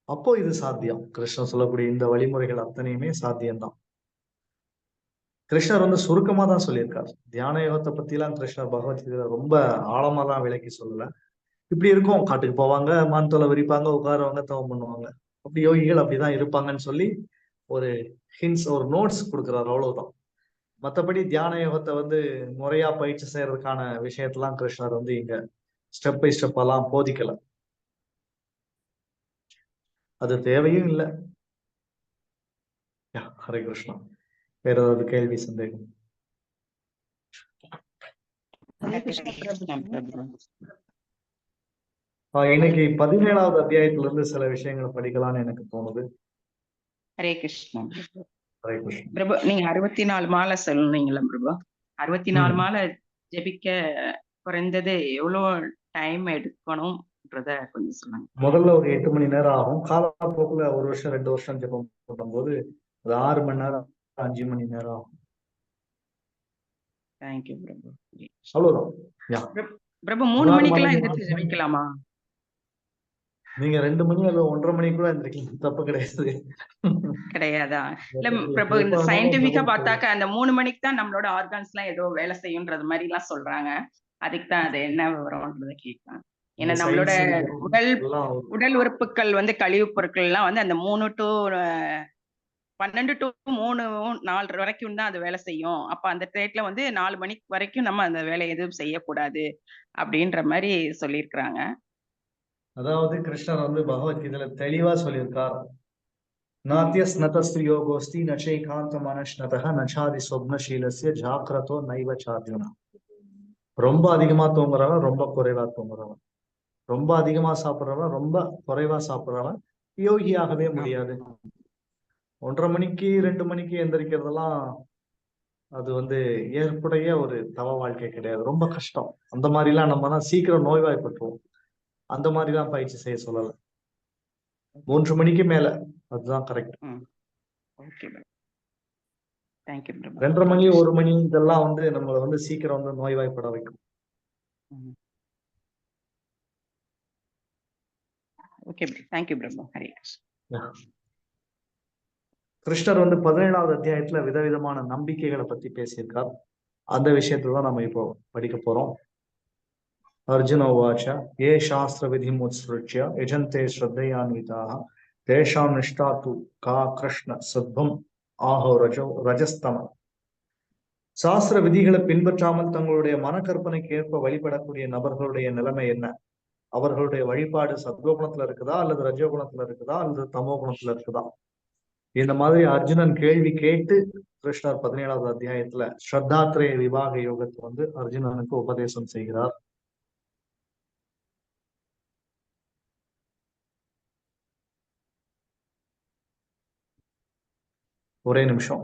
அப்போ இது சாத்தியம். கிருஷ்ணர் சொல்லக்கூடிய இந்த வழிமுறைகள் அத்தனையுமே சாத்தியம்தான். கிருஷ்ணர் வந்து சுருக்கமா தான் சொல்லியிருக்காரு. தியான யோகத்தை பத்தி எல்லாம் கிருஷ்ணர் பகவத்கீதை ரொம்ப ஆழமா தான் விளக்கி சொல்லல. இப்படி இருக்கும், காட்டுக்கு போவாங்க, மான்தோலை விரிப்பாங்க, உட்காருவாங்க, தவம் பண்ணுவாங்க, அப்படி யோகிகள் அப்படிதான் இருப்பாங்கன்னு சொல்லி ஒரு ஹின்ஸ், ஒரு நோட்ஸ் கொடுக்குறாரு, அவ்வளவுதான். மற்றபடி தியான யோகத்தை வந்து முறையா பயிற்சி செய்யறதுக்கான விஷயத்தெல்லாம் கிருஷ்ணர் வந்து இங்க ஸ்டெப் பை ஸ்டெப் எல்லாம் போதிக்கல. அது தேவையும் இல்லை. ஹரே கிருஷ்ணா. வேற ஏதாவது கேள்வி, சந்தேகம்? இன்னைக்கு 17வது அத்தியாயத்துல இருந்து சில விஷயங்களை படிக்கலாம்னு எனக்கு தோணுது. ஹரே கிருஷ்ணா. ஹரே கிருஷ்ணா. பிரபு, நீங்க 64 மாலை சொன்னீங்களா பிரபு? 64 மாலை ஜெபிக்க குறைந்தது எவ்வளவு டைம் எடுக்கணும்ன்றத கொஞ்சம் சொல்லுங்க. முதல்ல ஒரு 8 மணி நேரம் ஆகும். காலப்போக்குல 1 வருஷம் 2 வருஷம் ஜெபம் பண்ணும்போது அது 6 மணி நேரம் 5 மணி நேரம் ஆகும். தேங்க்யூ பிரபு. அவ்வளவுதான். பிரபு 3 மணிக்கெல்லாம் எந்திரிச்சு ஜெபிக்கலாமா? நீங்க 2 மணி அல்ல 1:30 மணிக்குள்ள எந்திரிக்கலாம், தப்பு கிடையாது. கிடையாதா? இல்ல பிரபு, இந்த சயின்டிபிக்கா பார்த்தாக்க அந்த 3 மணிக்கு தான் நம்மளோட ஆர்கான்ஸ் எல்லாம் ஏதோ வேலை செய்யும்ன்றது மாதிரி எல்லாம் சொல்றாங்க. அதுக்கு தான் அது என்ன விவரம்ன்றத கேட்கலாம். ஏன்னா நம்மளோட உடல் உறுப்புகள் வந்து கழிவுப் பொருட்கள் எல்லாம் வந்து அந்த 3 to 12 to 3 4 வரைக்கும் தான் அது வேலை செய்யும். அப்ப அந்த டேட்ல வந்து 4 மணி வரைக்கும் நம்ம அந்த வேலை எதுவும் செய்யக்கூடாது அப்படின்ற மாதிரி சொல்லியிருக்கிறாங்க. அதாவது கிருஷ்ணர் வந்து பகவத்கீதையில தெளிவா சொல்லியிருக்கார். நாத்தியஸ் நதஸ்து யோகோஸ்தி நச்சைகாந்த மனஷ்னதஹ நச்சாதி சொப்னசீலஸ்ய ஜாக்ரதோ நைவ சாத்யனா. ரொம்ப அதிகமா தூங்குறவன், ரொம்ப குறைவா தூங்குறவன், ரொம்ப அதிகமா சாப்பிட்றவன், ரொம்ப குறைவா சாப்பிட்றவன் யோகியாகவே முடியாது. 1:30 மணிக்கு 2 மணிக்கு எந்திரிக்கிறதெல்லாம் அது வந்து ஏற்புடைய ஒரு தவ வாழ்க்கை கிடையாது, ரொம்ப கஷ்டம். அந்த மாதிரிலாம் நம்ம தான் சீக்கிரம் நோய்வாய்ப்பட்டுருவோம். அந்த மாதிரிலாம் பயிற்சி செய்ய சொல்லல. 3 மணிக்கு மேல அதுதான் கரெக்ட். 2:30 மணி 1 மணி இதெல்லாம் வந்து நம்மளை வந்து சீக்கிரம் வந்து நோய்வாய்ப்பட வைக்கும். கிருஷ்ணர் வந்து 17வது அத்தியாயத்துல விதவிதமான நம்பிக்கைகளை பத்தி பேசியிருக்கார். அந்த விஷயத்தை தான் நம்ம இப்போ படிக்க போறோம். அர்ஜுன உவாச்ச ஏ சாஸ்திர விதிமுத்ஸ்ருத்ய யஜந்தே ஸ்ரத்தையான்விதாக தேஷாம் நிஷ்டா து கா கிருஷ்ண சத்வம் ஆஹோ ரஜஸ்தம. சாஸ்திர விதிகளை பின்பற்றாமல் தங்களுடைய மனக்கற்பனைக்கு ஏற்ப வழிபடக்கூடிய நபர்களுடைய நிலைமை என்ன? அவர்களுடைய வழிபாடு சத்வகுணத்துல இருக்குதா, அல்லது ரஜோகுணத்துல இருக்குதா, அல்லது தமோ குணத்துல இருக்குதா? இந்த மாதிரி அர்ஜுனன் கேள்வி கேட்டு கிருஷ்ணர் 17வது அத்தியாயத்துல ஸ்ரத்தாத்ரேய விபாக யோகத்தை வந்து அர்ஜுனனுக்கு உபதேசம் செய்கிறார். ஒரே நிமிஷம்.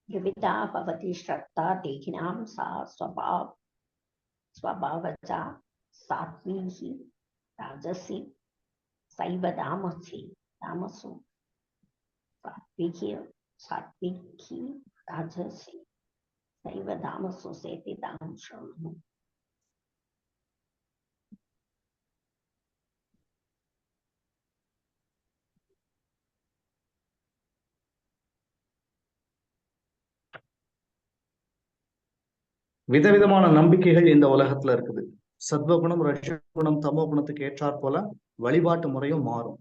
विविधा भवति श्रद्धा देहिनां सा स्वभाव ஸ்வபாவஜா சாத்வீஹி ராஜசி சைவ தாமசு சாத்விகி ராஜசி சைவ தாமசு சேதி தாம் ஸ்ருணு. விதவிதமான நம்பிக்கைகள் இந்த உலகத்துல இருக்குது. சத்வகுணம், ரஜகுணம், தமோ குணத்துக்கு ஏற்றாற் போல வழிபாட்டு முறையும் மாறும்.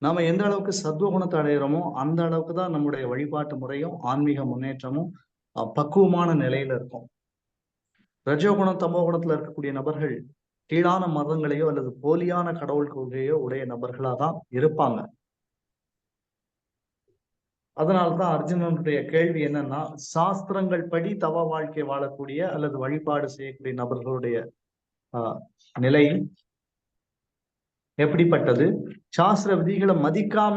நாம எந்த அளவுக்கு சத்வகுணத்தை அடையிறோமோ அந்த அளவுக்கு தான் நம்முடைய வழிபாட்டு முறையும் ஆன்மீக முன்னேற்றமும் பக்குவமான நிலையில இருக்கும். ரஜோகுணம், தமோ குணத்துல இருக்கக்கூடிய நபர்கள் கீழான மதங்களையோ அல்லது போலியான கடவுள் கொள்கையோ உடைய நபர்களா தான் இருப்பாங்க. அதனால்தான் அர்ஜுனனுடைய கேள்வி என்னன்னா, சாஸ்திரங்கள் படி தவ வாழ்க்கை வாழக்கூடிய அல்லது வழிபாடு செய்யக்கூடிய நபர்களுடைய நிலை எப்படிப்பட்டது, சாஸ்திர விதிகளை மதிக்காம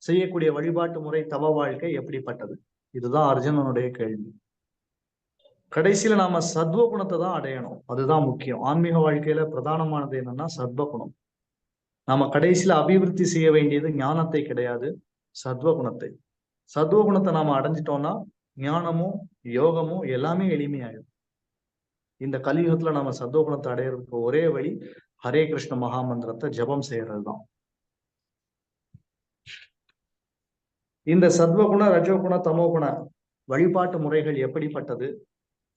செய்யக்கூடிய வழிபாட்டு முறை தவ வாழ்க்கை எப்படிப்பட்டது, இதுதான் அர்ஜுனனுடைய கேள்வி. கடைசியில நாம சத்வ குணத்தை தான் அடையணும், அதுதான் முக்கியம். ஆன்மீக வாழ்க்கையில பிரதானமானது என்னன்னா சத்வ குணம். நாம கடைசியில அபிவிருத்தி செய்ய வேண்டியது ஞானத்தை கிடையாது, சத்வ குணத்தை. சத்வ குணத்தை நாம அடைஞ்சிட்டோம்னா ஞானமும் யோகமும் எல்லாமே எளிமையாயிடும். இந்த கலியுகத்துல நம்ம சத்வ குணத்தை அடையிறதுக்கு ஒரே வழி ஹரே கிருஷ்ண மகாமந்திரத்தை ஜபம் செய்யறதுதான். இந்த சத்வகுண, ரஜோகுண, தமோகுண வழிபாட்டு முறைகள் எப்படிப்பட்டது,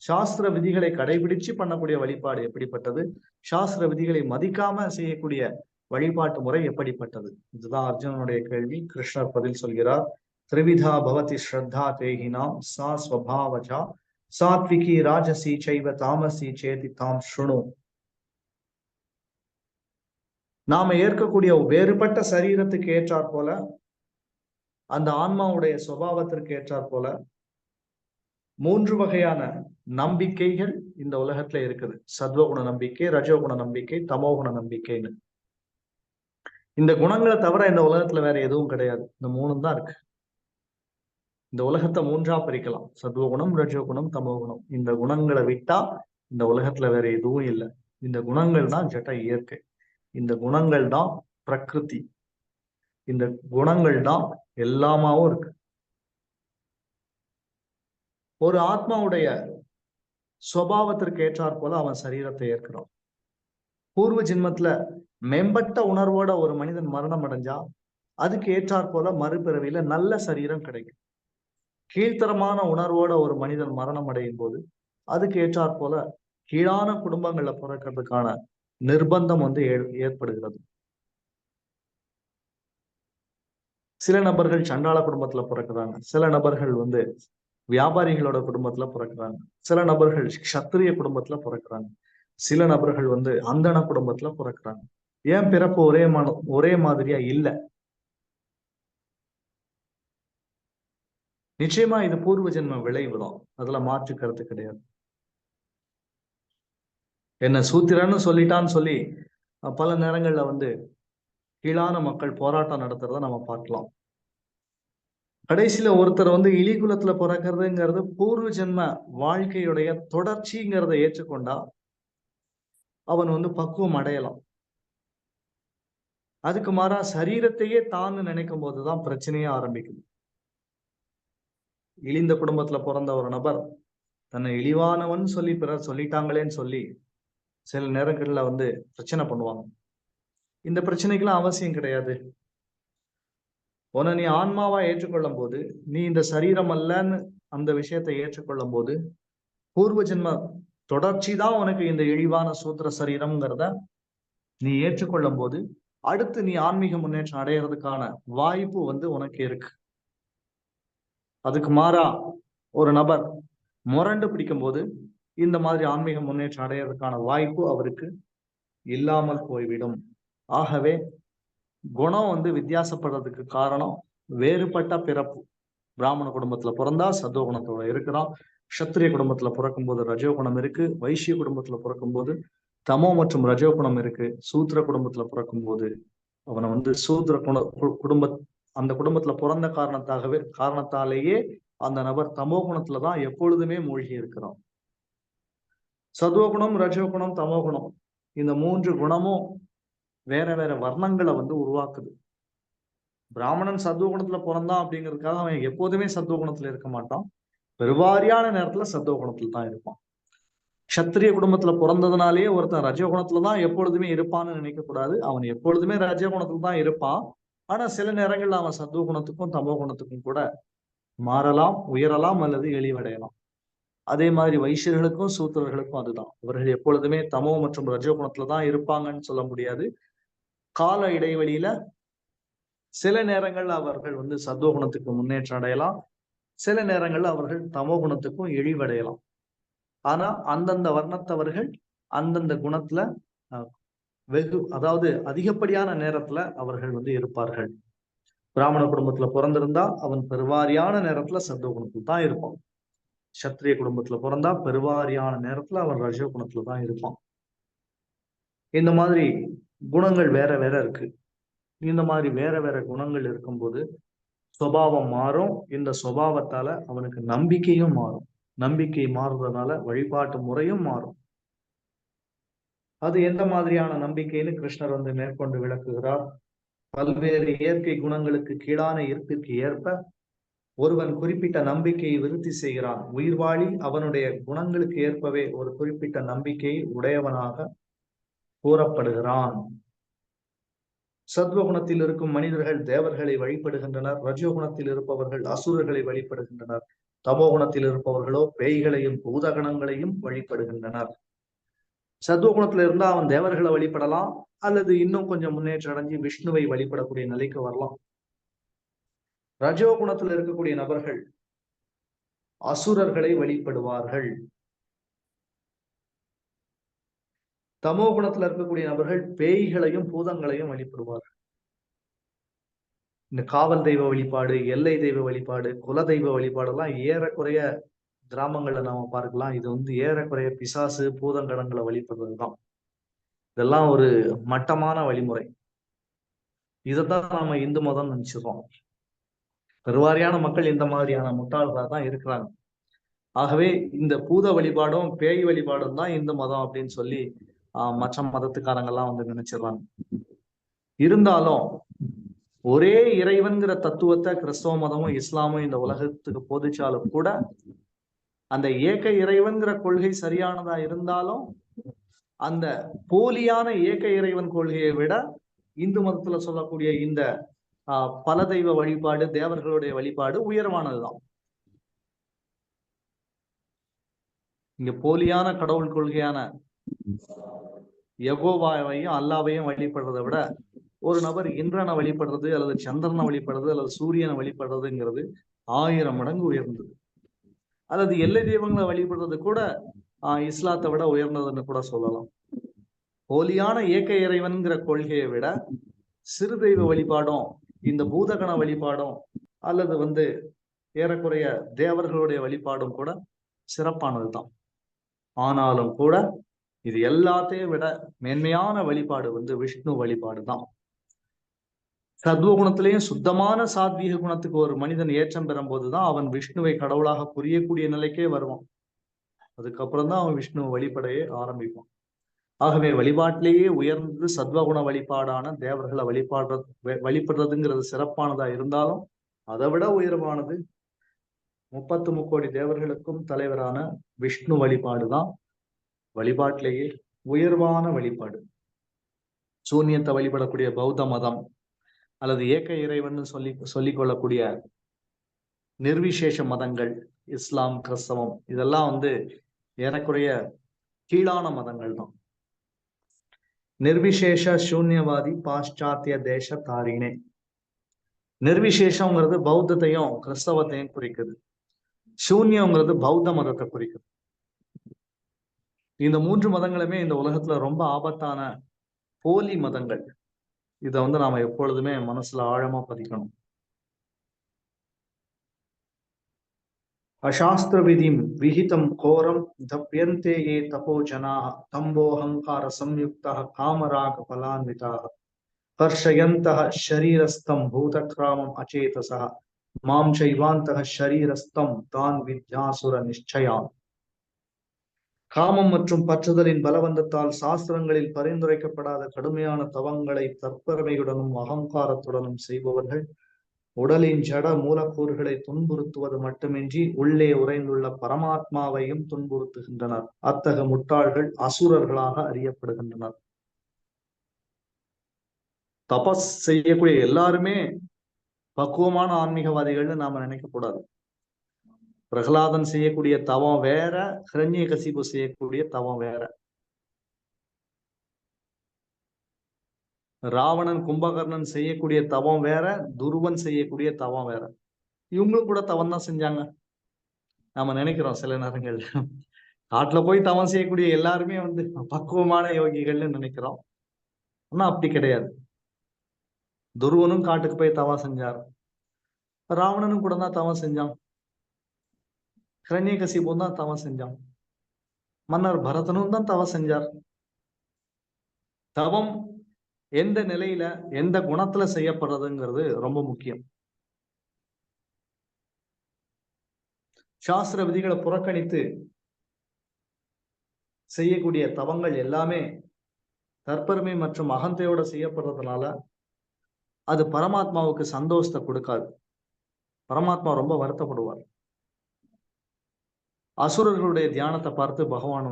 சாஸ்திர விதிகளை கடைபிடிச்சு பண்ணக்கூடிய வழிபாடு எப்படிப்பட்டது, சாஸ்திர விதிகளை மதிக்காம செய்யக்கூடிய வழிபாட்டு முறை எப்படிப்பட்டது, இதுதான் அர்ஜுனனுடைய கேள்வி. கிருஷ்ணர் பதில் சொல்கிறார். திரிவிதா பவதி ஸ்ரத்தா தேஹினாம் சா ஸ்வபாவஜா சாத்விகி ராஜசி சைவ தாமசி சேதி தாம் ஸ்ருணு. நாம ஏற்கக்கூடிய வேறுபட்ட சரீரத்துக்கு ஏற்றாற் போல, அந்த ஆன்மாவுடைய சுபாவத்திற்கு ஏற்றாற் போல 3 வகையான நம்பிக்கைகள் இந்த உலகத்துல இருக்குது. சத்வகுண நம்பிக்கை, ரஜோகுண நம்பிக்கை, தமோகுண நம்பிக்கைன்னு. இந்த குணங்களை தவிர இந்த உலகத்துல வேற எதுவும் கிடையாது. இந்த 3 தான் இருக்கு. இந்த உலகத்தை 3ஆ பிரிக்கலாம். சத்வகுணம், ரஜோகுணம், தமோகுணம். இந்த குணங்களை விட்டா இந்த உலகத்துல வேற எதுவும் இல்லை. இந்த குணங்கள் தான் ஜட இயற்கை. இந்த குணங்கள் தான் பிரகிருதி. இந்த குணங்கள் தான் எல்லாமாவும் இருக்கு. ஒரு ஆத்மாவுடைய சுபாவத்திற்கு ஏற்றாற் போல அவன் சரீரத்தை ஏற்கிறான். பூர்வ ஜென்மத்துல மேம்பட்ட உணர்வோட ஒரு மனிதன் மரணம் அடைஞ்சா அதுக்கு ஏற்றாற் போல மறுபிறவியில நல்ல சரீரம் கிடைக்கும். கீழ்த்தரமான உணர்வோட ஒரு மனிதன் மரணம் அடையும் போது அதுக்கு ஏற்றாற் போல கீழான குடும்பங்கள்ல பிறக்கிறதுக்கான நிர்பந்தம் ஏற்படுகிறது. சில நபர்கள் சண்டாள குடும்பத்துல பிறக்கிறாங்க, சில நபர்கள் வியாபாரிகளோட குடும்பத்துல பிறக்கிறாங்க, சில நபர்கள் க்ஷத்திரிய குடும்பத்துல பிறக்கிறாங்க, சில நபர்கள் அந்தண குடும்பத்துல பிறக்கிறாங்க. ஏன் பிறப்பு ஒரே மாதிரியா இல்ல? நிச்சயமா இது பூர்வ ஜென்ம விளைவுதான், அதுல மாற்று கருத்து கிடையாது. என்ன சூத்திரன்னு சொல்லிட்டான்னு சொல்லி பல நேரங்கள்ல கீழான மக்கள் போராட்டம் நடத்துறத நம்ம பார்க்கலாம். கடைசியில ஒருத்தர் இழிகுலத்துல பிறக்கிறதுங்கிறது பூர்வ ஜென்ம வாழ்க்கையுடைய தொடர்ச்சிங்கிறத ஏற்றுக்கொண்டா அவன் பக்குவம் அடையலாம். அதுக்கு மாறா சரீரத்தையே தான் நினைக்கும் போதுதான் பிரச்சனையே ஆரம்பிக்குது. இழிந்த குடும்பத்துல பிறந்த ஒரு நபர் தன்னை இழிவானவன் சொல்லி பிறர் சொல்லிட்டாங்களேன்னு சொல்லி சில நேரங்கள்ல பிரச்சனை பண்ணுவாங்க. இந்த பிரச்சனைக்கெல்லாம் அவசியம் கிடையாது. உன்னை நீ ஆன்மாவா ஏற்றுக்கொள்ளும் போது, நீ இந்த சரீரம் அல்லன்னு அந்த விஷயத்தை ஏற்றுக்கொள்ளும் போது, பூர்வ ஜென்ம தொடர்ச்சி தான் உனக்கு இந்த இழிவான சூத்திர சரீரம்ங்கிறத நீ ஏற்றுக்கொள்ளும் போது அடுத்து நீ ஆன்மீக முன்னேற்றம் அடையிறதுக்கான வாய்ப்பு உனக்கு இருக்கு. அதுக்கு மாறா ஒரு நபர் முரண்டு பிடிக்கும் போது இந்த மாதிரி ஆன்மீக முன்னேற்றம் அடையிறதுக்கான வாய்ப்பு அவருக்கு இல்லாமல் போய்விடும். ஆகவே குணம் வித்தியாசப்படுறதுக்கு காரணம் வேறுபட்ட பிறப்பு. பிராமண குடும்பத்துல பிறந்தா சத்துவகுணத்தோட இருக்கிறான், க்ஷத்திரிய குடும்பத்துல பிறக்கும் போது ரஜோகுணம் இருக்கு, வைசிய குடும்பத்துல பிறக்கும் போது தமோ மற்றும் ரஜோகுணம் இருக்கு, சூத்திர குடும்பத்துல பிறக்கும் போது அவனை சூத்திர குடும்ப அந்த குடும்பத்துல பிறந்த காரணத்தாலேயே அந்த நபர் தமோ குணத்துலதான் எப்பொழுதுமே மூழ்கி இருக்கிறான். சத்துவகுணம், ரஜோகுணம், தமோகுணம் இந்த 3 குணமும் வேற வேற வர்ணங்களை வந்து உருவாக்குது. பிராமணன் சத்துவகுணத்துல பிறந்தான் அப்படிங்கிறதுக்காக அவன் எப்போதுமே சத்துவகுணத்துல இருக்க மாட்டான். பெருவாரியான நேரத்துல சத்துவகுணத்துல தான் இருப்பான். க்ஷத்திரிய குடும்பத்துல பிறந்ததுனாலேயே ஒருத்தன் ரஜகுணத்துலதான் எப்பொழுதுமே இருப்பான்னு நினைக்க கூடாது. அவன் எப்பொழுதுமே ரஜகுணத்துல தான் இருப்பான். ஆனா சில நேரங்கள்ல அவன் சத்துவ குணத்துக்கும் தமோ குணத்துக்கும் கூட மாறலாம், உயரலாம் அல்லது இழிவடையலாம். அதே மாதிரி வைசியர்களுக்கும் சூத்திரர்களுக்கும் அதுதான். அவர்கள் எப்பொழுதுமே தமோ மற்றும் ரஜோ குணத்துலதான் இருப்பாங்கன்னு சொல்ல முடியாது. கால இடைவெளியில சில நேரங்கள்ல அவர்கள் வந்து சத்துவ குணத்துக்கு முன்னேற்றம் அடையலாம், சில நேரங்கள்ல அவர்கள் தமோ குணத்துக்கும் இழிவடையலாம். ஆனா அந்தந்த வர்ணத்தவர்கள் அந்தந்த குணத்துல அதாவது அதிகப்படியான நேரத்துல அவர்கள் வந்து இருப்பார்கள். பிராமண குடும்பத்துல பிறந்திருந்தா அவன் பெருவாரியான நேரத்துல சத்துவ குணத்துல தான் இருப்பான். சத்திரிய குடும்பத்துல பிறந்தா பெருவாரியான நேரத்துல அவன் ரஜோ குணத்துல தான் இருப்பான். இந்த மாதிரி குணங்கள் வேற வேற இருக்கு. இந்த மாதிரி வேற வேற குணங்கள் இருக்கும்போது சுபாவம் மாறும். இந்த சுபாவத்தால அவனுக்கு நம்பிக்கையும் மாறும். நம்பிக்கை மாறுறதுனால வழிபாட்டு முறையும் மாறும். அது எந்த மாதிரியான நம்பிக்கைன்னு கிருஷ்ணர் வந்து மேற்கொண்டு விளக்குகிறார். பல்வேறு இயற்கை குணங்களுக்கு கீழான ஈர்ப்பிற்கு ஏற்ப ஒருவன் குறிப்பிட்ட நம்பிக்கையை விருத்தி செய்கிறான். உயிர்வாழி அவனுடைய குணங்களுக்கு ஏற்பவே ஒரு குறிப்பிட்ட நம்பிக்கையை உடையவனாக கூறப்படுகிறான். சத்வகுணத்தில் இருக்கும் மனிதர்கள் தேவர்களை வழிபடுகின்றனர். ரஜோகுணத்தில் இருப்பவர்கள் அசுரர்களை வழிபடுகின்றனர். தமோகுணத்தில் இருப்பவர்களோ பேய்களையும் பூதகணங்களையும் வழிபடுகின்றனர். சத்வகுணத்துல இருந்தா அவன் தேவர்களை வழிபடலாம், அல்லது இன்னும் கொஞ்சம் முன்னேற்றம் அடைஞ்சு விஷ்ணுவை வழிபடக்கூடிய நிலைக்கு வரலாம். ரஜோகுணத்துல இருக்கக்கூடிய நபர்கள் அசுரர்களை வழிபடுவார்கள். தமோ குணத்துல இருக்கக்கூடிய நபர்கள் பேய்களையும் பூதங்களையும் வழிபடுவார்கள். இந்த காவல் தெய்வ வழிபாடு, எல்லை தெய்வ வழிபாடு, குல தெய்வ வழிபாடு எல்லாம் ஏறக்குறைய கிராமங்கள்ல நாம பார்க்கலாம். இது வந்து ஏறக்குறைய பிசாசு பூதங்கடங்களை வழிபடுறதுதான். இதெல்லாம் ஒரு மட்டமான வழிமுறை. இதைத்தான் நாம இந்து மதம் நினைச்சிடறோம். பெருவாரியான மக்கள் இந்த மாதிரியான முட்டாள்களா தான் இருக்கிறாங்க. ஆகவே இந்த பூத வழிபாடும் பேய் வழிபாடும் தான் இந்து மதம் அப்படின்னு சொல்லி மற்ற மதத்துக்காரங்கெல்லாம் வந்து நினைச்சிடறாங்க. இருந்தாலும் ஒரே இறைவன்கிற தத்துவத்தை கிறிஸ்தவ மதமும் இஸ்லாமும் இந்த உலகத்துக்கு போதிச்சாலும் கூட அந்த ஏக இறைவன்கிற கொள்கை சரியானதா இருந்தாலும் அந்த போலியான ஏக இறைவன் கொள்கையை விட இந்து மதத்துல சொல்லக்கூடிய இந்த பல தெய்வ வழிபாடு, தேவர்களுடைய வழிபாடு உயர்வானதுதான். இங்க போலியான கடவுள் கொள்கையான யெகோவாவையும் அல்லாவையும் வழிபடுறதை விட ஒரு நபர் இந்திரனை வழிபடுறது அல்லது சந்திரனை வழிபடுறது அல்லது சூரியனை வழிபடுறதுங்கிறது 1000 மடங்கு உயர்ந்தது. அல்லது எல்லை தெய்வங்களை வழிபடுறது கூட இஸ்லாத்தை விட உயர்ந்ததுன்னு கூட சொல்லலாம். போலியான ஏக இறைவன்கிற கொள்கையை விட சிறு தெய்வ வழிபாடும் இந்த பூதகண வழிபாடும் அல்லது வந்து ஏறக்குறைய தேவர்களுடைய வழிபாடும் கூட சிறப்பானதுதான். ஆனாலும் கூட இது எல்லாத்தையும் விட மேன்மையான வழிபாடு வந்து விஷ்ணு வழிபாடு தான். சத்வ குணத்திலையும் சுத்தமான சாத்வீக குணத்துக்கு ஒரு மனிதன் ஏற்றம் பெறும் போதுதான் அவன் விஷ்ணுவை கடவுளாக புரியக்கூடிய நிலைக்கே வருவான். அதுக்கப்புறம் தான் அவன் விஷ்ணுவை வழிபடையே ஆரம்பிப்பான். ஆகவே வழிபாட்டிலேயே உயர்ந்தது சத்வகுண வழிபாடான தேவர்களை வழிபடுறதுங்கிறது சிறப்பானதா இருந்தாலும் அதை விட உயர்வானது 33 கோடி தேவர்களுக்கும் தலைவரான விஷ்ணு வழிபாடுதான் வழிபாட்டிலேயே உயர்வான வழிபாடு. சூன்யத்தை வழிபடக்கூடிய பௌத்த மதம் அல்லது ஏக இறைவன் சொல்லிக் கொள்ளக்கூடிய நிர்விசேஷ மதங்கள், இஸ்லாம், கிறிஸ்தவம் இதெல்லாம் வந்து ஏறக்குறைய கீழான மதங்கள் தான். நிர்விசேஷ சூன்யவாதி பாশ্চাத்திய தேச தாரிணே. நிர்விசேஷங்கிறது பௌத்தத்தையும் கிறிஸ்தவத்தையும் குறிக்குது. சூன்யங்கிறது பௌத்த மதத்தை குறிக்குது. இந்த 3 மதங்களுமே இந்த உலகத்துல ரொம்ப ஆபத்தான போலி மதங்கள். இதை வந்து நாம எப்பொழுதுமே மனசுல ஆழமா பதிக்கணும். அசாஸ்திர விதிம் விஹிதம் கோரம் தப்யந்தே ஏ தபோ ஜனாஹ தம்போஹங்கார சம்யுக்தஹ காமராக பலான்விதாஹ ஹர்ஷயந்தஹ ஷரீரஸ்தம் பூதக்ராமம் அச்சேதசஹ மாம் சைவாந்தஹ ஷரீரஸ்தம் தான் வித்யாசுர நிச்சயாம். காமம் மற்றும் பற்றுதலின் பலவந்தத்தால் சாஸ்திரங்களில் பரிந்துரைக்கப்படாத கடுமையான தவங்களை தற்பெருமையுடனும் அகங்காரத்துடனும் செய்பவர்கள் உடலின் ஜட மூலக்கூறுகளை துன்புறுத்துவது மட்டுமின்றி உள்ளே உறைந்துள்ள பரமாத்மாவையும் துன்புறுத்துகின்றனர். அத்தகைய முட்டாள்கள் அசுரர்களாக அறியப்படுகின்றனர். தபஸ் செய்யக்கூடிய எல்லாருமே பக்குவமான ஆன்மீகவாதிகள்னு நாம நினைக்க கூடாது. பிரகலாதன் செய்யக்கூடிய தவம் வேற, ஹிரண்யகசிபு செய்யக்கூடிய தவம் வேற. ராவணன் கும்பகர்ணன் செய்யக்கூடிய தவம் வேற, துருவன் செய்யக்கூடிய தவம் வேற. இவங்களும் கூட தவம் தான் செஞ்சாங்க. நாம நினைக்கிறோம் சில நேரங்கள் காட்டுல போய் தவம் செய்யக்கூடிய எல்லாருமே பக்குவமான யோகிகள்னு நினைக்கிறோம். ஆனா அப்படி கிடையாது. துருவனும் காட்டுக்கு போய் தவம் செஞ்சார். ராவணனும் கூட தான் தவம் செஞ்சான். ஹிரண்யகசிபும் தான் தவம் செஞ்சான். மன்னர் பரதனும் தான் தவம் செஞ்சார். தவம் எந்த நிலையில எந்த குணத்துல செய்யப்படுறதுங்கிறது ரொம்ப முக்கியம். சாஸ்திர விதிகளை புறக்கணித்து செய்யக்கூடிய தவங்கள் எல்லாமே தற்பெருமை மற்றும் அகந்தையோட செய்யப்படுறதுனால அது பரமாத்மாவுக்கு சந்தோஷத்தை கொடுக்காது. பரமாத்மா ரொம்ப வருத்தப்படுவார். அசுரர்களுடைய தியானத்தை பார்த்து பகவான்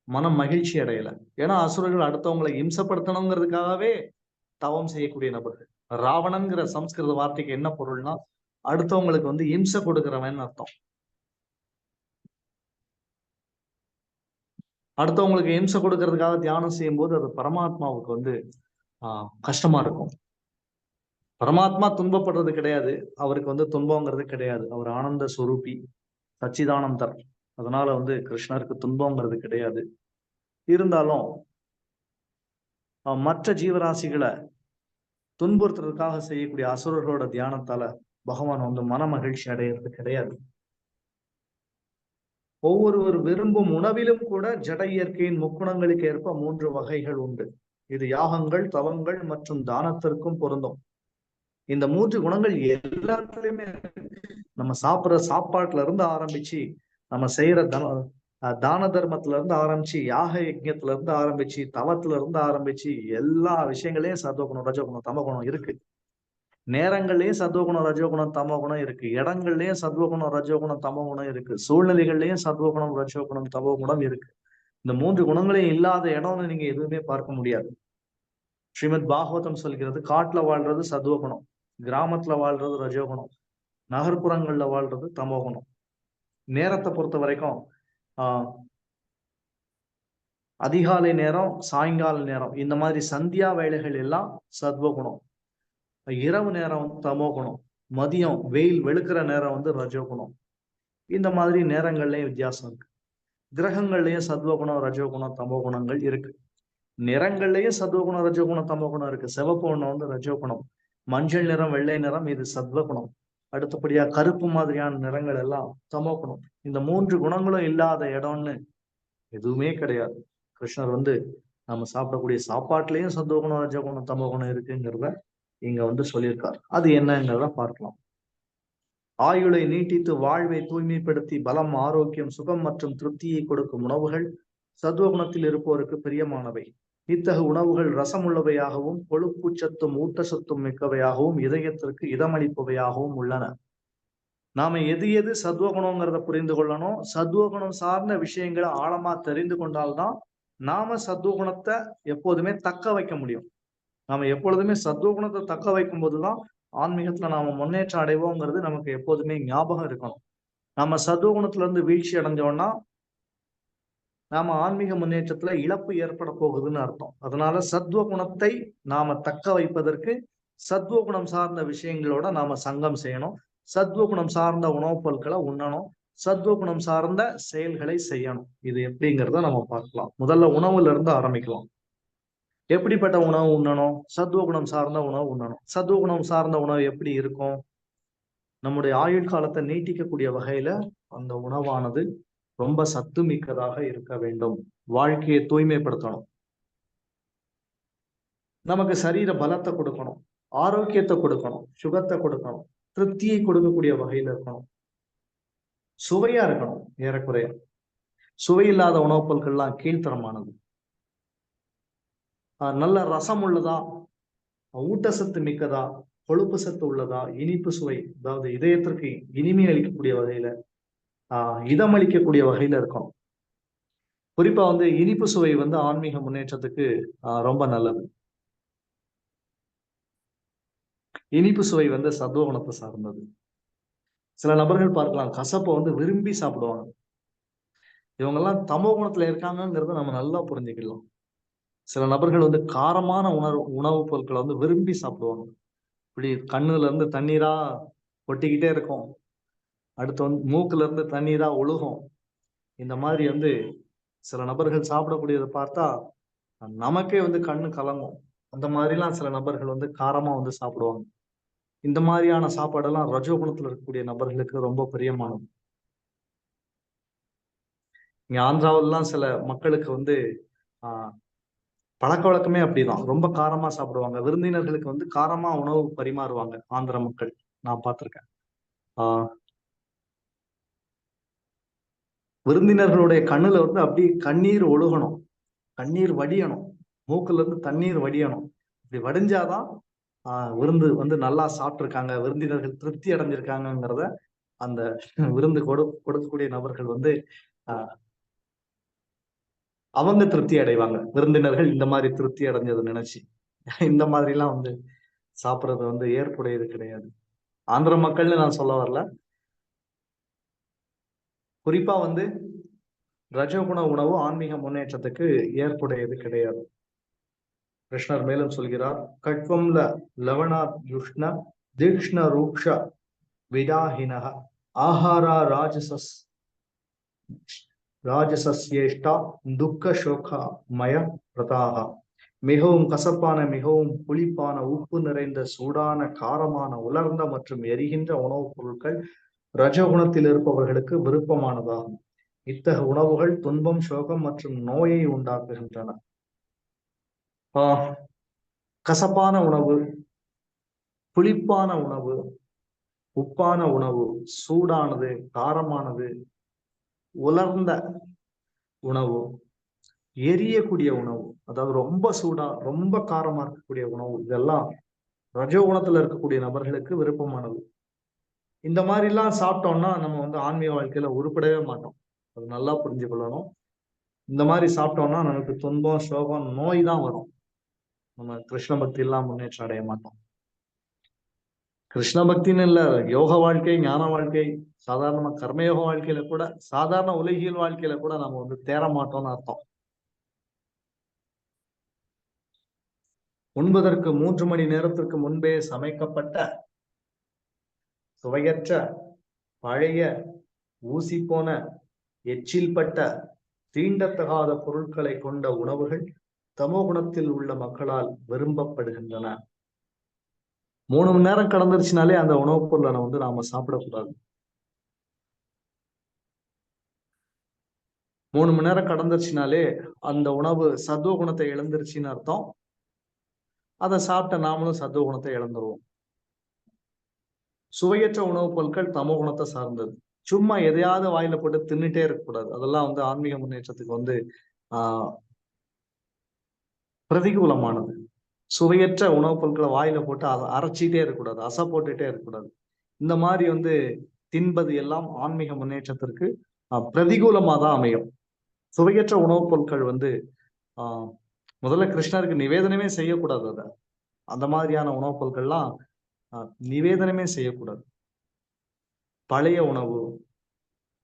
மனம் மகிழ்ச்சி அடையல. ஏன்னா அசுரர்கள் அடுத்தவங்களை இம்சப்படுத்தணுங்கிறதுக்காகவே தவம் செய்யக்கூடிய நபர்கள். ராவணன்கிற சம்ஸ்கிருத வார்த்தைக்கு என்ன பொருள்னா அடுத்தவங்களுக்கு இம்சை கொடுக்கிறவன் அர்த்தம். அடுத்தவங்களுக்கு இம்சை கொடுக்கறதுக்காக தியானம் செய்யும் போது அது பரமாத்மாவுக்கு கஷ்டமா இருக்கும். பரமாத்மா துன்பப்படுறது கிடையாது. அவருக்கு துன்பங்கிறது கிடையாது. அவர் ஆனந்த ஸ்வரூபி, சச்சிதானந்தர். அதனால கிருஷ்ணருக்கு துன்பங்கிறது கிடையாது. இருந்தாலும் மற்ற ஜீவராசிகளை துன்புறுத்துறதுக்காக செய்யக்கூடிய அசுரர்களோட தியானத்தால பகவான் மன மகிழ்ச்சி அடையிறது கிடையாது. ஒவ்வொருவர் விரும்பும் உணவிலும் கூட ஜட இயற்கையின் முக்குணங்களுக்கு ஏற்ப 3 வகைகள் உண்டு. இது யாகங்கள், தவங்கள் மற்றும் தானத்திற்கும் பொருந்தும். இந்த 3 குணங்கள் எல்லாத்துலயுமே நம்ம சாப்பிடுற சாப்பாட்டுல இருந்து ஆரம்பிச்சு, நம்ம செய்யற தான தர்மத்துல இருந்து ஆரம்பிச்சு, யாக யஜ்ஞத்துல இருந்து ஆரம்பிச்சு, தவத்துல இருந்து ஆரம்பிச்சு எல்லா விஷயங்களையும் சத்துவகுணம், ரஜோகுணம், தமகுணம் இருக்கு. நேரங்கள்லயும் சத்துவகுணம், ரஜோகுணம், தமோகுணம் இருக்கு. இடங்கள்லயும் சத்துவகுணம், ரஜோகுணம், தமோகுணம் இருக்கு. சூழ்நிலைகள்லயும் சத்துவகுணம், ரஜோகுணம், தமோகுணம் இருக்கு. இந்த 3 குணங்களையும் இல்லாத இடம்னு நீங்க எதுவுமே பார்க்க முடியாது. ஸ்ரீமத் பாகவதம் சொல்கிறது, காட்டுல வாழ்றது சத்துவகுணம், கிராமத்துல வாழ்றது ரஜோகுணம், நகர்ப்புறங்கள்ல வாழ்றது தமோகுணம். நேரத்தை பொறுத்த வரைக்கும் அதிகாலை நேரம், சாயங்கால நேரம், இந்த மாதிரி சந்தியா வேலைகள் எல்லாம் சத்வகுணம். இரவு நேரம் தமோகுணம், மதியம் வெயில் வெளுக்கிற நேரம் ரஜோகுணம். இந்த மாதிரி நேரங்கள்லயும் வித்தியாசம் இருக்கு. கிரகங்கள்லயும் சத்வகுணம், ரஜோகுணம், தமோகுணங்கள் இருக்கு. நிறங்கள்லயும் சத்வகுணம், ரஜோகுணம், தமோகுணம் இருக்கு. சிவப்பு ஒண்ணு ரஜோகுணம், மஞ்சள் நிறம், வெள்ளை நிறம் இது சத்வகுணம். அடுத்தபடியா கருப்பு மாதிரியான நிறங்கள் எல்லாம் தமோகுணம். இந்த 3 குணங்களும் இல்லாத இடம்னு எதுவுமே கிடையாது. கிருஷ்ணர் நம்ம சாப்பிடக்கூடிய சாப்பாட்டுலயும் சத்துவகுணம், ரஜோகுணம், தமோகுணம் இருக்குங்கிறத இங்க சொல்லியிருக்காரு. அது என்னங்கிறத பார்க்கலாம். ஆயுளை நீட்டித்து வாழ்வை தூய்மைப்படுத்தி பலம், ஆரோக்கியம், சுகம் மற்றும் திருப்தியை கொடுக்கும் உணவுகள் சத்துவகுணத்தில் இருப்போருக்கு பிரியமானவை. இத்தகு உணவுகள் ரசமுள்ளவையாகவும் கொழுப்புச்சத்தும் ஊட்டச்சத்தும் மிக்கவையாகவும் இதயத்திற்கு இதமளிப்பவையாகவும் உள்ளன. நாம எது எது சத்துவகுணங்கிறத புரிந்து கொள்ளணும். சத்துவகுணம் சார்ந்த விஷயங்களை ஆழமா தெரிந்து கொண்டால்தான் நாம சத்துவகுணத்தை எப்போதுமே தக்க வைக்க முடியும். நாம எப்பொழுதுமே சத்துவகுணத்தை தக்க வைக்கும் போதுதான் ஆன்மீகத்துல நாம முன்னேற்றம் அடைவோங்கிறது நமக்கு எப்போதுமே ஞாபகம் இருக்கணும். நம்ம சத்துவகுணத்துல இருந்து வீழ்ச்சி அடைஞ்சோம்னா நாம ஆன்மீக முன்னேற்றத்துல இழப்பு ஏற்பட போகுதுன்னு அர்த்தம். அதனால சத்துவகுணத்தை நாம தக்க வைப்பதற்கு சத்துவகுணம் சார்ந்த விஷயங்களோட நாம சங்கம் செய்யணும். சத்துவகுணம் சார்ந்த உணவுப் பொருட்களை உண்ணணும். சத்துவகுணம் சார்ந்த செயல்களை செய்யணும். இது எப்படிங்கிறத நம்ம பார்க்கலாம். முதல்ல உணவுல இருந்து ஆரம்பிக்கலாம். எப்படிப்பட்ட உணவு உண்ணணும்? சத்துவகுணம் சார்ந்த உணவு உண்ணணும். சத்துவகுணம் சார்ந்த உணவு எப்படி இருக்கும்? நம்முடைய ஆயுள் காலத்தை நீட்டிக்கக்கூடிய வகையில அந்த உணவானது ரொம்ப சத்து மிக்கதாக இருக்க வேண்டும். வாழ்க்கையை தூய்மைப்படுத்தணும். நமக்கு சரீர பலத்தை கொடுக்கணும், ஆரோக்கியத்தை கொடுக்கணும், சுகத்தை கொடுக்கணும், திருப்தியை கொடுக்கக்கூடிய வகையில இருக்கணும், சுவையா இருக்கணும். ஏறக்குறைய சுவையில்லாத உணவுப் பொருட்கள்லாம் கீழ்த்தரமானது. நல்ல ரசம் உள்ளதா, ஊட்டச்சத்து மிக்கதா, கொழுப்பு சத்து உள்ளதா, இனிப்பு சுவை, அதாவது இதயத்திற்கு இனிமை அளிக்கக்கூடிய வகையில இதம் அளிக்கக்கூடிய வகையில இருக்கும். குறிப்பா வந்து இனிப்பு சுவை வந்து ஆன்மீக முன்னேற்றத்துக்கு ரொம்ப நல்லது. இனிப்பு சுவை வந்து சத்துவகுணத்தை சார்ந்தது. சில நபர்கள் பார்க்கலாம் கசப்பை வந்து விரும்பி சாப்பிடுவாங்க. இவங்கெல்லாம் தமோ குணத்துல இருக்காங்கிறத நம்ம நல்லா புரிஞ்சுக்கலாம். சில நபர்கள் வந்து காரமான உணவுப் பொருட்களை வந்து விரும்பி சாப்பிடுவாங்க. இப்படி கண்ணுல இருந்து தண்ணீரா கொட்டிக்கிட்டே இருக்கும், அடுத்து வந்து மூக்குல இருந்து தண்ணீரா ஒழுகும். இந்த மாதிரி வந்து சில நபர்கள் சாப்பிடக்கூடியதை பார்த்தா நமக்கே வந்து கண்ணு கலங்கும். அந்த மாதிரிலாம் சில நபர்கள் வந்து காரமா வந்து சாப்பிடுவாங்க. இந்த மாதிரியான சாப்பாடெல்லாம் ரஜோகுணத்துல இருக்கக்கூடிய நபர்களுக்கு ரொம்ப பிரியமானது. இங்க ஆந்திராவிலாம் சில மக்களுக்கு வந்து பழக்க வழக்கமே அப்படிதான், ரொம்ப காரமா சாப்பிடுவாங்க. விருந்தினர்களுக்கு வந்து காரமா உணவு பரிமாறுவாங்க ஆந்திர மக்கள், நான் பார்த்திருக்கேன். விருந்தினர்களுடைய கண்ணுல வந்து அப்படியே கண்ணீர் ஒழுகணும், கண்ணீர் வடியணும், மூக்குல இருந்து தண்ணீர் வடியணும். இப்படி வடிஞ்சாதான் விருந்து வந்து நல்லா சாப்பிட்டுருக்காங்க, விருந்தினர்கள் திருப்தி அடைஞ்சிருக்காங்கிறத அந்த விருந்து கொடுக்கக்கூடிய நபர்கள் வந்து அவங்க திருப்தி அடைவாங்க. விருந்தினர்கள் இந்த மாதிரி திருப்தி அடைஞ்சதை நினைச்சு இந்த மாதிரி எல்லாம் வந்து சாப்பிடுறது வந்து ஏற்புடையது கிடையாது. ஆந்திர மக்கள்னு நான் சொல்ல வரல, குறிப்பா வந்து ரஜோகுண உணவு ஆன்மீக முன்னேற்றத்துக்கு ஏற்புடையது கிடையாது. கிருஷ்ணர் மேலும் சொல்கிறார், கட்வம்ல லவணா யுஷ்ண தீக்ஷ்ண ரூக்ஷ விதாஹினஹ ஆஹாரா ராஜசஸ்யேஷ்டா துக்க சோகா மய பிரதாக. மிகவும் கசப்பான, மிகவும் புளிப்பான, உப்பு நிறைந்த, சூடான, காரமான, உலர்ந்த மற்றும் எரிகின்ற உணவுப் பொருட்கள் ரஜகுணத்தில் இருப்பவர்களுக்கு விருப்பமானதாகும். இத்தகைய உணவுகள் துன்பம், சோகம் மற்றும் நோயை உண்டாக்குகின்றன. கசப்பான உணவு, புளிப்பான உணவு, உப்பான உணவு, சூடானது, காரமானது, உலர்ந்த உணவு, எரியக்கூடிய உணவு, அதாவது ரொம்ப சூடா ரொம்ப காரமா இருக்கக்கூடிய உணவு, இதெல்லாம் ரஜோகுணத்துல இருக்கக்கூடிய நபர்களுக்கு விருப்பமானது. இந்த மாதிரி எல்லாம் சாப்பிட்டோம்னா நம்ம வந்து ஆன்மீக வாழ்க்கையில உருப்படவே மாட்டோம். அது நல்லா புரிஞ்சு கொள்ளணும். இந்த மாதிரி சாப்பிட்டோம்னா நமக்கு துன்பம், சோகம், நோய் தான் வரும். நம்ம கிருஷ்ண பக்தி எல்லாம் முன்னேற்றம் அடைய மாட்டோம். கிருஷ்ண பக்தின்னு இல்ல, யோக வாழ்க்கை, ஞான வாழ்க்கை, சாதாரண கர்மயோக வாழ்க்கையில கூட, சாதாரண உலகியல் வாழ்க்கையில கூட நம்ம வந்து தேர மாட்டோம்னு அர்த்தம். உண்பதற்கு 3 மணி நேரத்திற்கு முன்பே சமைக்கப்பட்ட சுவையற்ற, பழைய, ஊசி போன, எச்சில் பட்ட, தீண்டத்தகாத பொருட்களை கொண்ட உணவுகள் தமோ குணத்தில் உள்ள மக்களால் விரும்பப்படுகின்றன. 3 மணி நேரம் கடந்துருச்சுனாலே அந்த உணவுப் பொருளை வந்து நாம சாப்பிடக்கூடாது. 3 மணி நேரம் கடந்துருச்சுனாலே அந்த உணவு சத்துவ குணத்தை இழந்துருச்சுன்னு அர்த்தம். அதை சாப்பிட்ட நாமளும் சத்துவ குணத்தை இழந்துருவோம். சுவையற்ற உணவுப் பொருட்கள் தமோ குணத்தை சார்ந்தது. சும்மா எதையாவது வாயில போட்டு தின்னுட்டே இருக்கக்கூடாது. அதெல்லாம் வந்து ஆன்மீக முன்னேற்றத்துக்கு வந்து பிரதிகூலமானது. சுவையற்ற உணவுப் பொருட்களை வாயில போட்டு அதை அரைச்சிட்டே இருக்கக்கூடாது, அசை போட்டுட்டே இருக்கக்கூடாது. இந்த மாதிரி வந்து தின்பது எல்லாம் ஆன்மீக முன்னேற்றத்திற்கு பிரதிகூலமா தான் அமையும். சுவையற்ற உணவுப் பொருட்கள் வந்து முதல்ல கிருஷ்ணருக்கு நிவேதனமே செய்யக்கூடாது. அதை அந்த மாதிரியான உணவுப் பொருட்கள்லாம் நிவேதனமே செய்யக்கூடாது. பழைய உணவு,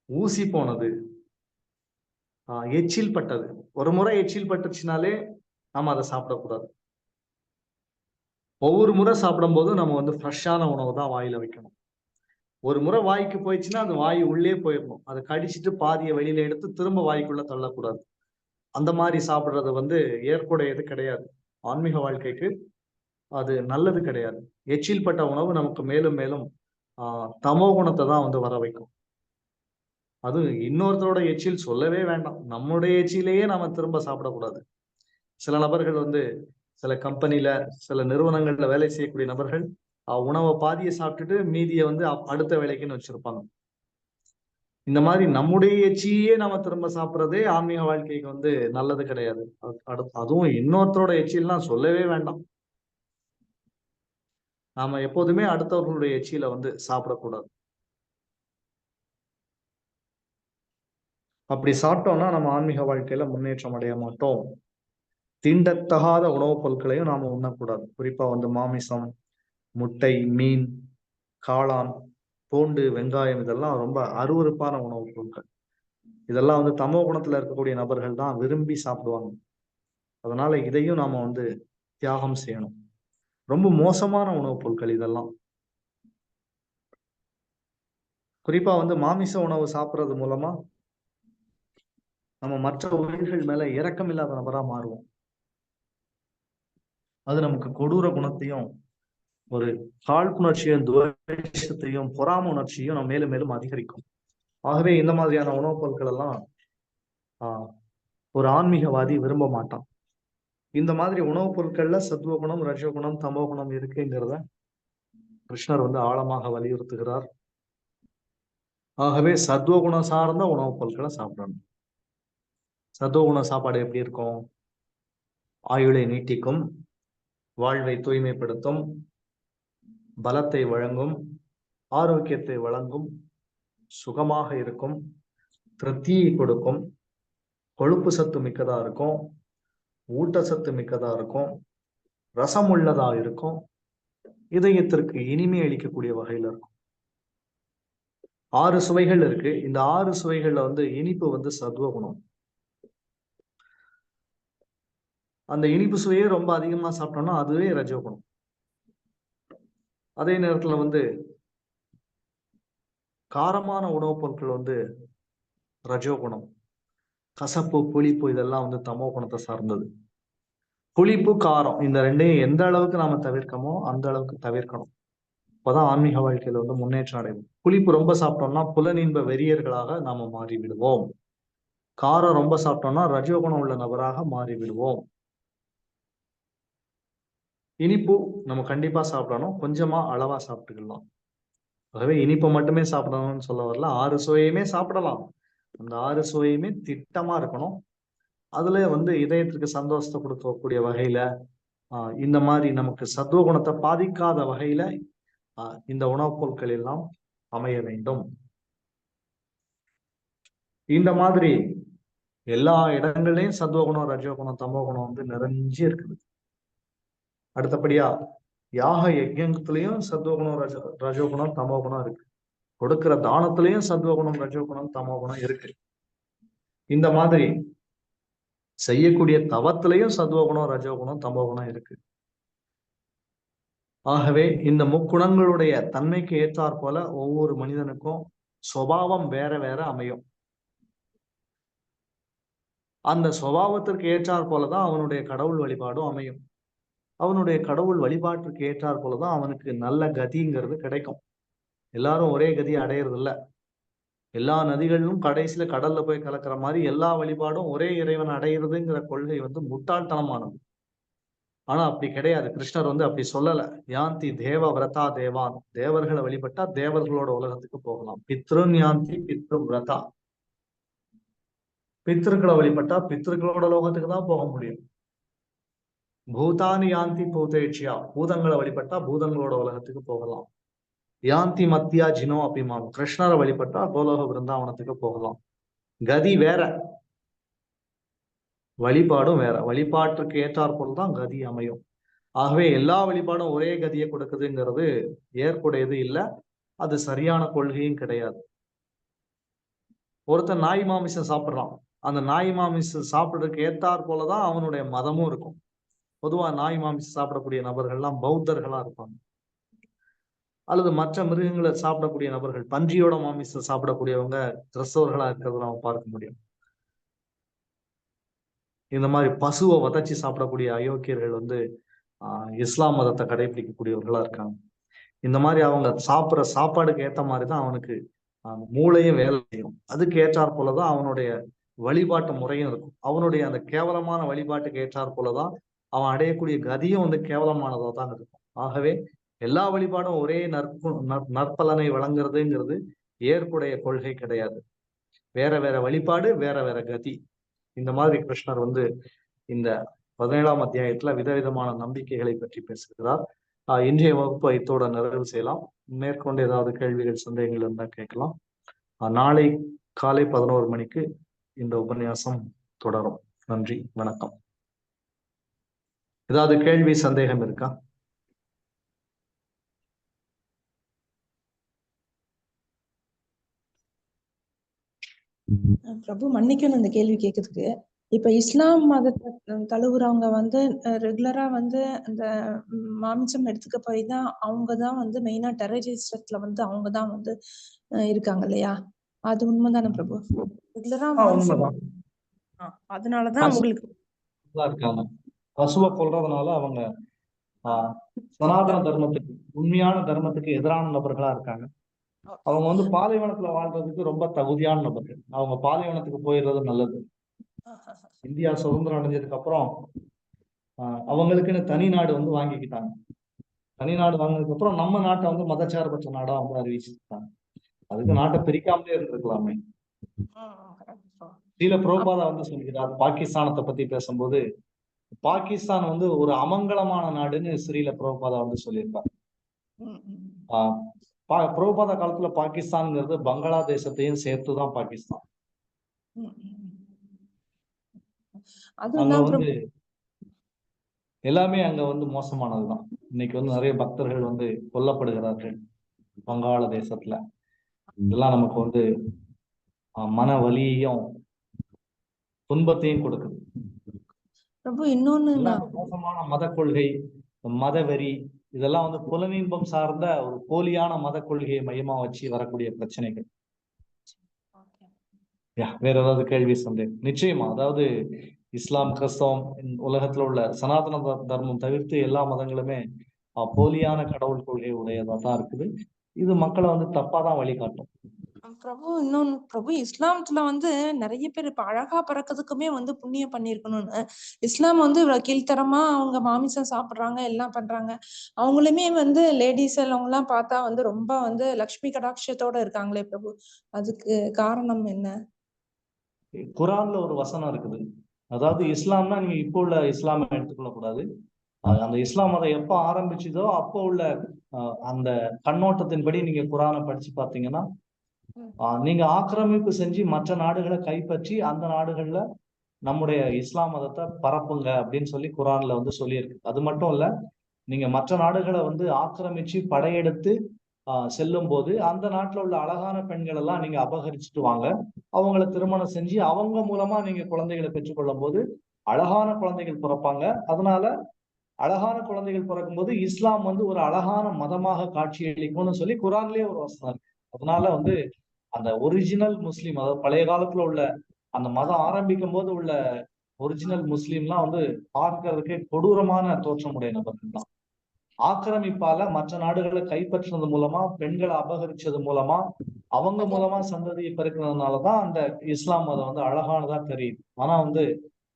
ஊசி போனது, எச்சில் பட்டது, ஒரு முறை எச்சில் பட்டுச்சுனாலே நம்ம அதை சாப்பிடக்கூடாது. ஒவ்வொரு முறை சாப்பிடும் போதும் நம்ம வந்து ஃப்ரெஷ்ஷான உணவு தான் வாயில வைக்கணும். ஒரு முறை வாய்க்கு போயிடுச்சுன்னா அது வாய் உள்ளே போயிடணும். அதை கடிச்சிட்டு பாதியை வெளியில எடுத்து திரும்ப வாய்க்குள்ள தள்ளக்கூடாது. அந்த மாதிரி சாப்பிடுறது வந்து ஏற்புடையது கிடையாது. ஆன்மீக வாழ்க்கைக்கு அது நல்லது கிடையாது. எச்சில் பட்ட உணவு நமக்கு மேலும் மேலும் தமோ குணத்தை தான் வந்து வர வைக்கும். அது இன்னொருத்தரோட எச்சில் சொல்லவே வேண்டாம். நம்முடைய எச்சிலேயே நாம திரும்ப சாப்பிடக்கூடாது. சில நபர்கள் வந்து சில கம்பெனில, சில நிறுவனங்கள்ல வேலை செய்யக்கூடிய நபர்கள் உணவை பாதியை சாப்பிட்டுட்டு மீதியை வந்து அடுத்த வேலைக்குன்னு வச்சிருப்பாங்க. இந்த மாதிரி நம்முடைய எச்சியே நம்ம திரும்ப சாப்பிட்றதே ஆன்மீக வாழ்க்கைக்கு வந்து நல்லது கிடையாது. அதுவும் இன்னொருத்தரோட எச்சியெல்லாம் சொல்லவே வேண்டாம். நாம எப்போதுமே அடுத்தவர்களுடைய எச்சியில வந்து சாப்பிடக்கூடாது. அப்படி சாப்பிட்டோம்னா நம்ம ஆன்மீக வாழ்க்கையில முன்னேற்றம் அடைய மாட்டோம். தீண்டத்தகாத உணவுப் பொருட்களையும் நாம உண்ணக்கூடாது. குறிப்பா வந்து மாமிசம், முட்டை, மீன், காளான், பூண்டு, வெங்காயம் இதெல்லாம் ரொம்ப அருவருப்பான உணவுப் பொருட்கள். இதெல்லாம் வந்து தமோ குணத்துல இருக்கக்கூடிய நபர்கள் தான் விரும்பி சாப்பிடுவாங்க. அதனால இதையும் நாம வந்து தியாகம் செய்யணும். ரொம்ப மோசமான உணவுப் பொருட்கள் இதெல்லாம். குறிப்பா வந்து மாமிச உணவு சாப்பிட்றது மூலமா நம்ம மற்ற உயிர்கள் மேல இரக்கம் இல்லாத நபரா மாறுவோம். அது நமக்கு கொடூர குணத்தையும் ஒரு காழ்ப்புணர்ச்சியும் துவேஷத்தையும் பொறாம உணர்ச்சியும் நம்ம மேலும் மேலும் அதிகரிக்கும். ஆகவே இந்த மாதிரியான உணவுப் பொருட்கள் எல்லாம் ஒரு ஆன்மீகவாதி விரும்ப மாட்டான். இந்த மாதிரி உணவுப் பொருட்கள்ல சத்துவகுணம், ரஜோகுணம், தமோகுணம் இருக்குங்கிறத கிருஷ்ணர் வந்து ஆழமாக வலியுறுத்துகிறார். ஆகவே சத்துவகுணம் சார்ந்த உணவுப் பொருட்களை சாப்பிடணும். சத்துவகுண சாப்பாடு எப்படி இருக்கும்? ஆயுளை நீட்டிக்கும், வாழ்வை தூய்மைப்படுத்தும், பலத்தை வழங்கும், ஆரோக்கியத்தை வழங்கும், சுகமாக இருக்கும், திருப்தியை கொடுக்கும், கொழுப்பு சத்து மிக்கதா இருக்கும், ஊட்டச்சத்து மிக்கதா இருக்கும், ரசம் உள்ளதா இருக்கும், இதயத்திற்கு இனிமை அளிக்கக்கூடிய வகையில இருக்கும். 6 சுவைகள் இருக்கு. இந்த 6 சுவைகள்ல வந்து இனிப்பு வந்து சத்துவகுணம். அந்த இனிப்பு சுவையே ரொம்ப அதிகமா சாப்பிட்டோம்னா அதுவே ரஜோகுணம். அதே நேரத்துல வந்து காரமான உணவுப் பொருட்கள் வந்து ரஜோகுணம். கசப்பு, புளிப்பு இதெல்லாம் வந்து தமோ குணத்தை சார்ந்தது. புளிப்பு, காரம் இந்த ரெண்டையும் எந்த அளவுக்கு நாம தவிர்க்கமோ அந்த அளவுக்கு தவிர்க்கணும். அப்பதான் ஆன்மீக வாழ்க்கையில வந்து முன்னேற்றம் அடையும். புளிப்பு ரொம்ப சாப்பிட்டோம்னா புலனின்ப வெறியர்களாக நாம மாறி விடுவோம். காரம் ரொம்ப சாப்பிட்டோம்னா ரஜோகுணம் உள்ள நபராக மாறி விடுவோம். இனிப்பு நம்ம கண்டிப்பா சாப்பிடணும், கொஞ்சமா அளவா சாப்பிட்டுக்கலாம். ஆகவே இனிப்பை மட்டுமே சாப்பிடணும்னு சொல்ல வரல, 6 சுவையுமே சாப்பிடலாம். அந்த 6 சுவையுமே திட்டமா இருக்கணும். அதுல வந்து இதயத்திற்கு சந்தோஷத்தை கொடுக்கக்கூடிய வகையில இந்த மாதிரி நமக்கு சத்துவகுணத்தை பாதிக்காத வகையில இந்த உணவுப் பொருட்கள் எல்லாம் அமைய வேண்டும். இந்த மாதிரி எல்லா இடங்கள்லயும் சத்துவகுணம், ரஜோகுணம், தமோகுணம் வந்து நிறைஞ்சு இருக்குது. அடுத்தபடியா யாக யஜ்ஞத்திலையும் சத்துவகுணம், ரஜோகுணம், தமோகுணம் இருக்கு. கொடுக்கிற தானத்திலையும் சத்துவகுணம், ரஜோகுணம், தமோகுணம் இருக்கு. இந்த மாதிரி செய்யக்கூடிய தவத்திலையும் சத்துவகுணம், ரஜோகுணம், தமோகுணம் இருக்கு. ஆகவே இந்த முக்குணங்களுடைய தன்மைக்கு ஏற்றாற் போல ஒவ்வொரு மனிதனுக்கும் சுபாவம் வேற வேற அமையும். அந்த சுபாவத்திற்கு ஏற்றாற் போலதான் அவனுடைய கடவுள் வழிபாடும் அமையும். அவனுடைய கடவுள் வழிபாட்டிற்கு ஏற்றாற் போலதான் அவனுக்கு நல்ல கதிங்கிறது கிடைக்கும். எல்லாரும் ஒரே கதியை அடையிறது இல்ல. எல்லா நதிகளிலும் கடைசியில கடல்ல போய் கலக்கிற மாதிரி எல்லா வழிபாடும் ஒரே இறைவன் அடையிறதுங்கிற கொள்கை வந்து முட்டாள்தனமானது. ஆனா அப்படி கிடையாது. கிருஷ்ணர் வந்து அப்படி சொல்லல. யாந்தி தேவ விரதா தேவான், தேவர்களை வழிபட்டா தேவர்களோட உலகத்துக்கு போகலாம். பித்ருன் யாந்தி பித்ரு விரதா, பித்ருக்களை வழிபட்டா பித்ருக்களோட லோகத்துக்கு தான் போக முடியும். பூதானி யாந்தி பூதேட்சியா, பூதங்களை வழிபட்டா பூதங்களோட உலகத்துக்கு போகலாம். யாந்தி மத்தியா ஜினோ அபிமான், கிருஷ்ணரை வழிபட்டா கோலோக பிருந்தாவனத்துக்கு போகலாம். கதி வேற, வழிபாடும் வேற. வழிபாட்டுக்கு ஏற்றாற் போல்தான் கதி அமையும். ஆகவே எல்லா வழிபாடும் ஒரே கதியை கொடுக்குதுங்கிறது ஏற்புடையது இல்லை. அது சரியான கொள்கையும் கிடையாது. ஒருத்தன் நாய் மாமிசம் சாப்பிட்றான். அந்த நாய் மாமிசம் சாப்பிட்றதுக்கு ஏற்றாற் போலதான் அவனுடைய மதமும் இருக்கும். பொதுவா நாய் மாமிசம் சாப்பிடக்கூடிய நபர்கள்லாம் பௌத்தர்களா இருப்பாங்க. அல்லது மற்ற மிருகங்களை சாப்பிடக்கூடிய நபர்கள், பன்றியோட மாமிசம் சாப்பிடக்கூடியவங்க கிறிஸ்தவர்களா இருக்கிறத நம்ம பார்க்க முடியும். இந்த மாதிரி பசுவை வதச்சி சாப்பிடக்கூடிய அயோக்கியர்கள் வந்து இஸ்லாம் மதத்தை கடைபிடிக்கக்கூடியவர்களா இருக்காங்க. இந்த மாதிரி அவங்க சாப்பிட்ற சாப்பாடுக்கு ஏற்ற மாதிரிதான் அவனுக்கு மூளையும் வேலை செய்யும். அதுக்கு ஏற்றாற் போலதான் அவனுடைய வழிபாட்டு முறையும் இருக்கும். அவனுடைய அந்த கேவலமான வழிபாட்டுக்கு ஏற்றாற் போலதான் அவன் அடையக்கூடிய கதியும் வந்து கேவலமானதா தான் இருக்கும். ஆகவே எல்லா வழிபாடும் ஒரே நற்பலனை வழங்குறதுங்கிறது ஏற்புடைய கொள்கை கிடையாது. வேற வேற வழிபாடு, வேற வேற கதி. இந்த மாதிரி கிருஷ்ணர் வந்து இந்த 17ஆம் அத்தியாயத்துல விதவிதமான நம்பிக்கைகளை பற்றி பேசுகிறார். இன்றைய வகுப்பை இத்தோட நிறைவு செய்யலாம். மேற்கொண்டு ஏதாவது கேள்விகள் சந்தேகங்கள் இருந்தா கேட்கலாம். நாளை காலை 11 மணிக்கு இந்த உபன்யாசம் தொடரும். நன்றி, வணக்கம். ஏதாவது கேள்வி சந்தேகம் இருக்கா? பிரபு மன்னிக்கணும் இந்த கேள்வி கேட்கறதுக்கு. இப்ப இஸ்லாம் மதத்தை தழுவுறவங்க வந்து ரெகுலரா வந்து அந்த மாமிசம் எடுத்துக்க போய் தான் அவங்கதான் வந்து மெயினா டெரரிஸ்ட்ல வந்து அவங்கதான் வந்து இருக்காங்க இல்லையா? அது உண்மைதானே பிரபு? ரெகுலரா உண்மைதான். அதனாலதான் அவங்களுக்கு இருக்காங்க. பசுவை கொல்றதுனால அவங்க சனாதன தர்மத்துக்கு, உண்மையான தர்மத்துக்கு எதிரான நபர்களா இருக்காங்க. அவங்க வந்து பாலைவனத்துல வாழ்றதுக்கு ரொம்ப தகுதியான நபர்கள். அவங்க பாலைவனத்துக்கு போயிடுறது நல்லது. இந்தியா சுதந்திரம் அடைஞ்சதுக்கு அப்புறம் அவங்களுக்குன்னு தனி நாடு வந்து வாங்கிக்கிட்டாங்க. தனி நாடு வாங்கினதுக்கு அப்புறம் நம்ம நாட்டை வந்து மதச்சார்பற்ற நாடா வந்து அறிவிச்சுட்டாங்க. அதுக்கு நாட்டை பிரிக்காமலே இருந்திருக்கலாமே. ஸ்ரீல பிரபுபாதா வந்து சொல்கிறார் பாகிஸ்தானத்தை பத்தி பேசும்போது, பாகிஸ்தான் வந்து ஒரு அமங்கலமான நாடுன்னு ஸ்ரீல பிரபுபாதா வந்து சொல்லியிருக்கார். பிரபுபாதா காலத்துல பாகிஸ்தான்ங்கிறது பங்களாதேசத்தையும் சேர்த்துதான் பாகிஸ்தான். அங்க வந்து எல்லாமே அங்க வந்து மோசமானதுதான். இன்னைக்கு வந்து நிறைய பக்தர்கள் வந்து கொல்லப்படுகிறார்கள் வங்காள தேசத்துல. இதெல்லாம் நமக்கு வந்து மன வலியையும் துன்பத்தையும் கொடுக்குது. இன்னொன்னு மோசமான மத கொள்கை, மதவெறி, இதெல்லாம் வந்து புலனின்பம் சார்ந்த ஒரு போலியான மத கொள்கையை மையமா வச்சு வரக்கூடிய பிரச்சனைகள். வேற ஏதாவது கேள்வி சந்தேகம்? நிச்சயமா. அதாவது இஸ்லாம், கிறிஸ்தவம், உலகத்துல உள்ள சனாதன தர்மம் தவிர்த்து எல்லா மதங்களுமே போலியான கடவுள் கொள்கை உடையதா தான் இருக்குது. இது மக்களை வந்து தப்பாதான் வழிகாட்டும். பிரபு இன்னொன்னு பிரபு, இஸ்லாமத்துல வந்து நிறைய பேர் இப்ப அழகா பிறக்கிறதுக்குமே வந்து புண்ணியம் பண்ணிருக்கணும்னு இஸ்லாம் வந்து இவ்வளவு கீழ்த்தரமா அவங்க மாமிசம் சாப்பிடுறாங்க, எல்லாம் பண்றாங்க. அவங்களுமே வந்து லேடிஸ் அவங்க எல்லாம் பார்த்தா வந்து ரொம்ப வந்து லக்ஷ்மி கடாட்சத்தோட இருக்காங்களே பிரபு, அதுக்கு காரணம் என்ன? குரான்ல ஒரு வசனம் இருக்குது. அதாவது இஸ்லாம்னா நீங்க இப்போ உள்ள இஸ்லாமை எடுத்துக்கொள்ள கூடாது. அந்த இஸ்லாம் மதம் எப்ப ஆரம்பிச்சதோ அப்போ உள்ள அந்த கண்ணோட்டத்தின்படி நீங்க குரானை படிச்சு பார்த்தீங்கன்னா, நீங்க ஆக்கிரமிப்பு செஞ்சு மற்ற நாடுகளை கைப்பற்றி அந்த நாடுகள்ல நம்முடைய இஸ்லாம் மதத்தை பரப்புங்க அப்படின்னு சொல்லி குரான்ல வந்து சொல்லியிருக்கு. அது மட்டும் இல்ல, நீங்க மற்ற நாடுகளை வந்து ஆக்கிரமிச்சு படையெடுத்து செல்லும் போது அந்த நாட்டுல உள்ள அழகான பெண்கள் எல்லாம் நீங்க அபகரிச்சுட்டு வாங்க, அவங்களை திருமணம் செஞ்சு அவங்க மூலமா நீங்க குழந்தைகளை பெற்றுக்கொள்ளும் போது அழகான குழந்தைகள் பிறப்பாங்க. அதனால அழகான குழந்தைகள் பிறக்கும் போது இஸ்லாம் வந்து ஒரு அழகான மதமாக காட்சியளிக்கும்னு சொல்லி குரான்லயே ஒரு வசனம் இருக்கு. அதனால வந்து அந்த ஒரிஜினல் முஸ்லீம், அதாவது பழைய காலத்துல உள்ள அந்த மதம் ஆரம்பிக்கும் போது உள்ள ஒரிஜினல் முஸ்லீம்லாம் வந்து பார்க்கறதுக்கு கொடூரமான தோற்றமுடைய நபர்கள் தான். ஆக்கிரமிப்பால மற்ற நாடுகளை கைப்பற்றினது மூலமா, பெண்களை அபகரிச்சது மூலமா, அவங்க மூலமா சந்ததியை பெருக்கிறதுனாலதான் அந்த இஸ்லாம் மதம் வந்து அழகானதா தெரியுது. ஆனா வந்து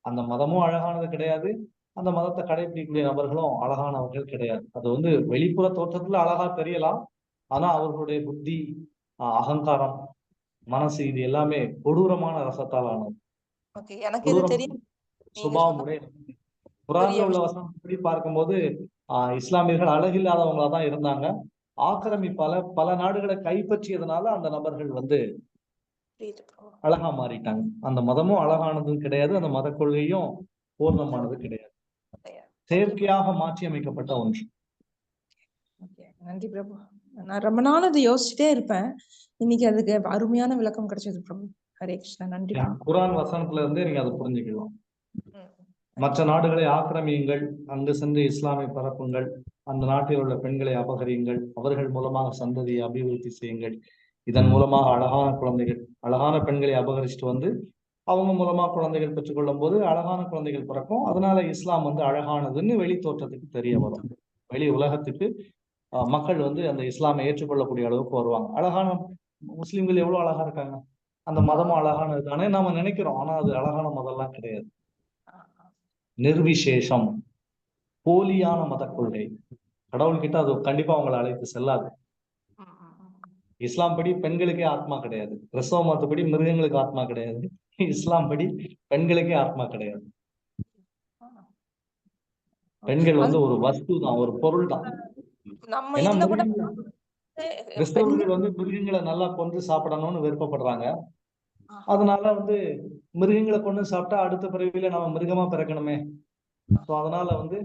அந்த மதமும் அழகானது கிடையாது, அந்த மதத்தை கடைபிடிக்கக்கூடிய நபர்களும் அழகானவர்கள் கிடையாது. அது வந்து வெளிப்புற தோற்றத்துல அழகா தெரியலாம், ஆனா அவர்களுடைய புத்தி, அகங்காரம், மனசு, இது எல்லாமே கொடூரமான ரசத்தால் ஆனது. சுபாவம் உடைய குரான்ல உள்ள வசனப்படி பார்க்கும்போது இஸ்லாமியர்கள் அழகில்லாதவங்களா தான் இருந்தாங்க. ஆக்கிரமிப்பால பல நாடுகளை கைப்பற்றியதுனால அந்த நபர்கள் வந்து அழகா மாறிட்டாங்க. அந்த மதமும் அழகானதும் கிடையாது, அந்த மத கொள்கையும் பூர்ணமானது கிடையாது, செயற்கையாக மாற்றி அமைக்கப்பட்ட ஒன்று. நன்றி பிரபு. நான் ரொம்ப நாள் அதை யோசிச்சுட்டே இருப்பேன். இன்னைக்கு அதுக்கு அருமையான விளக்கம் கிடைச்சது பிரபு. ஹரே கிருஷ்ணா. நன்றி. குரான் வசனத்துல இருந்து நீங்க அதை புரிஞ்சுக்கலாம். மற்ற நாடுகளை ஆக்கிரமியுங்கள், அங்கு சென்று இஸ்லாமை பரப்புங்கள், அந்த நாட்டில் உள்ள பெண்களை அபகரியுங்கள், அவர்கள் மூலமாக சந்ததியை அபிவிருத்தி செய்யுங்கள், இதன் மூலமாக அழகான குழந்தைகள், அழகான பெண்களை அபகரிச்சுட்டு வந்து அவங்க மூலமா குழந்தைகள் பெற்றுக்கொள்ளும் போது அழகான குழந்தைகள் பிறக்கும். அதனால இஸ்லாம் வந்து அழகானதுன்னு வெளி தோற்றத்துக்கு தெரிய வரும். வெளி உலகத்துக்கு மக்கள் வந்து அந்த இஸ்லாமை ஏற்றுக்கொள்ளக்கூடிய அளவுக்கு வருவாங்க. அழகான முஸ்லிம்கள் எவ்வளவு அழகா இருக்காங்க, அந்த மதமும் அழகானது தானே நாம நினைக்கிறோம். ஆனா அது அழகான மதம்லாம் கிடையாது, நிர்விசேஷம், போலியான மத கொள்கை. கடவுள்கிட்ட அது கண்டிப்பா அவங்களை அழைத்து செல்லாது. இஸ்லாம் படி பெண்களுக்கே ஆத்மா கிடையாது, கிறிஸ்தவ மதப்படி மிருகங்களுக்கு ஆத்மா கிடையாது, இஸ்லாம் படி பெண்களுக்கே ஆத்மா கிடையாது. பெண்கள் வந்து ஒரு வஸ்து தான், ஒரு பொருள் தான். நம்ம ஏன்னா இதுல கூட கிறிஸ்தவர்கள் வந்து மிருகங்களை நல்லா கொண்டு சாப்பிடணும்னு விருப்பப்படுறாங்க. அதனால வந்து மிருகங்களை கொண்டு சாப்பிட்டா அடுத்த பிறவியில நம்ம மிருகமா பிறக்கணுமே. சோ அதனால வந்து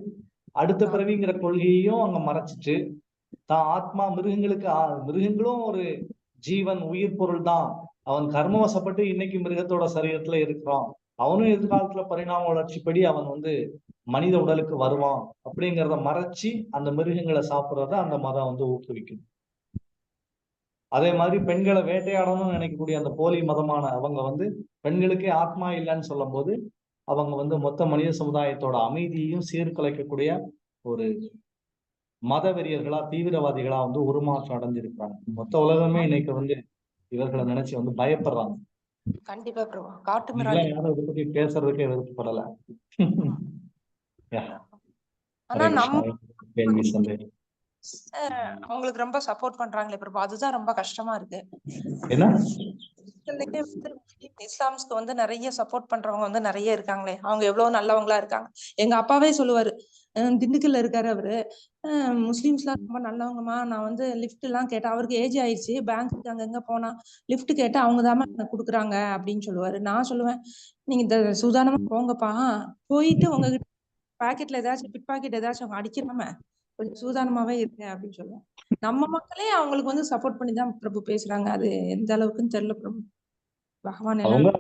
அடுத்த பிறவிங்கிற கொள்கையையும் அங்க மறைச்சிட்டு தான் ஆத்மா மிருகங்களும் ஒரு ஜீவன், உயிர் பொருள் தான். அவன் கர்மவசப்பட்டு இன்னைக்கு மிருகத்தோட சரீரத்துல இருக்கிறான், அவனும் எதிர்காலத்துல பரிணாம வளர்ச்சிப்படி அவன் வந்து மனித உடலுக்கு வருவான் அப்படிங்கிறத மறைச்சு அந்த மிருகங்களை சாப்பிடுறத அந்த மதம் வந்து ஊக்குவிக்கும். அதே மாதிரி பெண்களை வேட்டையாடணும்னு நினைக்கக்கூடிய அந்த போலி மதமான அவங்க வந்து பெண்களுக்கே ஆத்மா இல்லைன்னு சொல்லும் போது அவங்க வந்து மொத்த மனித சமுதாயத்தோட அமைதியையும் சீர்குலைக்கக்கூடிய ஒரு மத வெறியர்களா, தீவிரவாதிகளா வந்து உருமாற்றம் அடைஞ்சிருக்காங்க. மொத்த உலகமே இன்னைக்கு வந்து இவர்களை நினைச்சு வந்து பயப்படுறாங்க. கண்டிப்பா பிரபு, காட்டு மிராண்டி. யாரும் இதை பத்தி பேசுறதுக்கே விருப்பப்படல. ஆனா நம்ம அவங்களுக்கு ரொம்ப சப்போர்ட் பண்றாங்களே பிரபு, அதுதான் ரொம்ப கஷ்டமா இருக்கு. என்ன இஸ்லாம்ஸ்க்கு வந்து நிறைய சப்போர்ட் பண்றவங்க வந்து நிறைய இருக்காங்களே, அவங்க எவ்வளவு நல்லவங்களா இருக்காங்க. எங்க அப்பாவே சொல்லுவாரு, திண்டுக்கல்ல இருக்காரு அவரு, முஸ்லிம்ஸ் எல்லாம் ரொம்ப நல்லவங்கம்மா, நான் வந்து லிஃப்ட் எல்லாம் கேட்டேன், அவருக்கு ஏஜ் ஆயிடுச்சு, பேங்க்குக்கு அங்க எங்க போனா லிஃப்ட் கேட்டா அவங்கதாம்மா எனக்கு கொடுக்குறாங்க அப்படின்னு சொல்லுவாரு. நான் சொல்லுவேன், நீங்க இந்த சூதானமா போங்கப்பா, போயிட்டு உங்ககிட்ட பாக்கெட்ல ஏதாச்சும் பிட் பாக்கெட் ஏதாச்சும் அவங்க அடிக்கிறாம கொஞ்சம் சூதானமாவே இருங்க அப்படின்னு சொல்லுவேன். நம்ம மக்களே அவங்களுக்கு வந்து சப்போர்ட் பண்ணிதான் பிரபு பேசுறாங்க. அது எந்த அளவுக்குன்னு தெரியல பிரபு. பகவான் என்ன,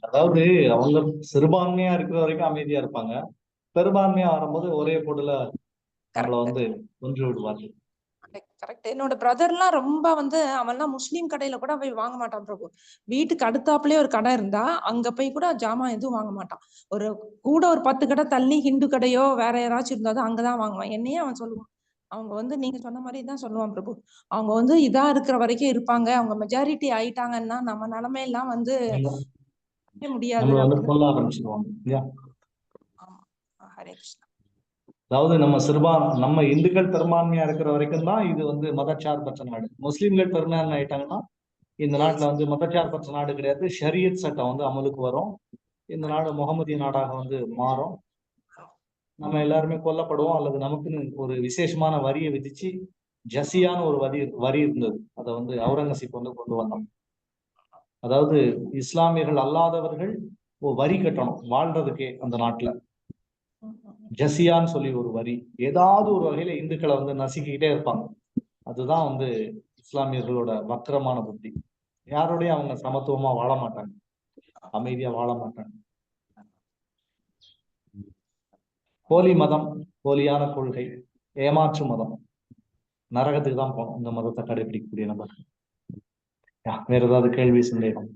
அதாவது அவங்க சிறுபான்மையா இருக்கிற வரைக்கும் அமைதியா இருப்பாங்க, பெரும்பான்மையா வரும்போது ஒரே போட்டுல நம்மள வந்து கொன்று விடுவாங்க. கரெக்ட். என்னோட பிரதர்லாம் ரொம்ப வந்து அவன்லாம் முஸ்லீம் கடையில கூட போய் வாங்க மாட்டான் பிரபு. வீட்டுக்கு அடுத்தாப்புலயே ஒரு கடை இருந்தா அங்க போய் கூட ஜாமான் எதுவும் வாங்க மாட்டான். ஒரு கூட ஒரு 10 கடை தள்ளி ஹிந்து கடையோ வேற யாராச்சும் இருந்தாலும் அங்கதான் வாங்குவான். என்னையே அவன் சொல்லுவான், அவங்க வந்து நீங்க சொன்ன மாதிரி தான் சொல்லுவான் பிரபு, அவங்க வந்து இதா இருக்கிற வரைக்கும் இருப்பாங்க, அவங்க மெஜாரிட்டி ஆயிட்டாங்கன்னா நம்ம நிலைமையெல்லாம் வந்து முடியாது வந்து சொல்ல ஆரம்பிச்சிருவாங்க. ஹரே கிருஷ்ணா. அதாவது நம்ம இந்துக்கள் பெரும்பான்மையா இருக்கிற வரைக்கும் தான் இது வந்து மதச்சார்பற்ற நாடு. முஸ்லிம்கள் பெரும்பான்மை ஆயிட்டாங்கன்னா இந்த நாட்டுல வந்து மதச்சார்பற்ற நாடு கிடையாது, ஷரியத் சட்டம் வந்து அமலுக்கு வரும், இந்த நாடு முகமதிய நாடாக வந்து மாறும், நம்ம எல்லாருமே கொல்லப்படுவோம், அல்லது நமக்குன்னு ஒரு விசேஷமான வரியை விதிச்சு ஜசியான ஒரு வரி இருந்தது, அதை வந்து அவுரங்கசீப் வந்து கொண்டு வந்தோம். அதாவது இஸ்லாமியர்கள் அல்லாதவர்கள் வரி கட்டணும் வாழ்றதுக்கே அந்த நாட்டுல, ஜசியான்னு சொல்லி ஒரு வரி. ஏதாவது ஒரு வகையில இந்துக்களை வந்து நசுக்கிக்கிட்டே இருப்பாங்க. அதுதான் வந்து இஸ்லாமியர்களோட வக்கரமான புத்தி. யாரோடையும் அவங்க சமத்துவமா வாழ மாட்டாங்க, அமைதியா வாழ மாட்டாங்க. போலி மதம், போலியான கொள்கை, ஏமாற்று மதம், நரகத்துக்கு தான் போகணும் இந்த மதத்தை கடைபிடிக்கக்கூடிய நபர். வேற ஏதாவது கேள்வி, சந்தேகம்?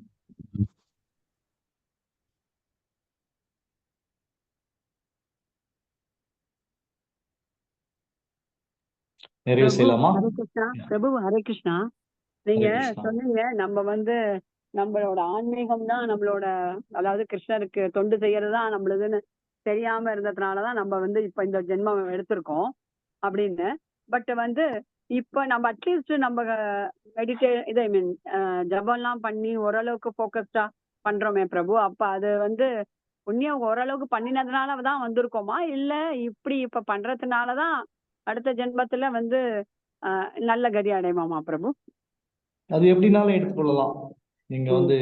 நிறைவு செய்யலாமா? ஹரே கிருஷ்ணா பிரபு, ஹரே கிருஷ்ணா. நீங்க சொன்னீங்க நம்ம வந்து நம்மளோட ஆன்மீகம் தான் நம்மளோட, அதாவது கிருஷ்ணருக்கு தொண்டு செய்யறது தான் நம்மளுதுன்னு தெரியாம இருந்ததுனாலதான் நம்ம வந்து இப்ப இந்த ஜென்மம் எடுத்திருக்கோம் அப்படின்னு. பட் வந்து இப்ப நம்ம அட்லீஸ்ட் நம்ம இதை மீன் ஜபம்லாம் பண்ணி ஓரளவுக்கு போக்கஸ்டா பண்றோமே பிரபு, அப்ப அது வந்து புண்ணியம் ஓரளவுக்கு பண்ணினதுனாலதான் வந்திருக்கோமா, இல்ல இப்படி இப்ப பண்றதுனாலதான் அடுத்த ஜென்மத்துல வந்து நல்ல கதி அடைவோமா பிரபு? அது எப்படினாலும் எடுத்துக்கொள்ளலாம். நீங்க வந்து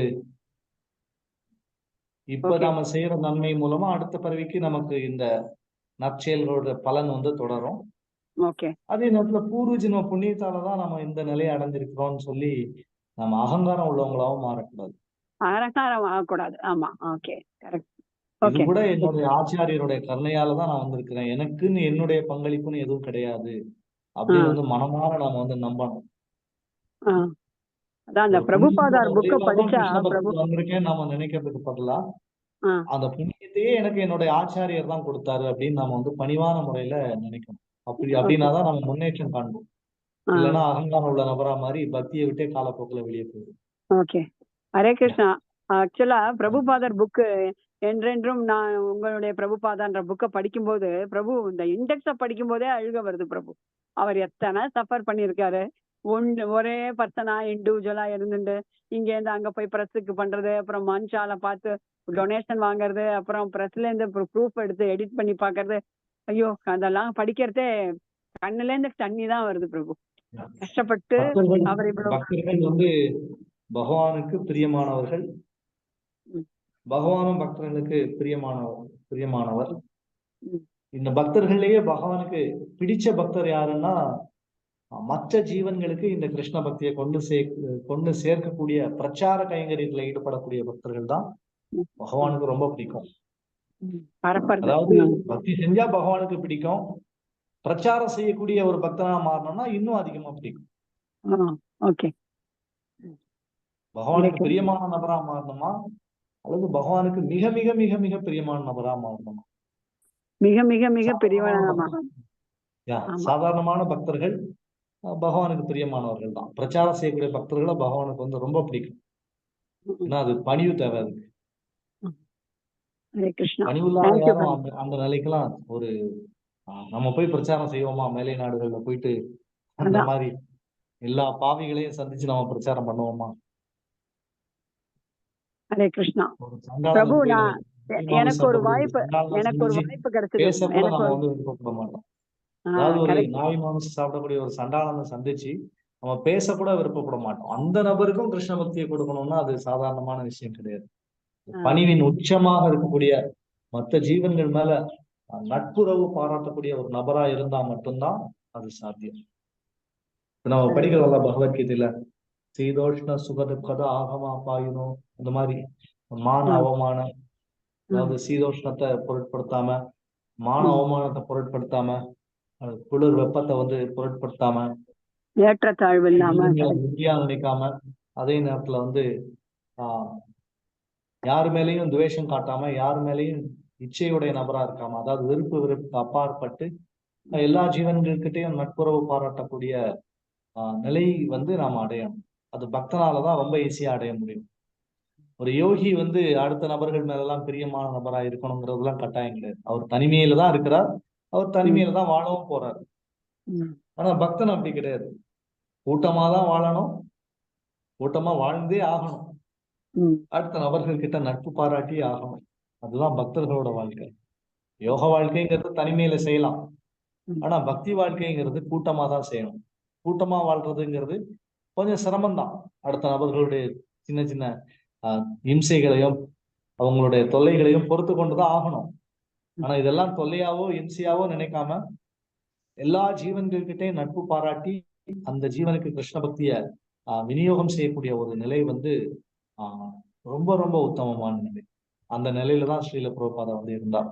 இப்ப நாம செய்யற நன்மை மூலமா அடுத்த பிறவிக்கு நமக்கு இந்த நற்செயல்களோட பலன் வந்து தொடரும். அதே நேரத்துல பூர்வ ஜென்ம புண்ணியத்தாலதான் நம்ம இந்த நிலையை அடைஞ்சிருக்கிறோம்னு சொல்லி நம்ம அகங்காரம் உள்ளவங்களாவும் மாறக்கூடாது. அகங்காரம் ஆகக்கூடாது. ஆமா, ஓகே, கரெக்ட். இது கூட என்னுடைய ஆச்சாரியருடைய கருணையாலதான் நான் வந்திருக்கிறேன், எனக்குன்னு என்னுடைய பங்களிப்புன்னு எதுவும் கிடையாது அப்படின்னு வந்து மனமாற நாம வந்து நம்பணும். அதான் அந்த பிரபுபாதார் புக்க படிச்சா வந்திருக்கேன் நாம நினைக்கிறதுக்கு பதிலா அந்த புண்ணியத்தையே எனக்கு என்னுடைய ஆச்சாரியர் தான் கொடுத்தாரு அப்படின்னு நாம வந்து பணிவான முறையில நினைக்கணும். அப்படின்னாதான் நம்ம முன்னேற்றம் காண்போம். இல்லைன்னா அகங்காரம் உள்ள நபரா மாதிரி பக்தியை விட்டே காலப்போக்கில் வெளியே போயிடும். ஓகே, ஹரே கிருஷ்ணா. ஆக்சுவலா பிரபுபாதர் புக்கு என்றென்றும் நான் உங்களுடைய பிரபுபாதான்ற புக்கை படிக்கும்போது பிரபு இந்த இண்டெக்ஸ படிக்கும் போதே அழுக வருது பிரபு. அவர் எத்தனை சஃபர் பண்ணியிருக்காரு, ஒரே பர்சனா இண்டிவிஜுவலா இருந்துட்டு இங்க இருந்து அங்க போய் பிரஸுக்கு பண்றது, அப்புறம் மனுஷால பார்த்து டொனேஷன் வாங்குறது, அப்புறம் பிரஸ்ல இருந்து ப்ரூஃப் எடுத்து எடிட் பண்ணி பாக்குறது. ஐயோ, அதெல்லாம் படிக்கிறதே கண்ணுல இருந்து தண்ணி தான் வருது பிரபு. கஷ்டப்பட்டு அவர் இவ்வளவு பக்தர்கள் வந்து பகவானுக்கு பிரியமானவர்கள், பகவானும் பக்தர்களுக்கு பிரியமானவர். இந்த பக்தர்கள்லயே பகவானுக்கு பிடிச்ச பக்தர் யாருன்னா, மற்ற ஜீவன்களுக்கு இந்த கிருஷ்ண பக்தியை கொண்டு சேர்க்கக்கூடிய பிரச்சார கைங்கரியத்துல ஈடுபடக்கூடிய பக்தர்கள் தான் பகவானுக்கு ரொம்ப பிடிக்கும். அதாவது பக்தி செஞ்சா பகவானுக்கு பிடிக்கும், பிரச்சாரம் செய்யக்கூடிய ஒரு பக்தனா மாறணும்னா இன்னும் அதிகமா பிடிக்கும். பகவானுக்கு பிரியமான நபரா மாறணுமா, அல்லது பகவானுக்கு மிக மிக மிக மிக பிரியமான நபரா மாறணுமா? மிக மிக மிக பிரியமான. சாதாரணமான பக்தர்கள் பகவானுக்கு பிரியமானவர்கள் தான். பிரச்சாரம் செய்யக்கூடிய பக்தர்களை பகவானுக்கு வந்து ரொம்ப பிடிக்கும். ஏன்னா அது பணிவு தேவை. அதுக்கு பணிவுள்ளாத யாரும் அந்த நிலைக்கெல்லாம் ஒரு நம்ம போய் பிரச்சாரம் செய்வோமா, மேலை நாடுகள்ல போயிட்டு அந்த மாதிரி எல்லா பாவிகளையும் சந்திச்சு நம்ம பிரச்சாரம் பண்ணுவோமா? ஹரே கிருஷ்ணா. பிரபு, எனக்கு ஒரு வாய்ப்பு கிடைச்சது. பேசக்கூட நம்ம வந்து விருப்பப்பட மாட்டோம். அதாவது ஒரு நாய் மாமிசம் சாப்பிடக்கூடிய ஒரு சண்டாளனை சந்திச்சு நம்ம பேசக்கூட விருப்பப்பட மாட்டோம். அந்த நபருக்கும் கிருஷ்ண பக்தியை கொடுக்கணும்னா அது சாதாரணமான விஷயம் கிடையாது. பணிவின் உச்சமாக இருக்கக்கூடிய மற்ற ஜீவன்கள் மேல நட்புறவு பாராட்டக்கூடிய ஒரு நபரா இருந்தா மட்டும்தான் அது சாத்தியம். நம்ம படிக்கிறோம்ல பகவத்கீதையில, சீதோஷ்ண சுகதுக்கத ஆகமா பாயுனோ, இந்த மாதிரி மான அவமானம், அதாவது சீதோஷ்ணத்தை பொருட்படுத்தாம, மான அவமானத்தை பொருட்படுத்தாம, குளிர் வெப்பத்தை வந்து பொருட்படுத்தாம, ஏற்றத்தாழ்வு இல்லாம, நினைக்காம, அதே நேரத்துல வந்து யாரு மேலேயும் துவேஷம் காட்டாம, யாரு மேலேயும் இச்சையுடைய நபரா இருக்காம, அதாவது வெறுப்புக்கு அப்பாற்பட்டு எல்லா ஜீவன்கிட்டையும் நட்புறவு பாராட்டக்கூடிய நிலை வந்து நாம அடையணும். அது பக்தனாலதான் ரொம்ப ஈஸியா அடைய முடியும். ஒரு யோகி வந்து அடுத்த நபர்கள் மேலெல்லாம் பிரியமான நபரா இருக்கணுங்கிறதுலாம் கட்டாயம் கிடையாது. அவர் தனிமையில தான் இருக்கிறார், அவர் தனிமையில தான் வாழவும் போறாரு. ஆனா பக்தன் அப்படி கிடையாது. கூட்டமா தான் வாழணும், கூட்டமா வாழ்ந்தே ஆகணும், அடுத்த நபர்கள் கிட்ட நட்பு பாராட்டி ஆகணும். அதுதான் பக்தர்களோட வாழ்க்கை. யோக வாழ்க்கைங்கிறது தனிமையில செய்யலாம், ஆனா பக்தி வாழ்க்கைங்கிறது கூட்டமா தான் செய்யணும். கூட்டமா வாழ்றதுங்கிறது கொஞ்சம் சிரமம்தான். அடுத்த நபர்களுடைய சின்ன சின்ன இம்சைகளையும் அவங்களுடைய தொல்லைகளையும் பொறுத்து கொண்டுதான் ஆகணும். ஆனா இதெல்லாம் தொல்லையாவோ இம்சையாவோ நினைக்காம எல்லா ஜீவன்கள்கிட்டையும் நட்பு பாராட்டி அந்த ஜீவனுக்கு கிருஷ்ண பக்திய விநியோகம் செய்யக்கூடிய ஒரு நிலை வந்து ரொம்ப ரொம்ப உத்தமமான நிலை. அந்த நிலையில தான் ஸ்ரீல பிரபுபாதா வந்து இருந்தார்.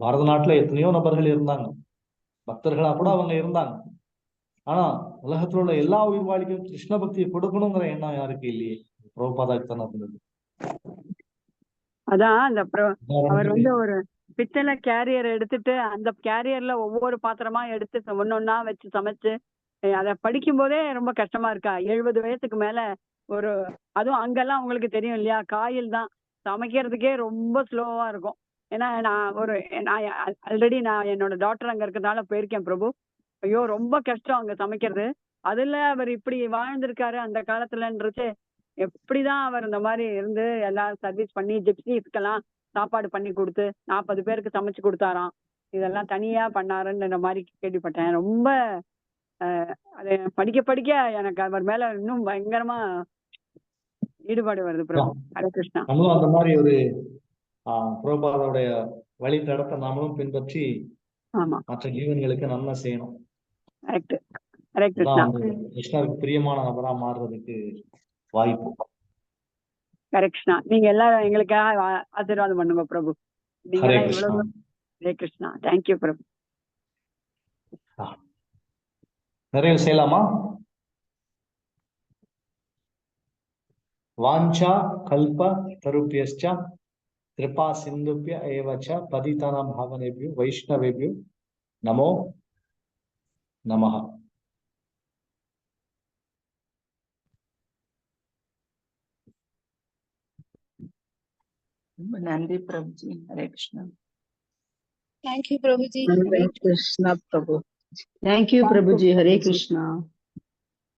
பாரத நாட்டுல எத்தனையோ நபர்கள் இருந்தாங்க, பக்தர்களா கூட அவங்க இருந்தாங்க. ஆனா உலகத்துல உள்ள எல்லா உயிர்வாளிக்கும் கிருஷ்ண பக்தியை கொடுக்கணுங்கிற எண்ணம் யாருக்கு இல்லையே, பிரபுபாதாக்கு தானே இருந்தது. அதான் அந்த அவர் வந்து ஒரு பித்தளை கேரியர் எடுத்துட்டு அந்த கேரியர்ல ஒவ்வொரு பாத்திரமா எடுத்து ஒன்னொன்னா வச்சு சமைச்சு அதை படிக்கும் போதே ரொம்ப கஷ்டமா இருக்கா. 70 வயசுக்கு மேல ஒரு அதுவும் அங்கெல்லாம் உங்களுக்கு தெரியும் இல்லையா, காயில் தான் சமைக்கிறதுக்கே ரொம்ப ஸ்லோவா இருக்கும். ஏன்னா நான் ஆல்ரெடி என்னோட டாக்டர் அங்க இருக்கிறதுனால போயிருக்கேன் பிரபு. ஐயோ ரொம்ப கஷ்டம் அங்க சமைக்கிறது. அதுல அவர் இப்படி வாழ்ந்திருக்காரு அந்த காலத்துலன்றது. எப்படிதான் அவர் இந்த மாதிரி இருந்து எல்லாரும் சர்வீஸ் பண்ணி ஜிப்சிஸ்க்கெல்லாம் சாப்பாடு பண்ணி கொடுத்து 40 பேருக்கு சமைச்சு கொடுத்தாராம். இதெல்லாம் தனியா பண்ணாருன்ற மாதிரி கேள்விப்பட்டேன். ரொம்ப அதை படிக்க படிக்க எனக்கு அவர் மேல இன்னும் பயங்கரமா ஈடுபாடு வருது பிரபு. ஹரே கிருஷ்ணா. நம்மளும் அந்த மாதிரி ஒரு பிரபுபாதாவுடைய வழி தடத்தை நாமளும் பின்பற்றி மற்ற ஜீவன்களுக்கு நன்மை செய்யணும். கிருஷ்ணருக்கு பிரியமான நபரா மாறுறதுக்கு வாய்ப்பு. ஹரே கிருஷ்ணா. நீங்க எல்லாரும் எங்களுக்காக ஆசீர்வாதம் பண்ணுங்க பிரபு. ஹரே கிருஷ்ணா. ஹரே கிருஷ்ணா. தேங்க்யூ பிரபு. நிறைய செய்யலாமா? வாஞ்சா கல்ப தருப்யஸ்ச கிருபா சிந்துப்ய ஏவச்ச பதிதானாம் பாவனேப்யோ வைஷ்ணவேப்யோ நமோ நமஹ. நன்றி Prabhuji. Hare Krishna. Thank you, Prabhuji. Hare Krishna, Prabhu. Thank you, Prabhuji. Hare Krishna.